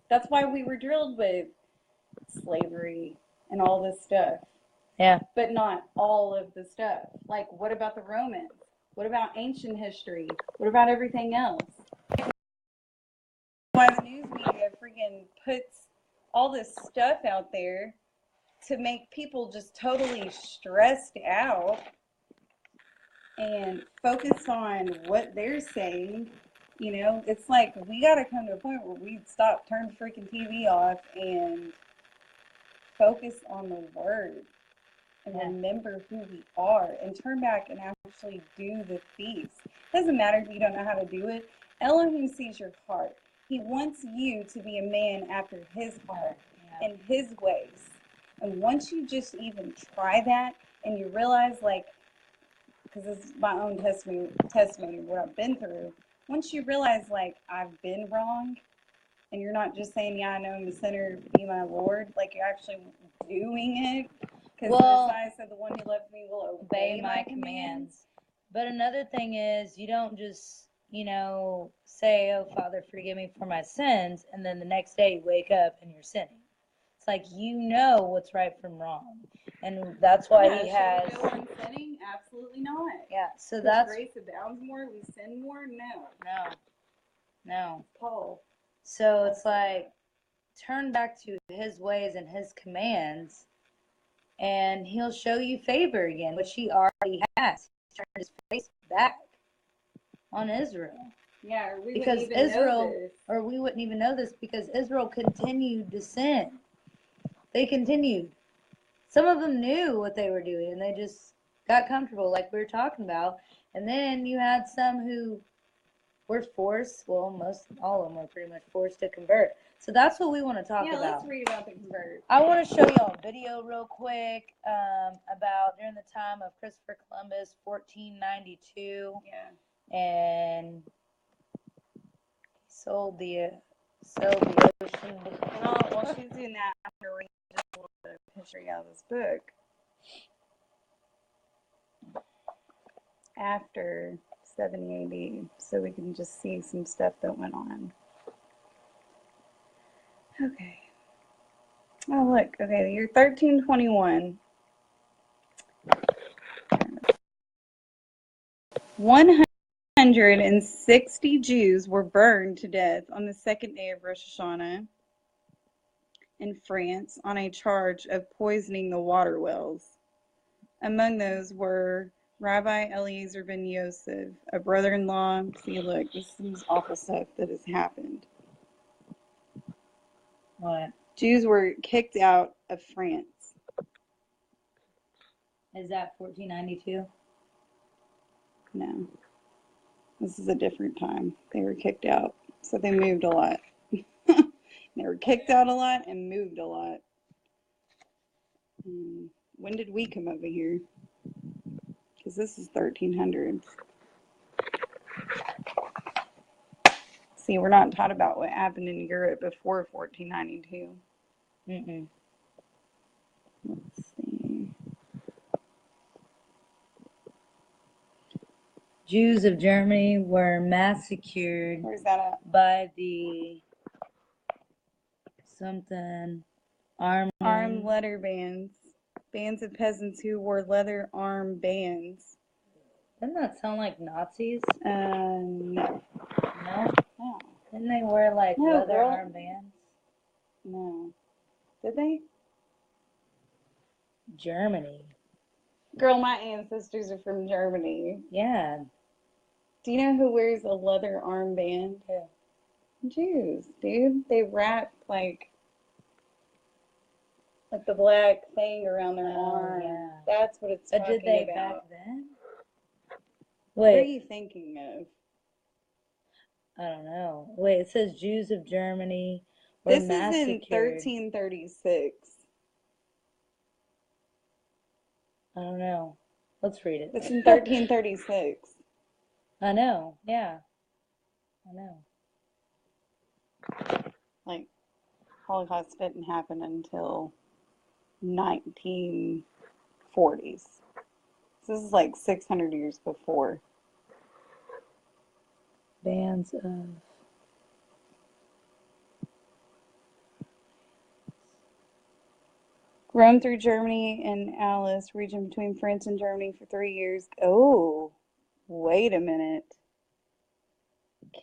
That's why we were drilled with slavery and all this stuff. Yeah. But not all of the stuff. Like, what about the Romans? What about ancient history? What about everything else? Why the news media freaking puts all this stuff out there to make people just totally stressed out and focus on what they're saying. You know, it's like we got to come to a point where we stop, turn the freaking TV off, and focus on the word and remember who we are and turn back and actually do the feast. It doesn't matter if you don't know how to do it. Elohim sees your heart. He wants you to be a man after his heart and his ways. And once you just even try that and you realize, like, because this is my own testimony of what I've been through, once you realize, like, I've been wrong, and you're not just saying, yeah, I know I'm the sinner, be my Lord, like, you're actually doing it. Because the Messiah said, the one who loves me will obey my commands. But another thing is, you don't just, say, oh, Father, forgive me for my sins, and then the next day you wake up and you're sinning. It's like, you know what's right from wrong. And that's why he has... Should we go on sinning? Absolutely not. Yeah, so that's... grace abounds more, we sin more? No. Paul. So it's like, turn back to his ways and his commands, and he'll show you favor again, which he already has. He turned his face back on Israel. Yeah, or we because wouldn't even Israel, know this. or we wouldn't even know this because Israel continued to sin. They continued. Some of them knew what they were doing and they just got comfortable, like we were talking about. And then you had some who were forced, well, most, all of them were pretty much forced to convert. So that's what we want to talk Yeah, about. let's read about the convert. I want to show y'all a video real quick about during the time of Christopher Columbus, 1492. Yeah. And sold the ocean. And while she's doing that, I'm going to read just a little bit of history out of this book. After 70 AD, so we can just see some stuff that went on. Okay. Oh, look. Okay, the year 1321. 160 Jews were burned to death on the second day of Rosh Hashanah in France on a charge of poisoning the water wells. Among those were Rabbi Eliezer ben Yosef, a brother-in-law. See, look, this is awful stuff that has happened. What? Jews were kicked out of France. Is that 1492? No. This is a different time. They were kicked out. So they moved a lot. They were kicked out a lot and moved a lot. When did we come over here? Because this is 1300s. See, we're not taught about what happened in Europe before 1492. Mm-mm. Let's see. Jews of Germany were massacred Where's that at? by the something Armed leather bands. Bands of peasants who wore leather arm bands. Doesn't that sound like Nazis? No. No? No. Didn't they wear like No, leather girl. armbands? No. Did they? Germany. Girl, my ancestors are from Germany. Yeah. Do you know who wears a leather armband? Who? Jews, dude. They wrap like the black thing around their arm. Yeah. That's what it's But talking did they about. back then? What are Wait, you thinking of? I don't know. Wait, it says Jews of Germany were This is massacred. in 1336. I don't know. Let's read it. It's in 1336. I know. Yeah. I know. Like, Holocaust didn't happen until 1940s. So this is like 600 years before. Bands of Roamed through Germany and Alice, region between France and Germany for 3 years. Oh, wait a minute.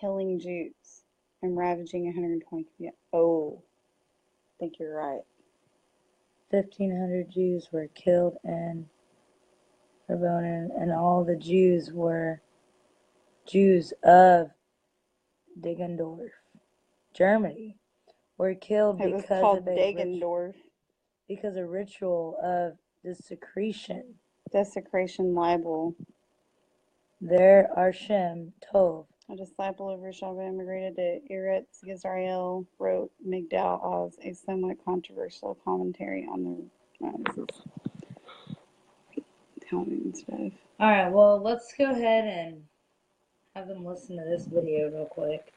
Killing Jews and ravaging 120. Yeah. Oh, I think you're right. 1,500 Jews were killed in Verbonen, and all the Jews were Jews of Deggendorf, Germany, were killed It was because called of a Deggendorf. because a ritual of desecration. Desecration libel. There Arshem Tov. A disciple of Rishon immigrated to Eretz Yisrael, wrote Migdal Oz, a somewhat controversial commentary on the this is Talmud stuff. All right, well, let's go ahead and have them listen to this video real quick.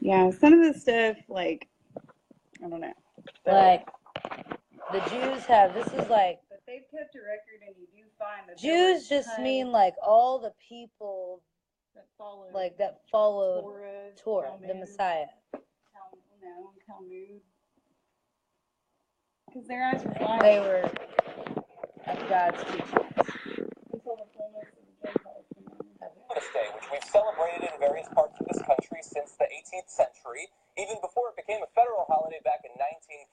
Yeah, some of the stuff, like, I don't know. Like, the Jews have, this is like, But they've kept a record, and you do find that Jews just mean like all the people that followed, like that followed Torah, the Messiah. Talmud. Because their eyes were blind. They were of God's teachings. Until the fullness of the Gentiles came in. Columbus Day, which we've celebrated in various parts of this country since the 18th century, even before it became a federal holiday back in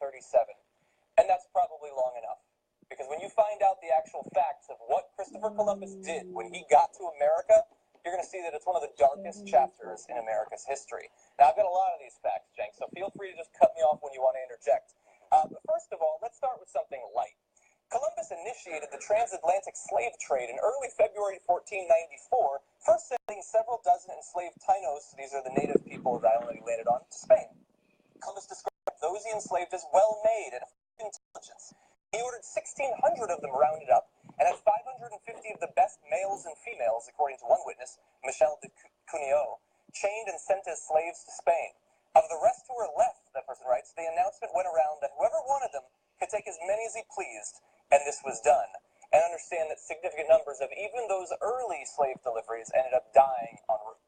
1937. And that's probably long enough. Because when you find out the actual facts of what Christopher Columbus did when he got to America, you're going to to see that it's one of the darkest chapters in America's history. Now, I've got a lot of these facts, Jenk, so feel free to just cut me off when you want to interject. But first of all, let's start with something light. Columbus initiated the transatlantic slave trade in early February 1494, first sending several dozen enslaved Tainos, these are the native people of the island he landed on, to Spain. Columbus described those he enslaved as well-made and of intelligence. He ordered 1,600 of them rounded up and had 550 of the best males and females, according to one witness, Michel de Cuneo, chained and sent as slaves to Spain. Of the rest who were left, that person writes, the announcement went around that whoever wanted them could take as many as he pleased, and this was done. And understand that significant numbers of even those early slave deliveries ended up dying en route.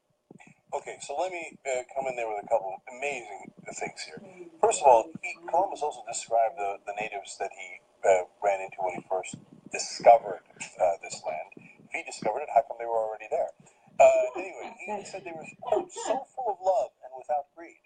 Okay, so let me come in there with a couple of amazing things here. First of all, Columbus also described the natives that he ran into when he first discovered this land. If he discovered it, how come they were already there? Anyway, he said they were, quote, so full of love and without greed.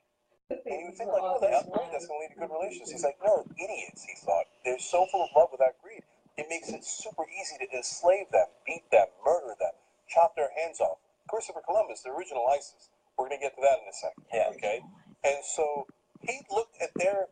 And you would think, like, oh, that's great, that's going to lead to good relations. He's like, no, idiots, he thought. They're so full of love without greed. It makes it super easy to enslave them, beat them, murder them, chop their hands off. Christopher Columbus, the original ISIS. We're going to get to that in a second. Yeah. Okay? And so he looked at their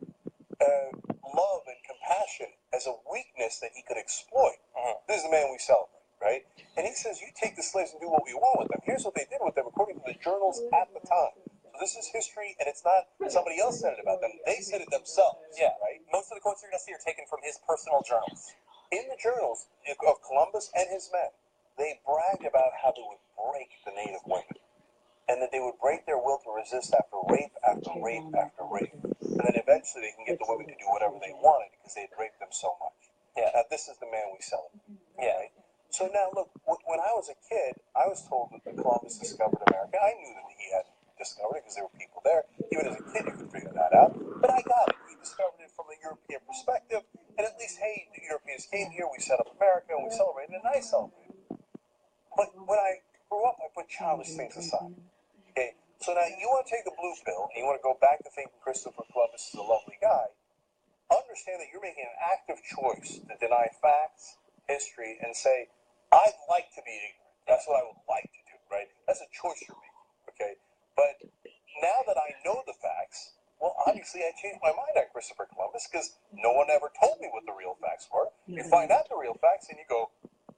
love and compassion as a weakness that he could exploit. This is the man we celebrate, right? And he says, you take the slaves and do what we want with them. Here's what they did with them according to the journals at the time. So this is history, and it's not somebody else said it about them. They said it themselves. Yeah. Right? Most of the quotes you're going to see are taken from his personal journals. In the journals of Columbus and his men, they bragged about how they would break the native women, and that they would break their will to resist after rape after rape after rape, and then eventually they can get the women to do whatever they wanted because they had raped them so much. Yeah. Now, this is the man we celebrate. Yeah. Right? So now, look, when I was a kid, I was told that Columbus discovered America. I knew that he hadn't discovered it because there were people there. Even as a kid, you could figure that out. But I got it. He discovered it from a European perspective, and at least, hey, the Europeans came here, we set up America, and we celebrated, and I celebrated. But when I grew up, I put childish things aside. Okay, so now you want to take the blue pill, and you want to go back to thinking Christopher Columbus is a lovely guy. Understand that you're making an active choice to deny facts, history, and say, I'd like to be ignorant. That's what I would like to do, right? That's a choice you're making, okay? But now that I know the facts, well, obviously I changed my mind on Christopher Columbus because no one ever told me what the real facts were. You find out the real facts and you go,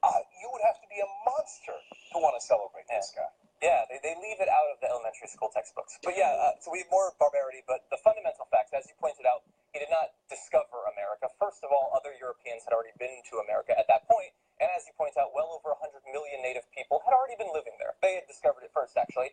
you would have to be a monster to want to celebrate this guy. Yeah, they leave it out of the elementary school textbooks. But yeah, so we have more barbarity, but the fundamental facts, as you pointed out, he did not discover America. First of all, other Europeans had already been to America at that point, and as you point out, well over 100 million native people had already been living there. They had discovered it first, actually.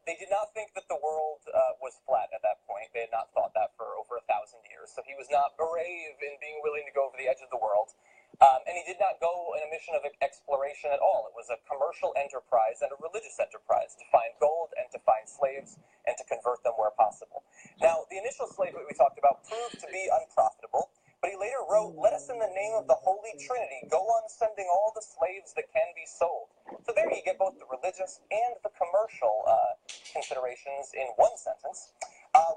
They did not think that the world was flat at that point. They had not thought that for over 1,000 years, so he was not brave in being willing to go over the edge of the world. And he did not go in a mission of exploration at all. It was a commercial enterprise and a religious enterprise to find gold and to find slaves and to convert them where possible. Now, the initial slavery we talked about proved to be unprofitable, but he later wrote, let us in the name of the Holy Trinity go on sending all the slaves that can be sold. So there you get both the religious and the commercial considerations in one sentence.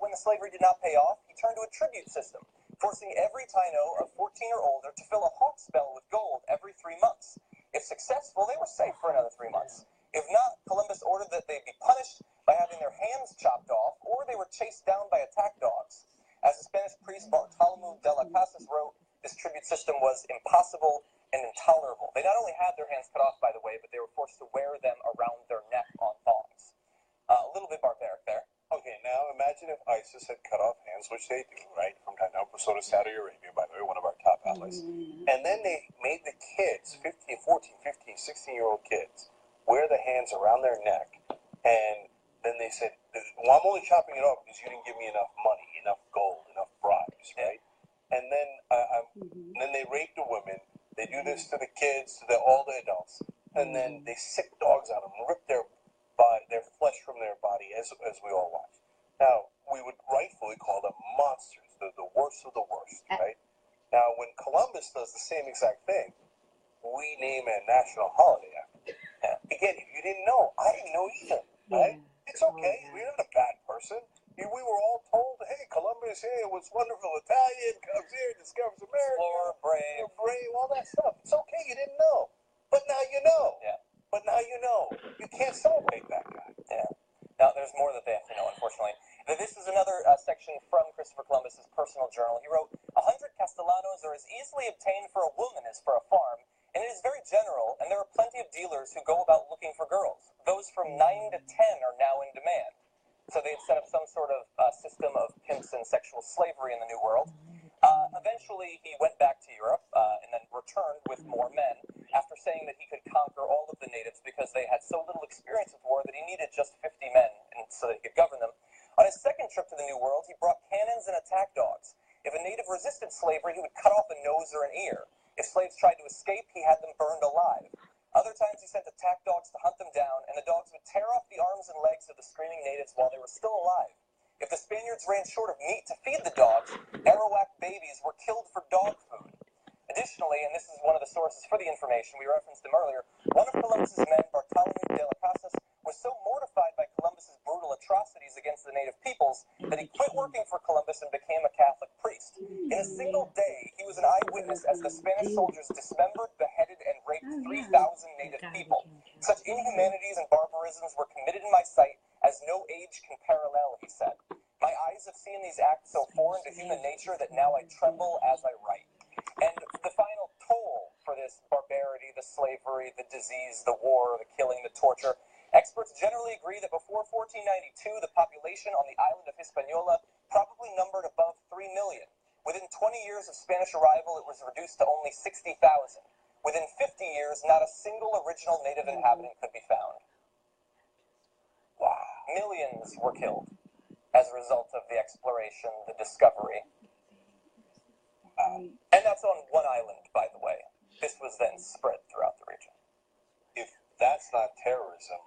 When the slavery did not pay off, he turned to a tribute system, forcing every Taino of 14 or older to fill a hawk's bell with gold every 3 months. If successful, they were safe for another 3 months. If not, Columbus ordered that they be punished by having their hands chopped off, or they were chased down by attack dogs. As the Spanish priest Bartolomé de las Casas wrote, this tribute system was impossible and intolerable. They not only had their hands cut off, by the way, but they were forced to wear them around their neck on thongs. A little bit barbaric there. Okay, now imagine if ISIS had cut off hands, which they do, right, from time to time, so does Saudi Arabia, by the way, one of our top allies. And then they made the kids, 14, 15, 16-year-old kids, wear the hands around their neck, and then they said, well, I'm only chopping it off because you didn't give me enough money, enough gold, enough bribes, right? And then then they rape the women, they do this to the kids, to all the adults, and then they sick dogs on them, rip their flesh from their body, as we all watch. Now, we would rightfully call them monsters, the worst of the worst, right? Now, when Columbus does the same exact thing, we name a national holiday after him. Again, if you didn't know, I didn't know either, right? It's okay. We're not a bad person. We were all told, hey, Columbus, hey, what's wonderful Italian, comes here, discovers America. Explorer, brave. Brave, all that stuff. It's okay, you didn't know. But now you know. Yeah. But but now you know. You can't celebrate that guy. Yeah. Now, there's more that they have to know, unfortunately. This is another section from Christopher Columbus's personal journal. He wrote, 100 castellanos are as easily obtained for a woman as for a farm, and it is very general, and there are plenty of dealers who go about looking for girls. Those from 9 to 10 are now in demand. So they had set up some sort of system of pimps and sexual slavery in the New World. Eventually, he went back to Europe and then returned with more men after saying that he could conquer all of the natives because they had so little experience with war that he needed just 50 men and so that he could govern them. On his second trip to the New World, he brought cannons and attack dogs. If a native resisted slavery, he would cut off a nose or an ear. If slaves tried to escape, he had them burned alive. Other times, he sent attack dogs to hunt them down, and the dogs would tear off the arms and legs of the screaming natives while they were still alive. If the Spaniards ran short of meat to feed the dogs, Arawak babies were killed for dog food. Additionally, and this is one of the sources for the information, we referenced him earlier, one of Columbus's men, Bartholomew de las Casas, was so mortified by Columbus's brutal atrocities against the native peoples that he quit working for Columbus and became a Catholic priest. In a single day, he was an eyewitness as the Spanish soldiers dismembered, beheaded, and raped 3,000 native people. Such inhumanities and barbarisms were committed in my sight as no age can parallel, he said. My eyes have seen these acts so foreign to human nature that now I tremble as I write. And the final toll for this barbarity, the slavery, the disease, the war, the killing, the torture, experts generally agree that before 1492, the population on the island of Hispaniola probably numbered above 3 million. Within 20 years of Spanish arrival, it was reduced to only 60,000. Within 50 years, not a single original native inhabitant could be found. Wow. Millions were killed as a result of the exploration, the discovery. And that's on one island, by the way. This was then spread throughout the region. If that's not terrorism,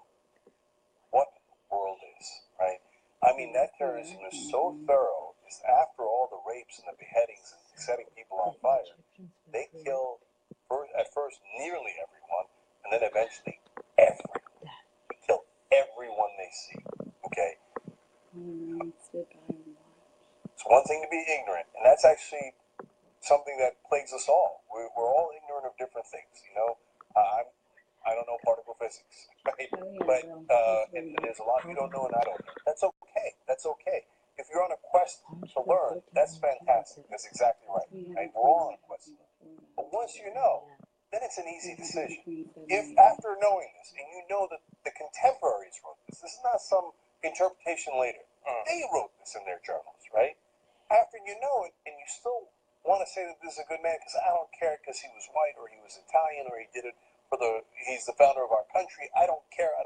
what world is, right? I mean, that terrorism is so thorough. It's after all the rapes and the beheadings and setting people on fire, they kill at first nearly everyone, and then eventually everyone. They kill everyone they see. Okay. It's one thing to be ignorant, and that's actually something that plagues us all. We're all ignorant of different things, you know. I don't know particle physics, right? But and there's a lot you don't know and I don't know. That's okay. That's okay. If you're on a quest to learn, that's fantastic. That's exactly right? We're all on a quest. But once you know, then it's an easy decision. If after knowing this, and you know that the contemporaries wrote this is not some interpretation later. They wrote this in their journals, right? After you know it, and you still want to say that this is a good man because I don't care because he was white or he was Italian or he did it for he's the founder of our country. I don't care.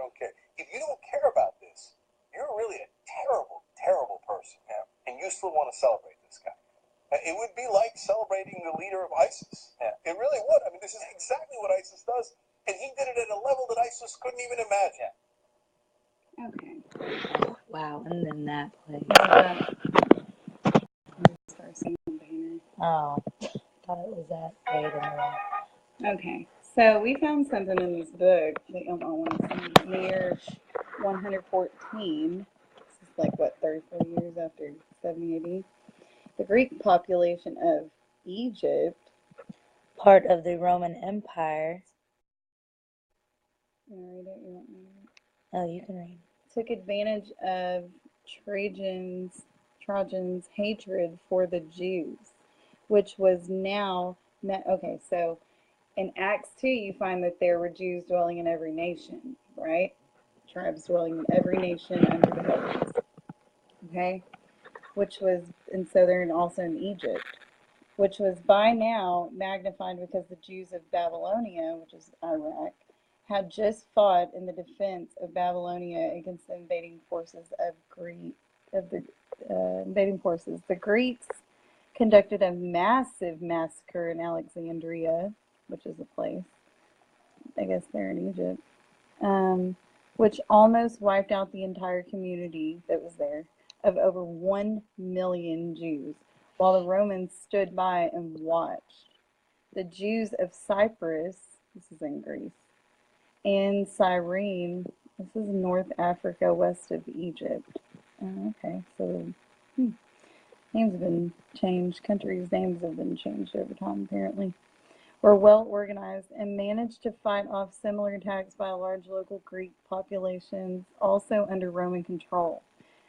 If you don't care about this, you're really a terrible, terrible person. Yeah. And you still want to celebrate this guy. It would be like celebrating the leader of ISIS. Yeah. It really would. I mean, this is exactly what ISIS does. And he did it at a level that ISIS couldn't even imagine. Okay. Wow, and then that place. Oh, thought it was that fade in the wall. Okay, so we found something in this book that I want to see. In the year 114, this is like what, 34 years after 70 AD, the Greek population of Egypt, Part of the Roman Empire. you wanna read it? You want me to read it? Oh, you can read. Took advantage of Trajan's hatred for the Jews, which was now okay. So in Acts 2, you find that there were Jews dwelling in every nation, right? Tribes dwelling in every nation under the heavens. Okay, and so they're also in Egypt, which was by now magnified because the Jews of Babylonia, which is Iraq, had just fought in the defense of Babylonia against the invading forces The Greeks conducted a massive massacre in Alexandria, which is a place, I guess they're in Egypt, which almost wiped out the entire community that was there of over 1 million Jews, while the Romans stood by and watched. The Jews of Cyprus, this is in Greece, and Cyrene, this is North Africa, west of Egypt. Okay, so names have been changed. Countries' names have been changed over time, apparently. were well organized and managed to fight off similar attacks by large local Greek populations, also under Roman control.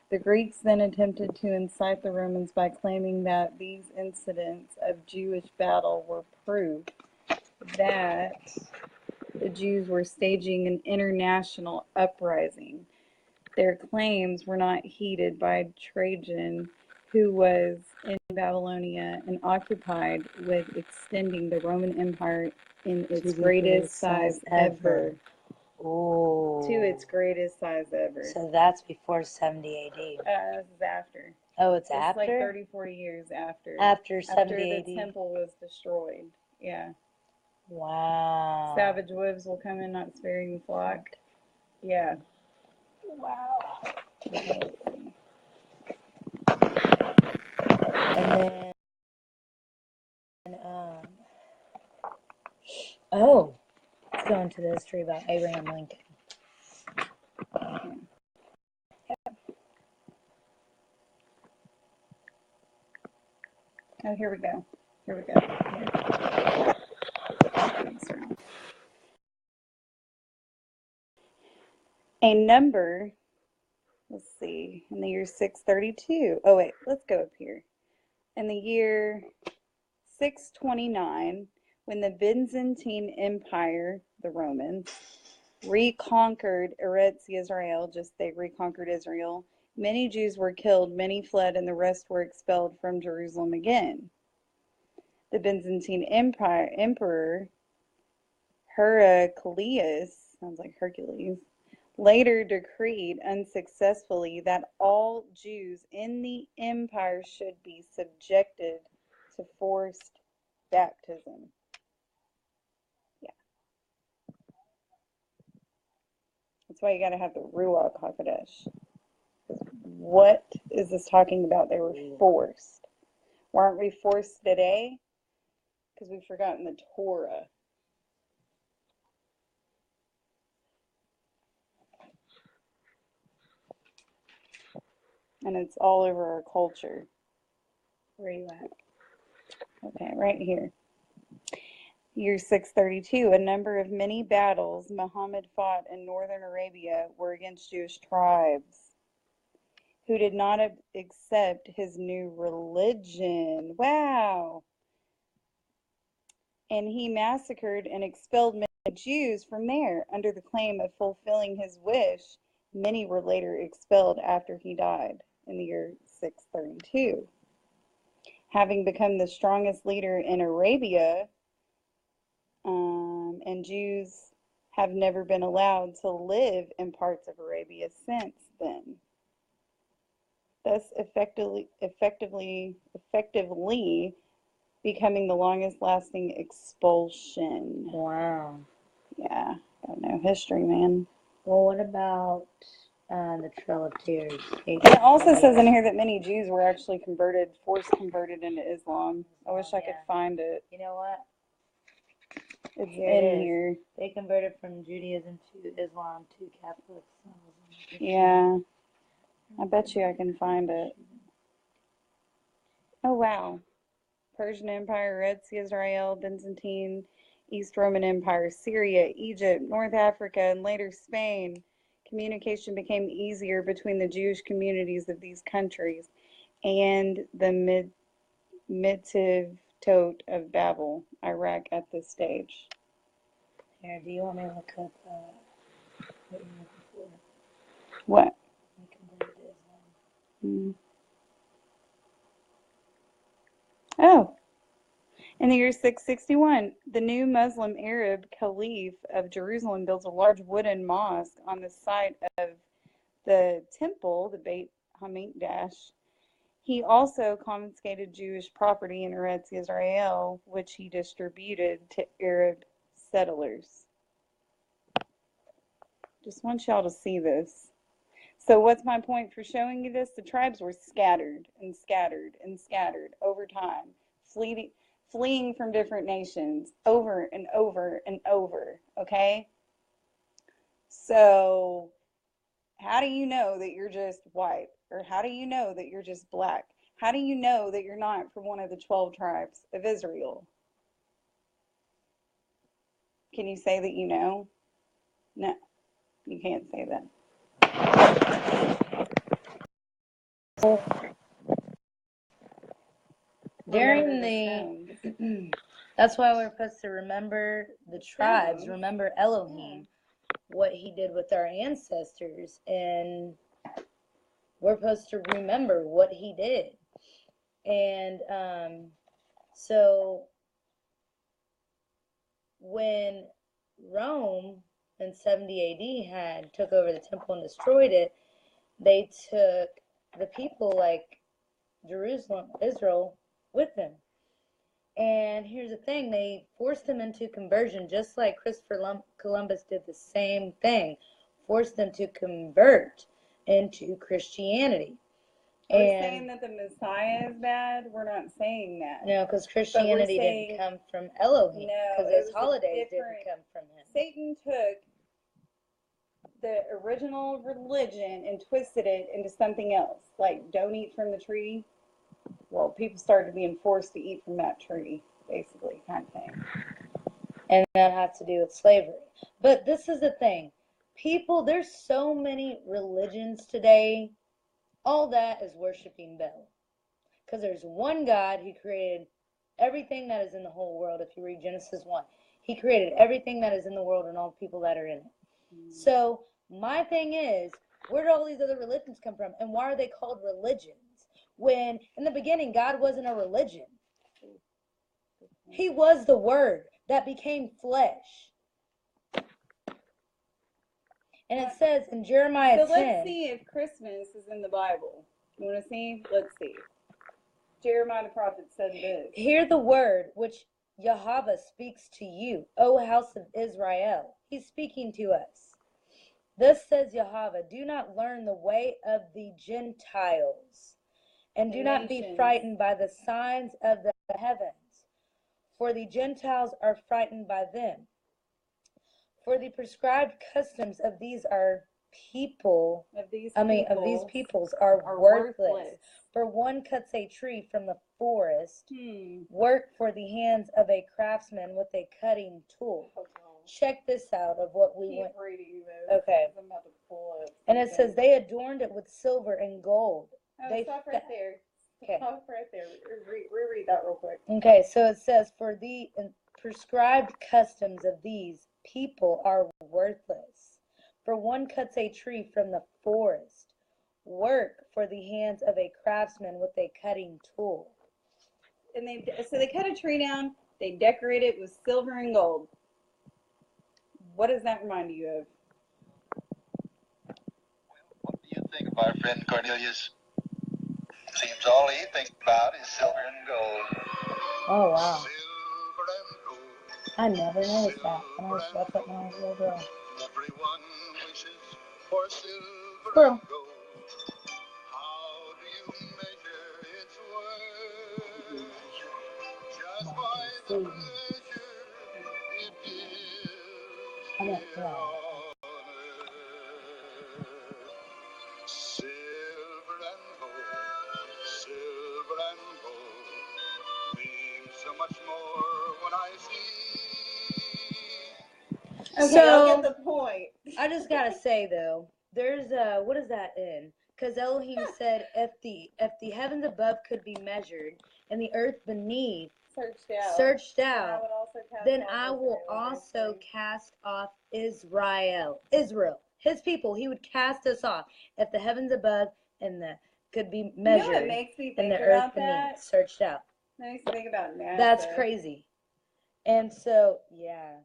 The Greeks then attempted to incite the Romans by claiming that these incidents of Jewish battle were proof that the Jews were staging an international uprising. Their claims were not heeded by Trajan, who was in Babylonia and occupied with extending the Roman Empire in its greatest size ever. Ooh. To its greatest size ever. So that's before 70 AD. This is after. Oh, it's It's after? like 30, 40 years after. After 70 After the AD. temple was destroyed. Yeah. Wow. Savage wolves will come in, not sparing the flock. Yeah. Wow. Okay. And then, oh, let's go into the history about Abraham Lincoln. Oh, here we go. Here we go. Here. A number, let's see, in the year 632. Oh, wait, let's go up here. In the year 629, when the Byzantine Empire, the Romans, reconquered Eretz Yisrael, just they reconquered Israel, many Jews were killed, many fled, and the rest were expelled from Jerusalem again. The Byzantine Emperor Heraclius, sounds like Hercules, later decreed unsuccessfully that all Jews in the empire should be subjected to forced baptism. Yeah. That's why you got to have the Ruach HaKodesh. What is this talking about? They were forced. Why aren't we forced today? Because we've forgotten the Torah. And it's all over our culture. Where are you at? Okay, right here. Year 632, a number of many battles Muhammad fought in northern Arabia were against Jewish tribes who did not accept his new religion. Wow. And he massacred and expelled many Jews from there under the claim of fulfilling his wish. Many were later expelled after he died in the year 632. Having become the strongest leader in Arabia, and Jews have never been allowed to live in parts of Arabia since then. Thus effectively becoming the longest lasting expulsion. Wow. Yeah, got no history, man. Well, what about the Trail of Tears? It also says in here that many Jews were actually forced converted into Islam. I wish I could find it. You know what? It's Here in it is. here. They converted from Judaism to Islam to Catholicism. Yeah. I bet you I can find it. Oh, wow. Persian Empire, Red Sea, Israel, Byzantine, East Roman Empire, Syria, Egypt, North Africa, and later Spain. Communication became easier between the Jewish communities of these countries and the Mitzvot of Babel, Iraq at this stage. Here, do you want me to look up what you're looking for? What? They converted to Islam. Oh. In the year 661, the new Muslim Arab Caliph of Jerusalem built a large wooden mosque on the site of the temple, the Beit Hamikdash. He also confiscated Jewish property in Eretz Yisrael, which he distributed to Arab settlers. Just want y'all to see this. So what's my point for showing you this? The tribes were scattered and scattered and scattered over time, fleeing from different nations over and over and over, okay? So how do you know that you're just white? Or how do you know that you're just black? How do you know that you're not from one of the 12 tribes of Israel? Can you say that you know? No, you can't say that. During Remember the stones. that's why we're supposed to remember the tribes, stones. remember Elohim, what he did with our ancestors, and we're supposed to remember what he did. And so when Rome in 70 AD took over the temple and destroyed it, they took the people like Jerusalem, Israel, with them. And here's the thing, they forced them into conversion, just like Christopher Columbus did the same thing, forced them to convert into Christianity. Are we saying that the Messiah is bad? We're not saying that. No, because Christianity didn't come from Elohim. Because those holidays didn't come from him. Satan took the original religion and twisted it into something else. Like, don't eat from the tree. Well, people started being forced to eat from that tree, basically, kind of thing. And that has to do with slavery. But this is the thing. People, there's so many religions today. All that is worshiping Baal. Because there's one God who created everything that is in the whole world. If you read Genesis 1, he created everything that is in the world and all the people that are in it. So my thing is, where do all these other religions come from? And why are they called religions? When in the beginning, God wasn't a religion. He was the Word that became flesh. And it says in Jeremiah 10. So let's see if Christmas is in the Bible. You want to see? Let's see. Jeremiah the prophet said this. Hear the word which Yahweh speaks to you, O house of Israel. He's speaking to us. Thus says Yahweh, do not learn the way of the Gentiles, and do not be frightened by the signs of the heavens, for the Gentiles are frightened by them. For the prescribed customs of these peoples are worthless. For one cuts a tree from the forest, work for the hands of a craftsman with a cutting tool. Check this out of what we went. Okay. And it says they adorned it with silver and gold. Stop right there. Okay. Stop right there. Reread that real quick. Okay, so it says, for the prescribed customs of these people are worthless. For one cuts a tree from the forest, work for the hands of a craftsman with a cutting tool. And so they cut a tree down, they decorate it with silver and gold. What does that remind you of? What do you think of our friend Cornelius? Seems all he thinks about is silver and gold. Oh, wow. I never noticed that when I was up when I was a little girl. Everyone wishes for silver Squirrel. and gold. How do you measure its worth? Just by the pleasure it gives here on earth. Silver and gold means so much more when I see. Okay, I'll get the point. I just gotta say though, there's what is that in? Because Elohim said, if the heavens above could be measured and the earth beneath searched out, then I will also cast off Israel, his people. He would cast us off if the heavens above and the could be measured. You know what makes me think and the earth about beneath that? searched out. That makes me think about NASA. That's crazy. And so, yeah.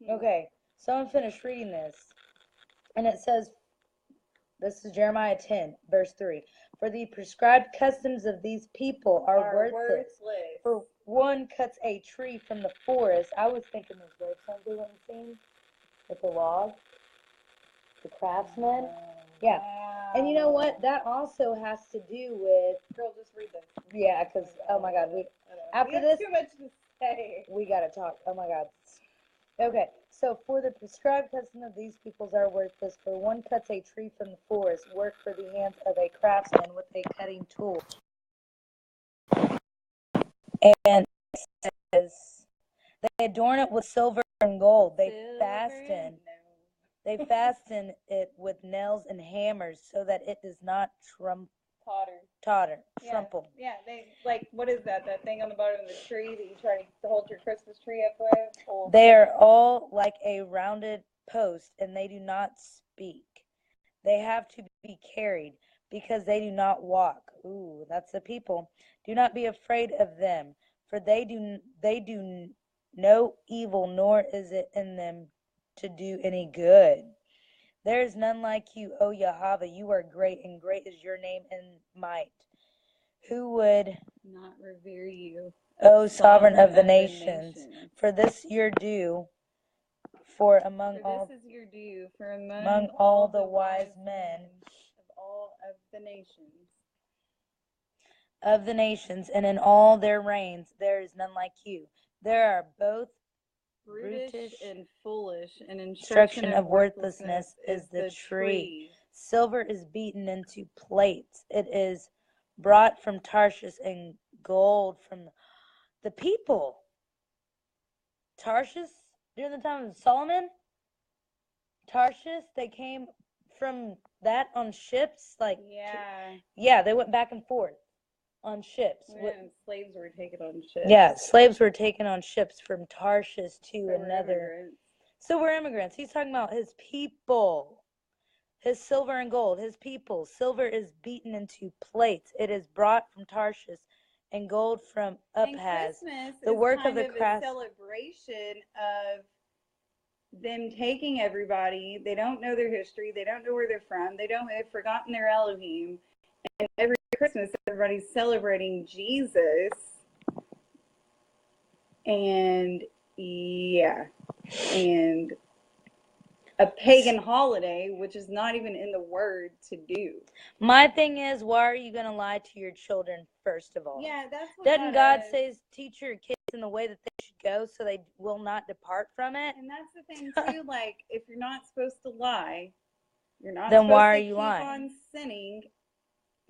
Okay, so I'm finished reading this. And it says, this is Jeremiah 10, verse 3. For the prescribed customs of these people are worthless. For one cuts a tree from the forest. I was thinking this verse something what I'm saying with the log, the craftsman. Yeah. And you know what? That also has to do with. Girl, just read this. Yeah, because, oh my God. After this, too much to say. We got to talk. Oh my God. Okay, so for the prescribed custom of these peoples are worthless, for one cuts a tree from the forest, work for the hands of a craftsman with a cutting tool. And it says, they adorn it with silver and gold. They Silver fasten. and- no. They fasten it with nails and hammers so that it does not totter, trample. Yeah, they like, what is that? That thing on the bottom of the tree that you try to hold your Christmas tree up with? Oh. They are all like a rounded post, and they do not speak. They have to be carried because they do not walk. Ooh, that's the people. Do not be afraid of them, for they do no evil, nor is it in them to do any good. There is none like you, O Yahweh. You are great, and great is your name in might. Who would not revere you, O sovereign of the nations? For this your due, for among For all this is your due, for among all the wise men of all of the nations. and in all their reigns there is none like you. There are both Brutish and foolish, and instruction of worthlessness is the tree. Silver is beaten into plates. It is brought from Tarshish, and gold from the people. Tarshish, during the time of Solomon, Tarshish, they came from that on ships. Like, yeah, they went back and forth on ships. Yeah, slaves were taken on ships. Yeah, slaves were taken on ships from Tarshish to So another. immigrants. So we're immigrants. He's talking about his people, his silver and gold, his people. Silver is beaten into plates. It is brought from Tarshish, and gold from Uphaz. The work of the crafts. A celebration of them taking everybody. They don't know their history. They don't know where they're from. They've forgotten their Elohim. And every Christmas, everybody's celebrating Jesus. And yeah, and a pagan holiday, which is not even in the word to do. My thing is, why are you going to lie to your children, first of all? Yeah, that's what Doesn't God say teach your kids in the way that they should go so they will not depart from it? And that's the thing, too. Like, if you're not supposed to lie, you're not then supposed why are to you keep lying? on sinning.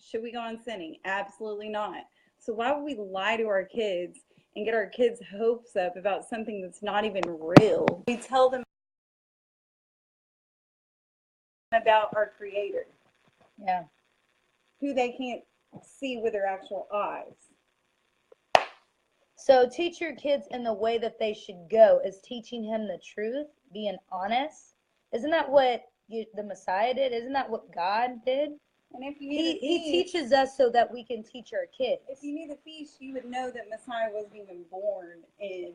Should we go on sinning? Absolutely not. So why would we lie to our kids and get our kids' hopes up about something that's not even real? We tell them about our Creator. Yeah. Who they can't see with their actual eyes. So teach your kids in the way that they should go is teaching him the truth, being honest. Isn't that what the Messiah did? Isn't that what God did? And if you knew he teaches us so that we can teach our kids. If you knew the feast, you would know that Messiah wasn't even born in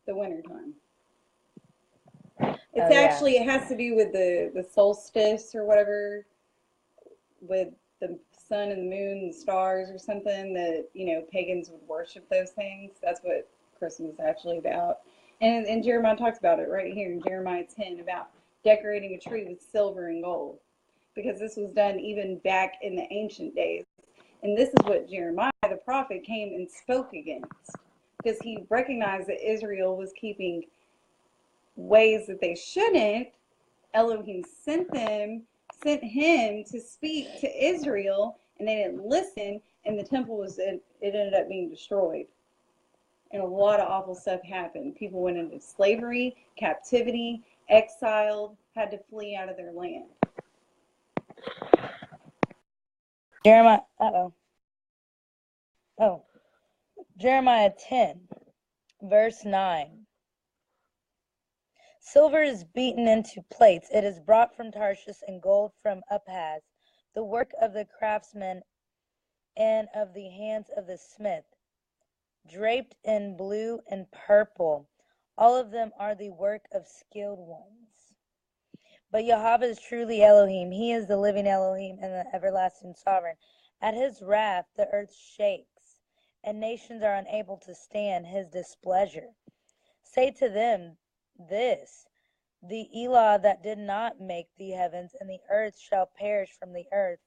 the wintertime. It's actually, it has to do with the solstice or whatever, with the sun and the moon and the stars or something, that, you know, pagans would worship those things. That's what Christmas is actually about. And Jeremiah talks about it right here in Jeremiah 10 about decorating a tree with silver and gold, because this was done even back in the ancient days. And this is what Jeremiah the prophet came and spoke against, because he recognized that Israel was keeping ways that they shouldn't. Elohim sent him to speak to Israel, and they didn't listen, and the temple it ended up being destroyed. And a lot of awful stuff happened. People went into slavery, captivity, exiled, had to flee out of their land. Jeremiah 10, verse 9. Silver is beaten into plates. It is brought from Tarshish, and gold from Uphaz. The work of the craftsman and of the hands of the smith, draped in blue and purple. All of them are the work of skilled ones. But Yahweh is truly Elohim. He is the living Elohim and the everlasting sovereign. At his wrath the earth shakes, and nations are unable to stand his displeasure. Say to them this: the Elah that did not make the heavens and the earth shall perish from the earth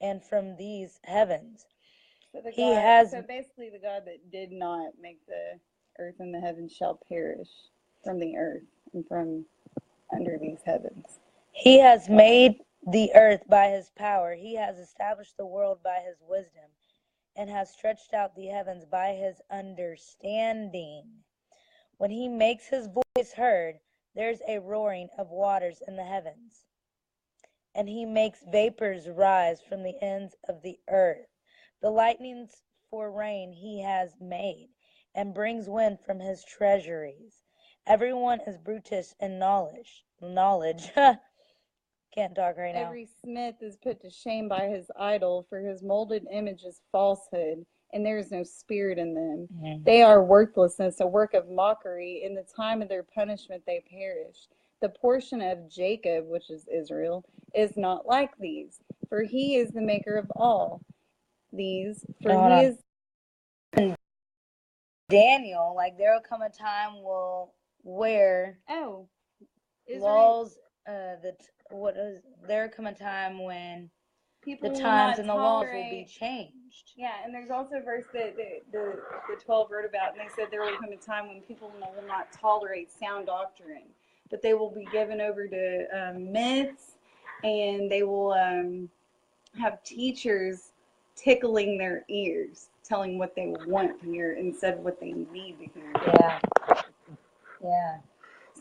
and from these heavens. So basically the God that did not make the earth and the heavens shall perish from the earth and from under these heavens. He has made the earth by his power. He has established the world by his wisdom, and has stretched out the heavens by his understanding. When he makes his voice heard, there's a roaring of waters in the heavens. And he makes vapors rise from the ends of the earth. The lightnings for rain he has made, and brings wind from his treasuries. Everyone is brutish in knowledge. Can't talk right now. Every smith is put to shame by his idol, for his molded image is falsehood, and there is no spirit in them. They are worthlessness, a work of mockery. In the time of their punishment they perish. The portion of Jacob, which is Israel, is not like these, for he is the maker of all these. For he is Daniel, like there will come a time where laws, there come a time when people the times and the laws will be changed. Yeah, and there's also a verse that the 12 wrote about, and they said there will come a time when people will not tolerate sound doctrine, but they will be given over to myths, and they will have teachers tickling their ears, telling what they want to hear instead of what they need to hear. Yeah. Yeah.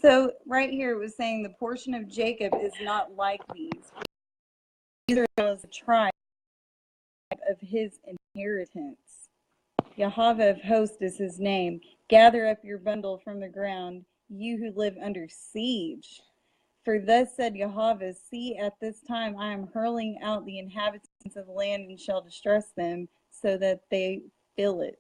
So right here it was saying the portion of Jacob is not like these. Israel is a tribe of his inheritance. Yahweh of hosts is his name. Gather up your bundle from the ground, you who live under siege. For thus said Yahweh, see, at this time I am hurling out the inhabitants of the land and shall distress them, so that they feel it.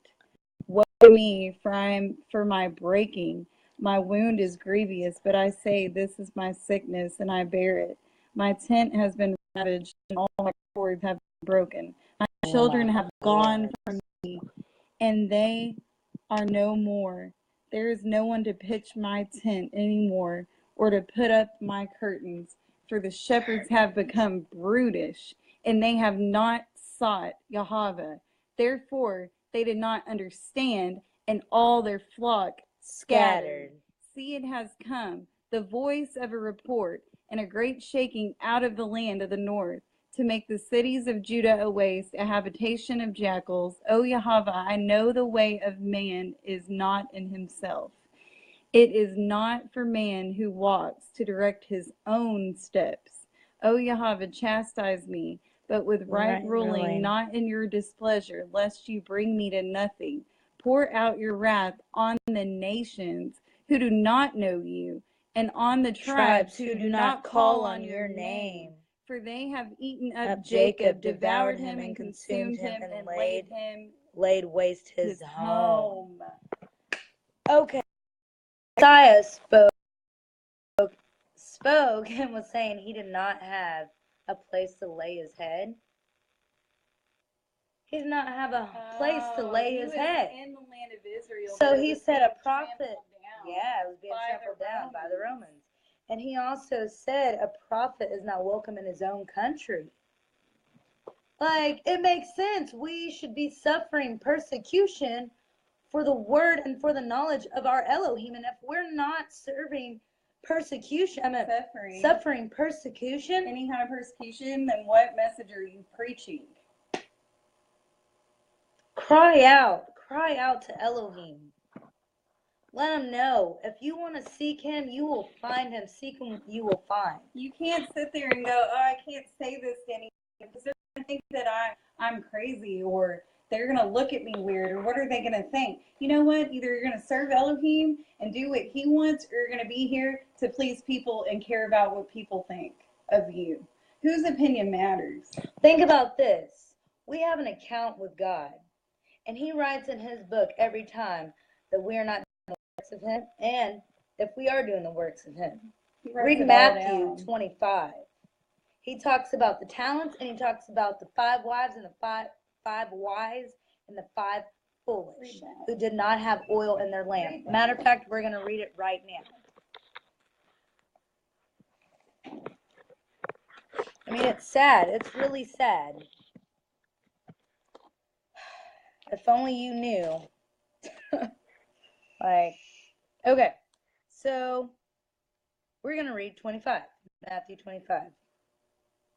Woe to me, for my breaking. My wound is grievous, but I say, this is my sickness, and I bear it. My tent has been ravaged, and all my cords have been broken. My children have gone from me, and they are no more. There is no one to pitch my tent any more, or to put up my curtains, for the shepherds have become brutish, and they have not sought Yahweh. Therefore they did not understand, and all their flock scattered. See, it has come, the voice of a report, and a great shaking out of the land of the north, to make the cities of Judah a waste, a habitation of jackals. O Yahweh, I know the way of man is not in himself. It is not for man who walks to direct his own steps. O Yahweh, chastise me, but with right ruling, not in your displeasure, lest you bring me to nothing. Pour out your wrath on the nations who do not know you, and on the tribes who do not call on your name. For they have eaten up Jacob, devoured him, and consumed him, and laid waste his home. Okay. Isaiah spoke and was saying he did not have a place to lay his head. He did not have a place to lay his head. In the land of Israel, so he said a prophet, it was being trampled down by the Romans. And he also said a prophet is not welcome in his own country. Like, it makes sense. We should be suffering persecution for the word and for the knowledge of our Elohim. And if we're not serving persecution, suffering persecution, any kind of persecution, then what message are you preaching? Cry out to Elohim. Let him know. If you want to seek him, you will find him. Seek him, you will find. You can't sit there and go, oh, I can't say this to anyone because they're going to think that I'm crazy, or they're going to look at me weird, or what are they going to think? You know what? Either you're going to serve Elohim and do what he wants, or you're going to be here to please people and care about what people think of you. Whose opinion matters? Think about this. We have an account with God, and he writes in his book every time that we are not doing the works of him, and if we are doing the works of him. Read Matthew 25. He talks about the talents, and he talks about the 5 wives and the five wise and the 5 foolish who did not have oil in their lamp. Matter of fact, we're going to read it right now. I mean, it's sad. It's really sad. If only you knew. Okay. So, we're going to read 25. Matthew 25.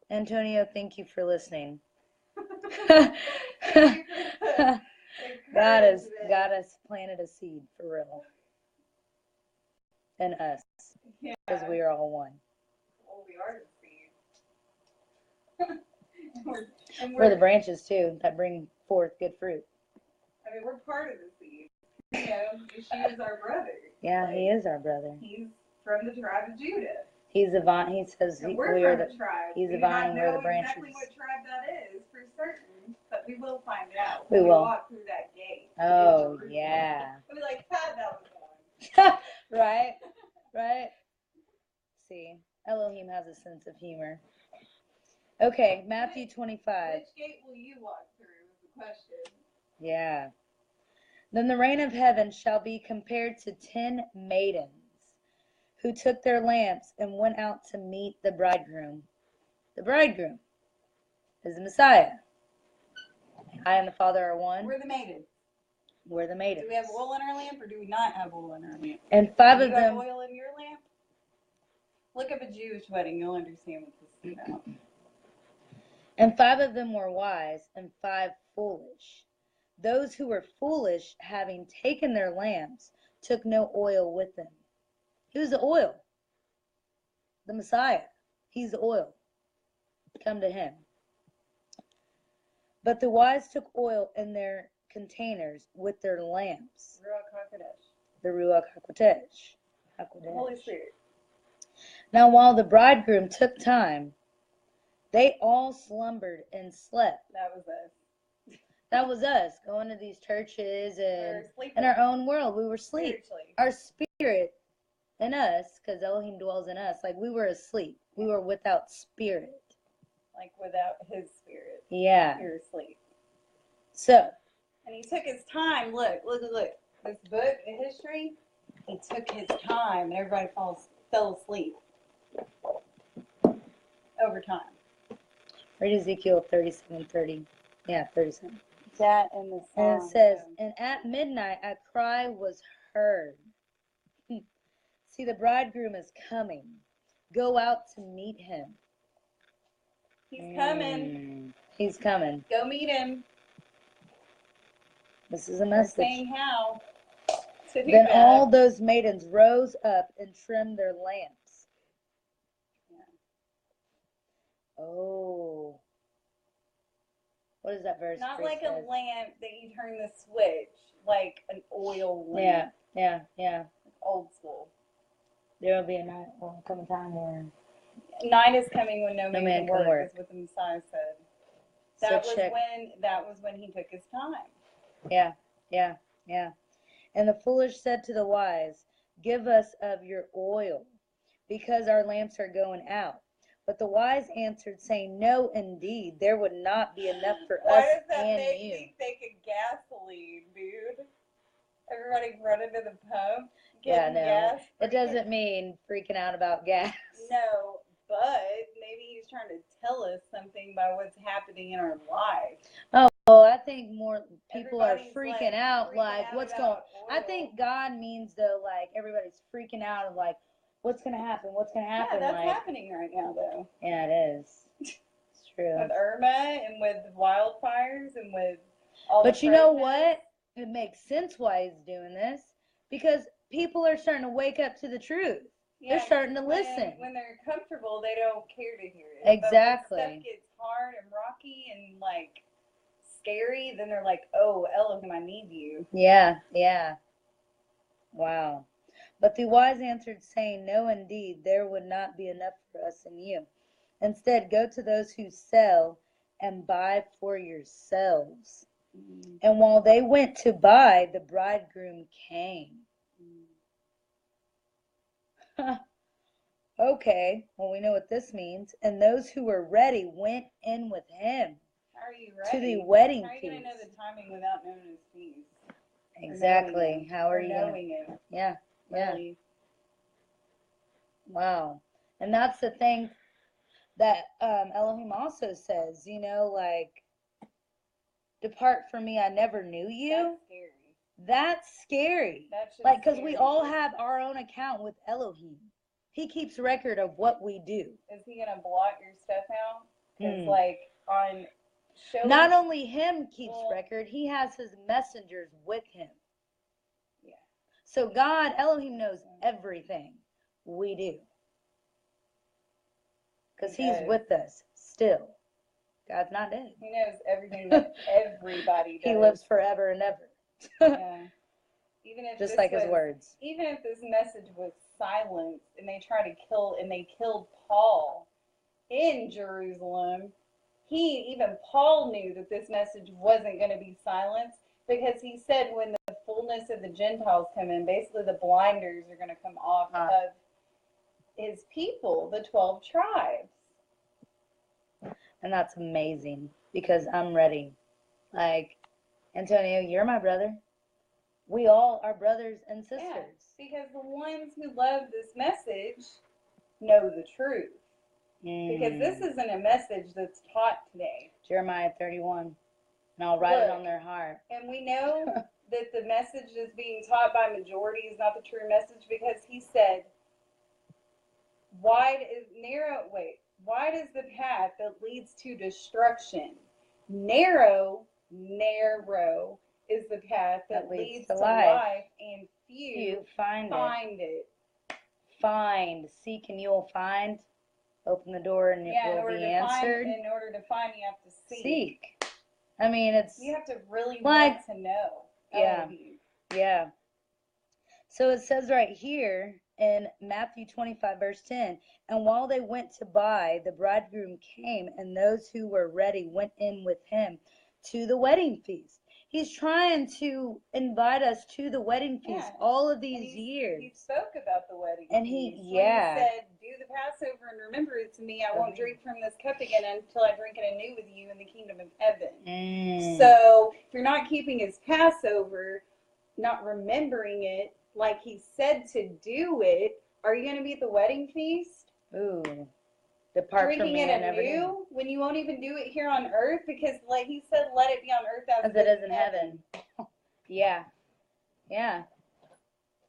Antonio, thank you for listening. God has planted a seed for real. and us, Yeah. because we are all one. Well, we are the seed. and We're the branches too that bring forth good fruit. I mean, we're part of the seed. You know, she is our brother. Yeah, Like, he is our brother. He's from the tribe of Judah. He's the vine. He says And we we're are from the. a tribe. He's the We do vine not and we're the know branches. exactly what tribe that is for certain, but we will find out. We when will. walk through that gate. Oh yeah. We'll be like, that was one. Right, right. See, Elohim has a sense of humor. Okay, Matthew 25. Which gate will you walk through is the question. Yeah. Then the reign of heaven shall be compared to 10 maidens who took their lamps and went out to meet the bridegroom. The bridegroom is the Messiah. I and the Father are one. We're the maidens. We're the maidens. Do we have oil in our lamp or do we not have oil in our lamp? And five do of you have them. oil in your lamp? Look up a Jewish wedding. You'll understand what this is about. And 5 of them were wise, and 5 foolish. Those who were foolish, having taken their lamps, took no oil with them. Who's the oil? The Messiah. He's the oil. Come to him. But the wise took oil in their containers with their lamps. Ruach HaKodesh. The Ruach HaKodesh. The Holy Spirit. Now while the bridegroom took time, they all slumbered and slept. That was us. That was us going to these churches and sleeping. in our own world. We were asleep. Spiritually. Our spirit in us, because Elohim dwells in us, like we were asleep. We were without spirit. Like without his spirit. Yeah. You're asleep. So. And he took his time. Look. This book, the history, he took his time and everybody fell asleep. Over time. Read Ezekiel 37:30. Yeah, 37. That and the song. And it says, and at midnight a cry was heard. See, the bridegroom is coming. Go out to meet him. He's coming. He's coming. Go meet him. This is a message. They're saying how. Then all those maidens rose up and trimmed their lamps. Yeah. Oh. What is that verse? Not like a lamp that you turn the switch, like an oil lamp. Yeah. Old school. There will be a night, will come a time where night is coming when no man can work, is what the Messiah said. That was when he took his time. Yeah. And the foolish said to the wise, give us of your oil, because our lamps are going out. But the wise answered, saying, no, indeed, there would not be enough for us and you. Why does that make me think of gasoline, dude? Everybody running to the pump, getting gas. It doesn't mean freaking out about gas. No, but maybe he's trying to tell us something by what's happening in our life. Oh, well, I think more people are freaking out, like what's going on. I think God means, though, like, everybody's freaking out of, like, what's going to happen? Yeah, that's happening right now, though. Yeah, it is. It's true. With Irma and with wildfires and with all But you know what? It makes sense why he's doing this. Because people are starting to wake up to the truth. Yeah, they're starting to listen. When they're comfortable, they don't care to hear it. Exactly. But when stuff gets hard and rocky and, like, scary, then they're like, oh, Elohim, I need you. Yeah. Wow. But the wise answered, saying, no, indeed, there would not be enough for us and you. Instead, go to those who sell and buy for yourselves. Mm-hmm. And while they went to buy, the bridegroom came. Mm-hmm. Okay, well, we know what this means. And those who were ready went in with him. How are you ready? To the wedding feast. How are you going to know the timing without knowing his feast? Exactly. How are you knowing it? Yeah. Really. Wow. And that's the thing that Elohim also says, like, depart from me, I never knew you. That's scary. Like, because we all have our own account with Elohim. He keeps record of what we do. Is he going to blot your stuff out? Because, like, on shows... Not only him keeps record, he has his messengers with him. Yeah. So God, Elohim, knows everything we do. Because he's with us still. God's not dead. He knows everything that everybody does. He lives forever and ever. Yeah. Even if Just this like was, his words. even if this message was silenced and they tried to kill, and they killed Paul in Jerusalem, even Paul knew that this message wasn't going to be silenced, because he said when the fullness of the Gentiles come in, basically the blinders are going to come off of his people, the 12 tribes. And that's amazing, because I'm ready. Like, Antonio, you're my brother. We all are brothers and sisters. Yeah, because the ones who love this message know the truth. Because this isn't a message that's taught today. Jeremiah 31. And I'll write it on their heart. And we know that the message is being taught by majority is not the true message, because he said, wide is the path that leads to destruction. Narrow is the path that leads to life, and few find it. Find, seek, and you'll find. Open the door and it will be answered. In order to find, you have to seek. I mean, you have to really like, want to know. Yeah. Yeah. So it says right here in Matthew 25, verse 10, and while they went to buy, the bridegroom came, and those who were ready went in with him to the wedding feast. He's trying to invite us to the wedding feast all of these years. He spoke about the wedding and feast. He said, do the Passover and remember it to me. I won't drink from this cup again until I drink it anew with you in the kingdom of heaven. So if you're not keeping his Passover, not remembering it like he said to do it, are you going to be at the wedding feast? Ooh. Depart drinking from me, it anew when you won't even do it here on earth, because like he said, let it be on earth as it is in heaven. Yeah.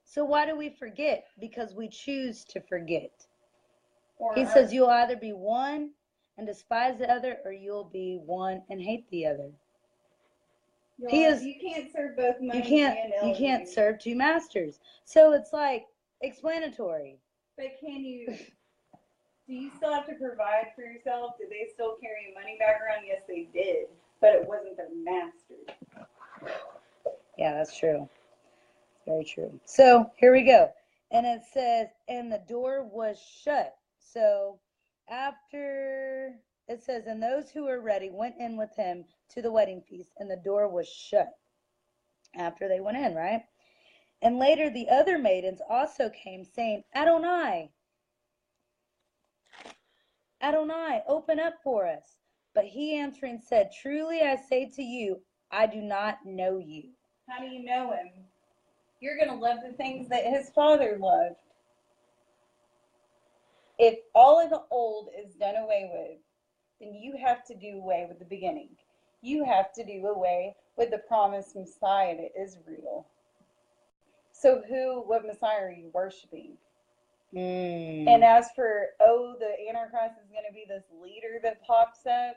So why do we forget? Because we choose to forget. He says you'll either be one and despise the other, or you'll be one and hate the other. You can't serve both money you can't serve two masters. So it's like explanatory. But do you still have to provide for yourself? Did they still carry your money back around? Yes, they did. But it wasn't their master. Yeah, that's true. Very true. So here we go. And it says, and the door was shut. So after it says, and those who were ready went in with him to the wedding feast, and the door was shut. After they went in, right? And later the other maidens also came, saying, Adonai, open up for us. But he answering said, truly I say to you, I do not know you. How do you know him? You're going to love the things that his father loved. If all of the old is done away with, then you have to do away with the beginning. You have to do away with the promised Messiah to Israel. So what Messiah are you worshiping? And as for, the Antichrist is going to be this leader that pops up,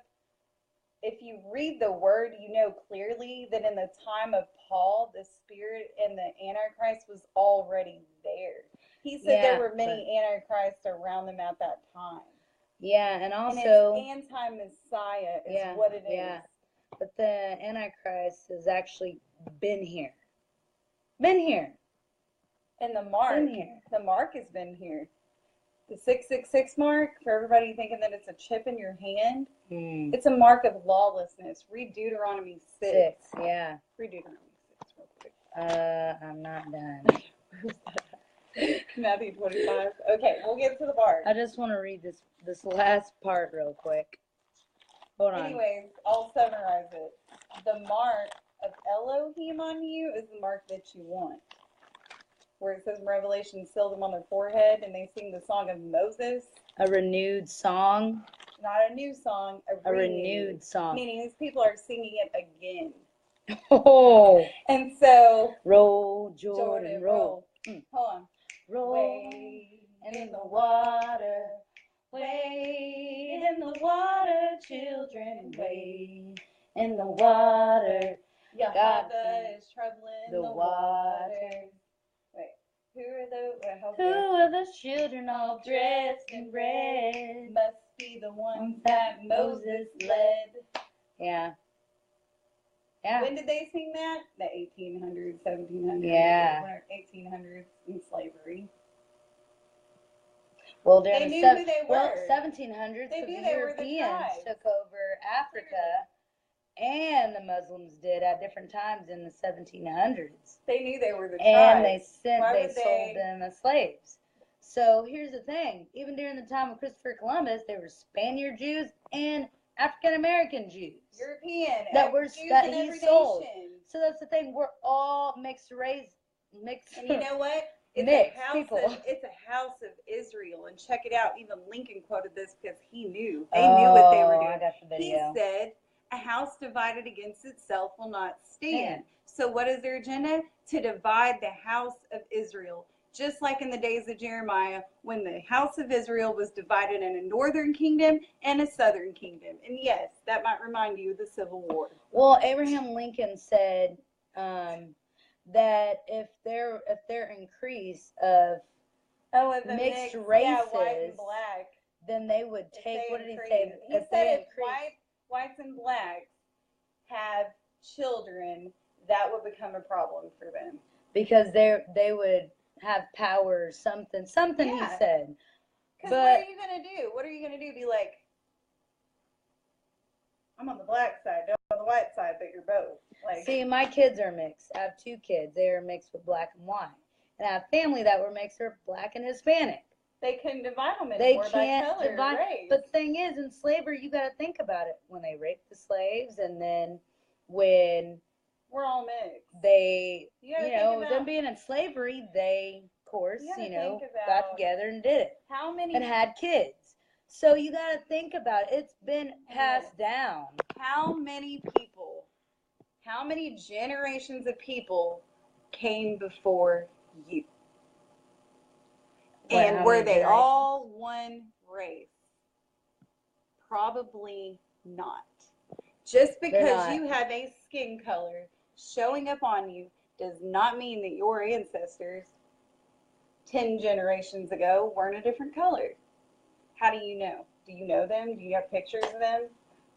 if you read the word, you know clearly that in the time of Paul, the spirit and the Antichrist was already there. He said there were many Antichrists around them at that time. Yeah, and also... And it's anti-Messiah is what it is. Yeah, but the Antichrist has actually been here. Been here. And the mark has been here. The 666 mark, for everybody thinking that it's a chip in your hand, it's a mark of lawlessness. Read Deuteronomy 6. Yeah. Read Deuteronomy 6 real quick. I'm not done. Matthew 25. Okay, we'll get to the mark. I just want to read this last part real quick. Hold on. Anyways, I'll summarize it. The mark of Elohim on you is the mark that you want. Where it says in Revelation, seal them on their forehead, and they sing the song of Moses. A renewed song. Not a new song, a renewed song. Meaning these people are singing it again. Oh. And so. Roll, Jordan, roll. Hold on. Roll. Wade in the water. Wade in the water, children. Wade in the water. Yahweh is troubling the water. Who are those? Who are the children all dressed in red? Must be the ones that Moses led. Yeah. Yeah. When did they sing that? The 1800s, 1700s. Yeah. 1800s in slavery. Well, during They the knew who they were. 1700s, They the knew they were the Europeans tribes. took over Africa, and the Muslims did at different times in the 1700s. They knew they were the And tribes. they sold them as slaves. So here's the thing: even during the time of Christopher Columbus, there were Spaniard Jews and African American Jews European. that were Jews that in he every sold. nation. So that's the thing: we're all mixed race, mixed. And you know what? It's Mixed a house people. it's a house of Israel. And check it out. Even Lincoln quoted this because he knew. They knew what they were doing. I got the video. He said, "A house divided against itself will not stand." Yeah. So what is their agenda? To divide the house of Israel. Just like in the days of Jeremiah, when the house of Israel was divided in a northern kingdom and a southern kingdom. And yes, that might remind you of the Civil War. Well, Abraham Lincoln said that if their increase of mixed races, yeah, white and black, then they would take. What did he say? He said if whites and blacks have children, that would become a problem for them because they would have power. Something yeah. He said. Because what are you gonna do? What are you gonna do? Be like, I'm on the black side, don't on the white side, but you're both. Like, see, my kids are mixed. I have 2 kids. They are mixed with black and white. And I have family that were mixed with black and Hispanic. They couldn't divide them They anymore can't by color divide. or race. But the thing is, in slavery, you got to think about it. When they raped the slaves, and then when we're all mixed. They, them being in slavery, they, of course, got together and did it. How many? And had kids. So you got to think about it. It's been passed down. How many people, how many generations of people came before you? And were they all one race? Probably not. Just because you have a skin color showing up on you does not mean that your ancestors 10 generations ago weren't a different color. How do you know? Do you know them? Do you have pictures of them?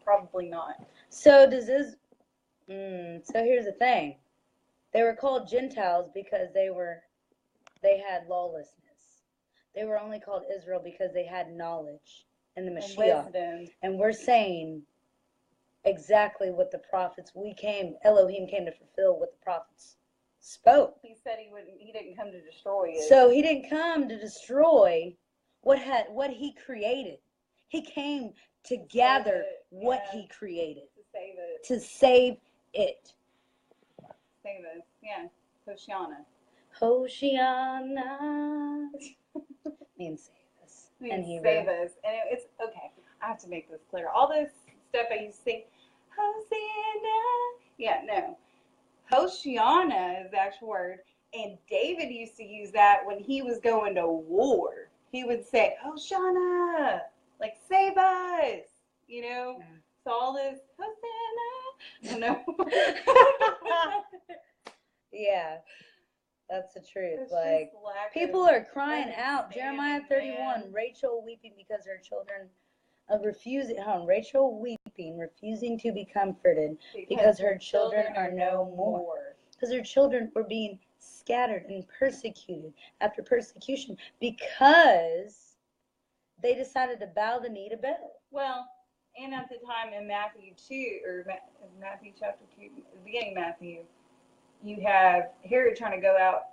Probably not. So does this? So here's the thing: they were called Gentiles because they had lawlessness. They were only called Israel because they had knowledge and the Mashiach. And we're saying exactly what the prophets Elohim came to fulfill what the prophets spoke. He said he didn't come to destroy it. So he didn't come to destroy what he created. He came to gather what he created. To save it. To save it. Save us. Yeah. Hoshiana. Hoshiana. Means save us. And save us. And it's okay. I have to make this clear. All this stuff I used to sing, Hosanna. Yeah, no. Hoshiana is the actual word. And David used to use that when he was going to war. He would say, Hosanna, like save us, Yeah. So all this, Hosanna, Yeah, that's the truth. It's like, people are crying out. Jeremiah 31, Rachel weeping because her children Rachel weeping, refusing to be comforted because her children are no more. Because her children were being scattered and persecuted after persecution because they decided to bow the knee to Baal. Well, and at the time in Matthew 2, or Matthew chapter 2, the beginning of Matthew, you have Herod trying to go out,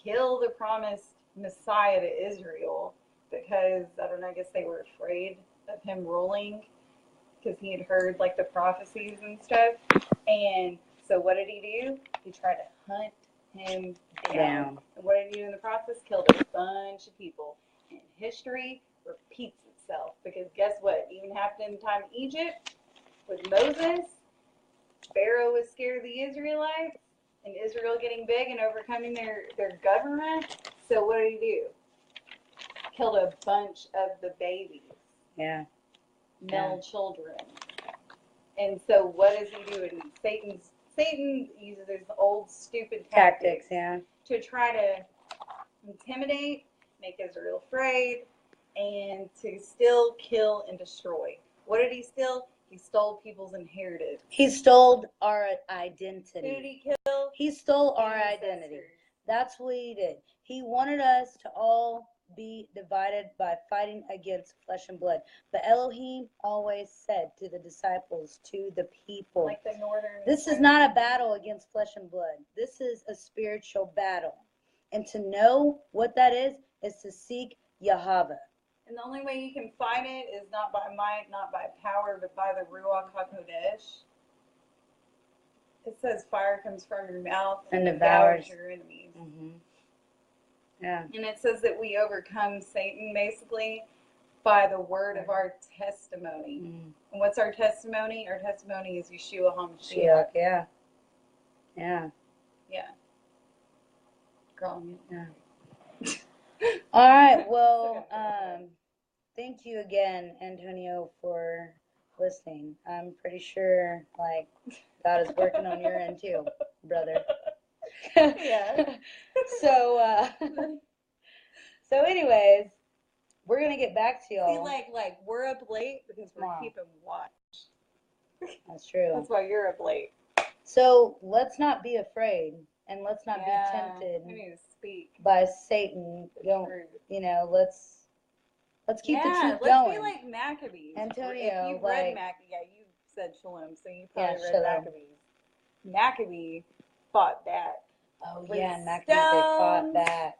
kill the promised Messiah to Israel because, I don't know, I guess they were afraid of him ruling because he had heard like the prophecies and stuff. And so what did he do? He tried to hunt him down. And what did he do in the process? Killed a bunch of people. And history repeats itself because guess what? Even happened in the time of Egypt with Moses. Pharaoh was scared of the Israelites and Israel getting big and overcoming their government. So what did he do? Killed a bunch of the babies. Yeah. Male children. And so what is he doing? Satan uses his old stupid tactics yeah. to try to intimidate, make Israel afraid, and to steal, kill, and destroy. What did he steal? He stole people's inheritance. He stole our Who did identity. he kill? He stole our Ancestors. identity. That's what he did. He wanted us to all be divided by fighting against flesh and blood. But Elohim always said to the disciples, to the people, Like the northern. this is not a battle against flesh and blood. This is a spiritual battle. And to know what that is to seek Yahweh. And the only way you can fight it is not by might, not by power, but by the Ruach HaKodesh. It says fire comes from your mouth and devours your enemies. Mm-hmm. Yeah. And it says that we overcome Satan basically by the word of our testimony. Mm-hmm. And what's our testimony? Our testimony is Yeshua HaMashiach. Yeah. Yeah. Yeah. Girl, yeah. All right. Well, thank you again, Antonio, for listening. I'm pretty sure, like, God is working on your end too, brother. Yeah. So anyways, we're gonna get back to y'all. See, like we're up late because we're Wow. keeping watch. That's true. That's why you're up late. So let's not be afraid, and let's not be I tempted need to speak. by Satan. Don't Truth. let's keep the truth let's going. be like Maccabees. Antonio, if you've read Maccabees, yeah, you said Shalom, so you probably read Shalom. Maccabees. Maccabee fought back. Oh with yeah, Maccabees, they fought stones. back.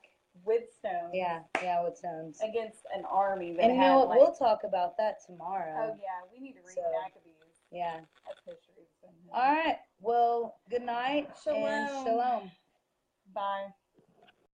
With stones. Yeah, with stones. Against an army that And you know had, what? like, We'll talk about that tomorrow. oh yeah, we need to read So, Maccabees. Yeah. That's history. All right. Well, good night Shalom. and shalom. Bye.